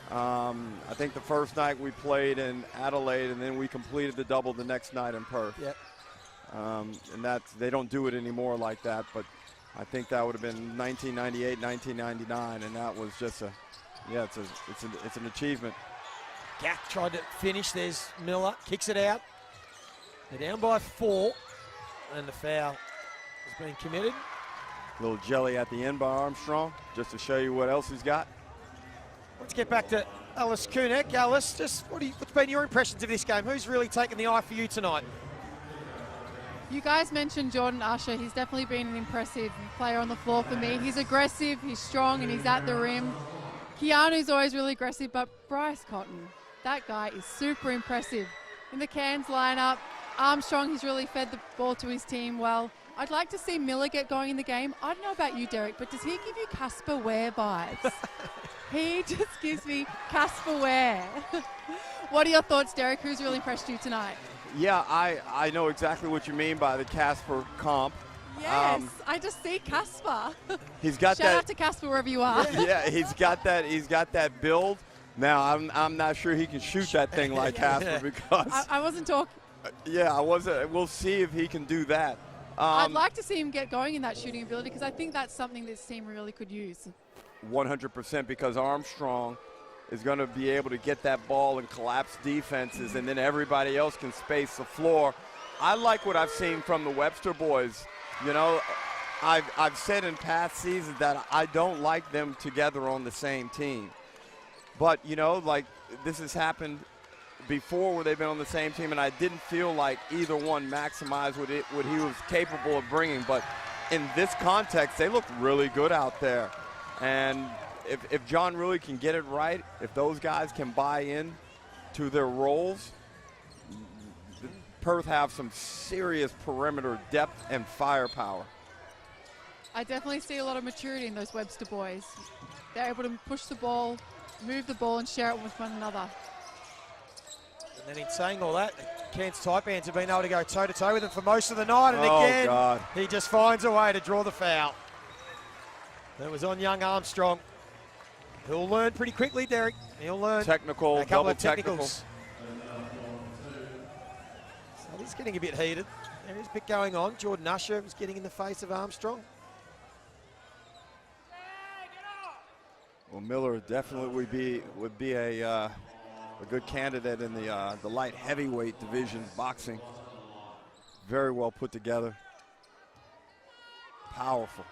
[SPEAKER 4] I think the first night we played in Adelaide, and then we completed the double the next night in Perth.
[SPEAKER 3] Yep.
[SPEAKER 4] And they don't do it anymore like that, but I think that would have been 1998, 1999, and that was just it's an achievement.
[SPEAKER 3] Gack tried to finish. There's Miller, kicks it out. They're down by 4, and the foul has been committed.
[SPEAKER 4] A little jelly at the end by Armstrong, just to show you what else he's got.
[SPEAKER 3] Let's get back to Alice Kunek. Alice, just what's been your impressions of this game? Who's really taken the eye for you tonight?
[SPEAKER 2] You guys mentioned Jordan Usher. He's definitely been an impressive player on the floor for me. He's aggressive, he's strong, and he's at the rim. Keanu's always really aggressive, but Bryce Cotton, that guy is super impressive. In the Cairns lineup, Armstrong, he's really fed the ball to his team well. I'd like to see Miller get going in the game. I don't know about you, Derek, but does he give you Casper Ware vibes? He just gives me Casper Ware. What are your thoughts, Derek? Who's really impressed you tonight?
[SPEAKER 4] Yeah, I know exactly what you mean by the Casper comp.
[SPEAKER 2] Yes, I just see Casper.
[SPEAKER 4] He's got
[SPEAKER 2] Shout out to Casper wherever you are.
[SPEAKER 4] Yeah, he's got that build. Now I'm not sure he can shoot that thing like Casper because
[SPEAKER 2] I wasn't talking.
[SPEAKER 4] Yeah, I wasn't. We'll see if he can do that.
[SPEAKER 2] I'd like to see him get going in that shooting ability because I think that's something this team really could use.
[SPEAKER 4] 100%, because Armstrong is going to be able to get that ball and collapse defenses, and then everybody else can space the floor. I like what I've seen from the Webster boys. You know, I've said in past seasons that I don't like them together on the same team. But, you know, like this has happened before where they've been on the same team, and I didn't feel like either one maximized what he was capable of bringing. But in this context, they looked really good out there. And if John really can get it right, if those guys can buy in to their roles, Perth have some serious perimeter depth and firepower.
[SPEAKER 2] I definitely see a lot of maturity in those Webster boys. They're able to push the ball, move the ball, and share it with one another.
[SPEAKER 3] And then in saying all that, the Cairns Taipans have been able to go toe-to-toe with him for most of the night. And again,
[SPEAKER 4] God.
[SPEAKER 3] He just finds a way to draw the foul. That was on young Armstrong. He'll learn pretty quickly, Derek. He'll learn.
[SPEAKER 4] Technical,
[SPEAKER 3] a couple
[SPEAKER 4] double
[SPEAKER 3] of technicals.
[SPEAKER 4] technical.
[SPEAKER 3] So it's getting a bit heated. There is a bit going on. Jordan Usher was getting in the face of Armstrong.
[SPEAKER 4] Well, Miller definitely would be a good candidate in the light heavyweight division, boxing. Very well put together. Powerful.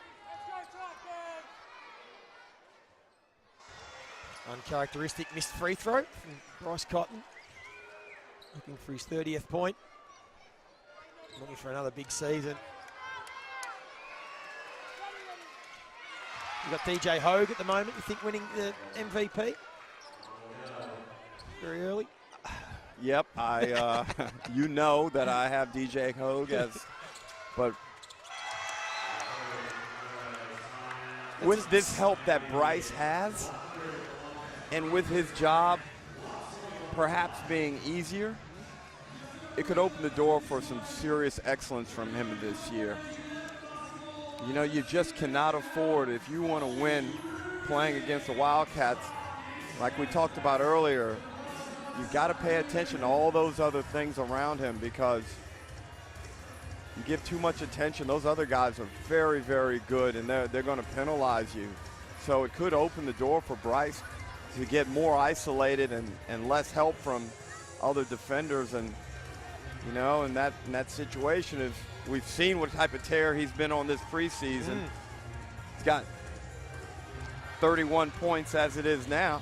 [SPEAKER 3] Uncharacteristic missed free throw from Bryce Cotton. Looking for his 30th point. Looking for another big season. You've got DJ Hogue at the moment, you think, winning the MVP? Very early.
[SPEAKER 4] Yep, you know that I have DJ Hogue but with this help that Bryce has, and with his job perhaps being easier, it could open the door for some serious excellence from him this year. You know, you just cannot afford, if you want to win playing against the Wildcats, like we talked about earlier, you've got to pay attention to all those other things around him, because you give too much attention, those other guys are very, very good, and they're going to penalize you. So it could open the door for Bryce to get more isolated and less help from other defenders. And, you know, in that situation, is we've seen what type of tear he's been on this preseason. He's got 31 points as it is now.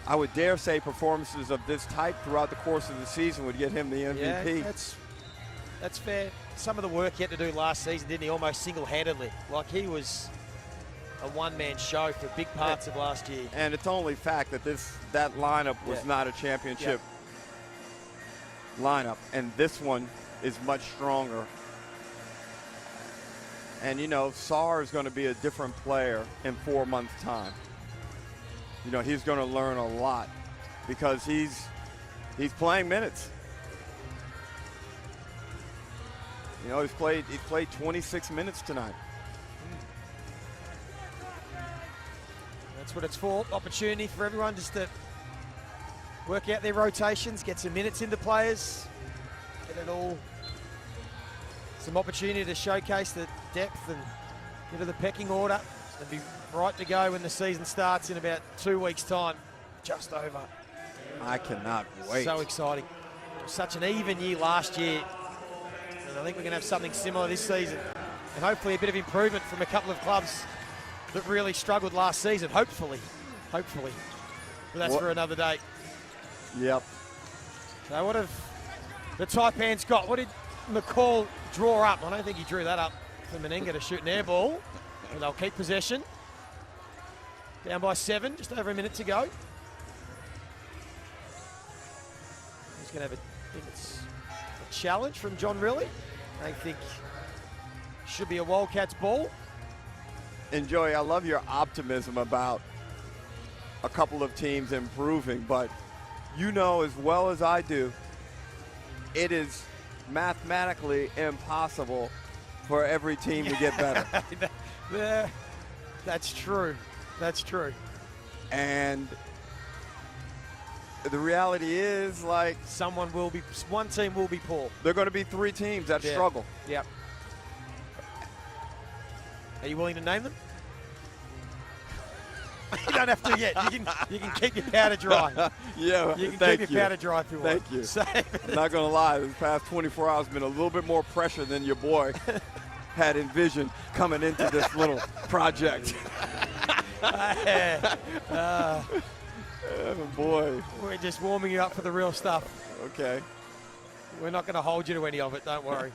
[SPEAKER 4] I would dare say performances of this type throughout the course of the season would get him the MVP.
[SPEAKER 3] Yeah, that's fair. Some of the work he had to do last season, didn't he? Almost single-handedly. Like, he was a one-man show for big parts of last year.
[SPEAKER 4] And it's only fact that that lineup was not a championship lineup, and this one is much stronger. And, you know, Sarr is going to be a different player in 4 months' time. You know, he's going to learn a lot because he's playing minutes. You know, he's played 26 minutes tonight.
[SPEAKER 3] That's what it's for. Opportunity for everyone just to work out their rotations, get some minutes into players, get it all. Some opportunity to showcase the depth and get to the pecking order and be right to go when the season starts in about 2 weeks' time. Just over.
[SPEAKER 4] I cannot wait.
[SPEAKER 3] So exciting. Such an even year last year. And I think we're going to have something similar this season. And hopefully a bit of improvement from a couple of clubs that really struggled last season. Hopefully. But that's for another day.
[SPEAKER 4] Yep.
[SPEAKER 3] So what have the Taipans got? What did McCall draw up? I don't think he drew that up for Menenga to shoot an air ball. And they'll keep possession. Down by 7, just over a minute to go. He's going to have a challenge from John Riley. I think should be a Wildcats ball.
[SPEAKER 4] And Joey, I love your optimism about a couple of teams improving, but you know as well as I do, it is mathematically impossible for every team to get better.
[SPEAKER 3] That's true. That's true.
[SPEAKER 4] And the reality is, like,
[SPEAKER 3] one team will be poor.
[SPEAKER 4] There are going to be 3 teams that struggle.
[SPEAKER 3] Yep. Are you willing to name them? You don't have to yet. You can keep your powder dry.
[SPEAKER 4] Yeah,
[SPEAKER 3] you can keep your powder dry if you want.
[SPEAKER 4] Thank you. I'm not going to lie. This past 24 hours has been a little bit more pressure than your boy had envisioned coming into this little project. Oh, boy.
[SPEAKER 3] We're just warming you up for the real stuff.
[SPEAKER 4] Okay.
[SPEAKER 3] We're not going to hold you to any of it. Don't worry.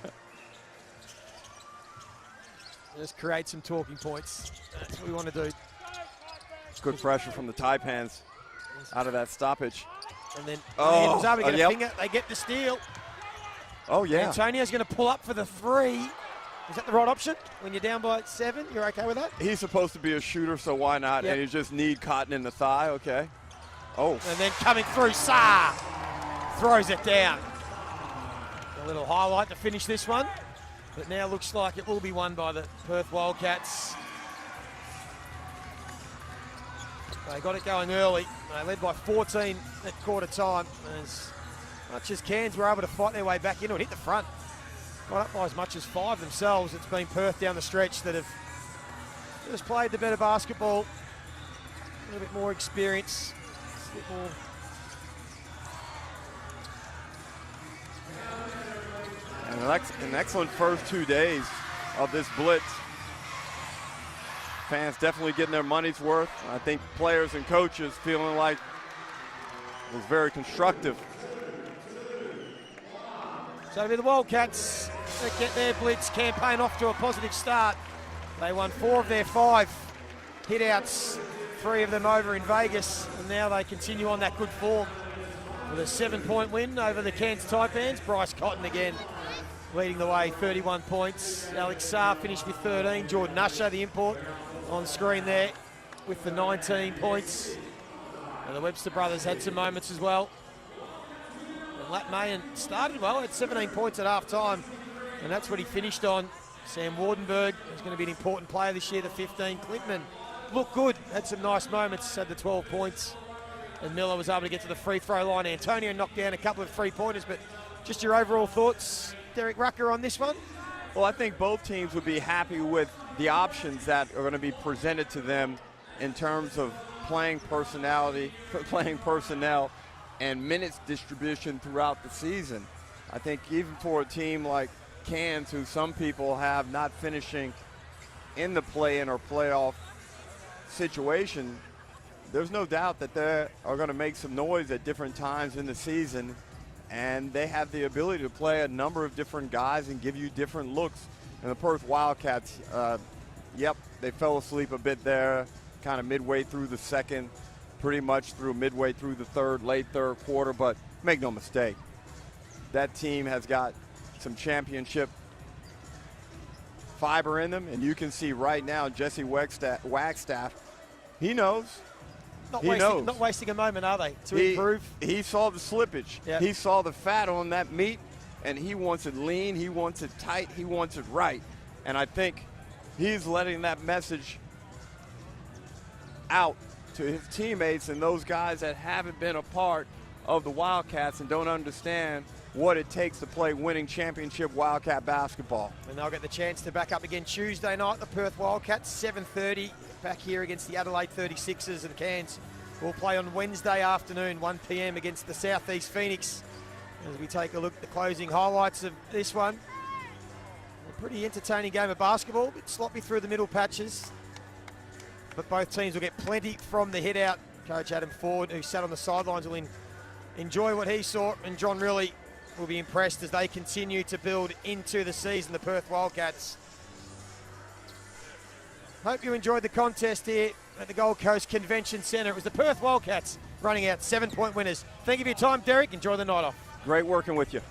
[SPEAKER 3] Just create some talking points. That's what we want to do.
[SPEAKER 4] good pressure from the Taipans out of that stoppage.
[SPEAKER 3] And then
[SPEAKER 4] Oh,
[SPEAKER 3] was able to get a
[SPEAKER 4] yep.
[SPEAKER 3] finger. They get the steal.
[SPEAKER 4] Oh, yeah.
[SPEAKER 3] Antonio's going to pull up for the 3. Is that the right option? When you're down by 7, you're okay with that?
[SPEAKER 4] He's supposed to be a shooter, so why not?
[SPEAKER 3] Yep.
[SPEAKER 4] And you just need Cotton in the thigh, okay. Oh.
[SPEAKER 3] And then coming through, Saar throws it down. A little highlight to finish this one. But now looks like it will be won by the Perth Wildcats. They got it going early. They led by 14 at quarter time. As much as Cairns were able to fight their way back into it, hit the front. Got up by as much as 5 themselves. It's been Perth down the stretch that have just played the better basketball. A little bit more experience. A bit more.
[SPEAKER 4] And an excellent first 2 days of this blitz. Fans definitely getting their money's worth. I think players and coaches feeling like it was very constructive.
[SPEAKER 3] So it'll be the Wildcats that get their blitz campaign off to a positive start. They won 4 of their 5 hit-outs, 3 of them over in Vegas, and now they continue on that good form with a 7-point win over the Cairns Taipans. Bryce Cotton again leading the way, 31 points. Alex Saar finished with 13. Jordan Usher, the import, on screen there with the 19 points. And the Webster brothers had some moments as well. And Lat Mayen started well at 17 points at half time, and that's what he finished on. Sam Wardenberg is going to be an important player this year, the 15. Clintman looked good, had some nice moments, had the 12 points. And Miller was able to get to the free throw line. Antonio knocked down a couple of 3-pointers, but just your overall thoughts, Derek Rucker, on this one?
[SPEAKER 4] Well, I think both teams would be happy with the options that are going to be presented to them in terms of playing personnel and minutes distribution throughout the season. I think even for a team like Cairns, who some people have not finishing in the play-in or playoff situation, there's no doubt that they are going to make some noise at different times in the season, and they have the ability to play a number of different guys and give you different looks. And the Perth Wildcats, they fell asleep a bit there, kind of midway through the second, pretty much through midway through the third, late third quarter, but make no mistake, that team has got some championship fiber in them, and you can see right now Jesse Wagstaff, he knows.
[SPEAKER 3] Not wasting a moment, are they, to improve?
[SPEAKER 4] He saw the slippage.
[SPEAKER 3] Yep.
[SPEAKER 4] He saw the fat on that meat, and he wants it lean, he wants it tight, he wants it right. And I think he's letting that message out to his teammates and those guys that haven't been a part of the Wildcats and don't understand what it takes to play winning championship Wildcat basketball.
[SPEAKER 3] And they'll get the chance to back up again Tuesday night, the Perth Wildcats, 7:30, back here against the Adelaide 36ers, and Cairns will play on Wednesday afternoon, 1 p.m. against the Southeast Phoenix. As we take a look at the closing highlights of this one. A pretty entertaining game of basketball, a bit sloppy through the middle patches. But both teams will get plenty from the hit-out. Coach Adam Ford, who sat on the sidelines, will enjoy what he saw, and John really will be impressed as they continue to build into the season, the Perth Wildcats. Hope you enjoyed the contest here at the Gold Coast Convention Centre. It was the Perth Wildcats running out 7-point winners. Thank you for your time, Derek. Enjoy the night off.
[SPEAKER 4] Great working with you.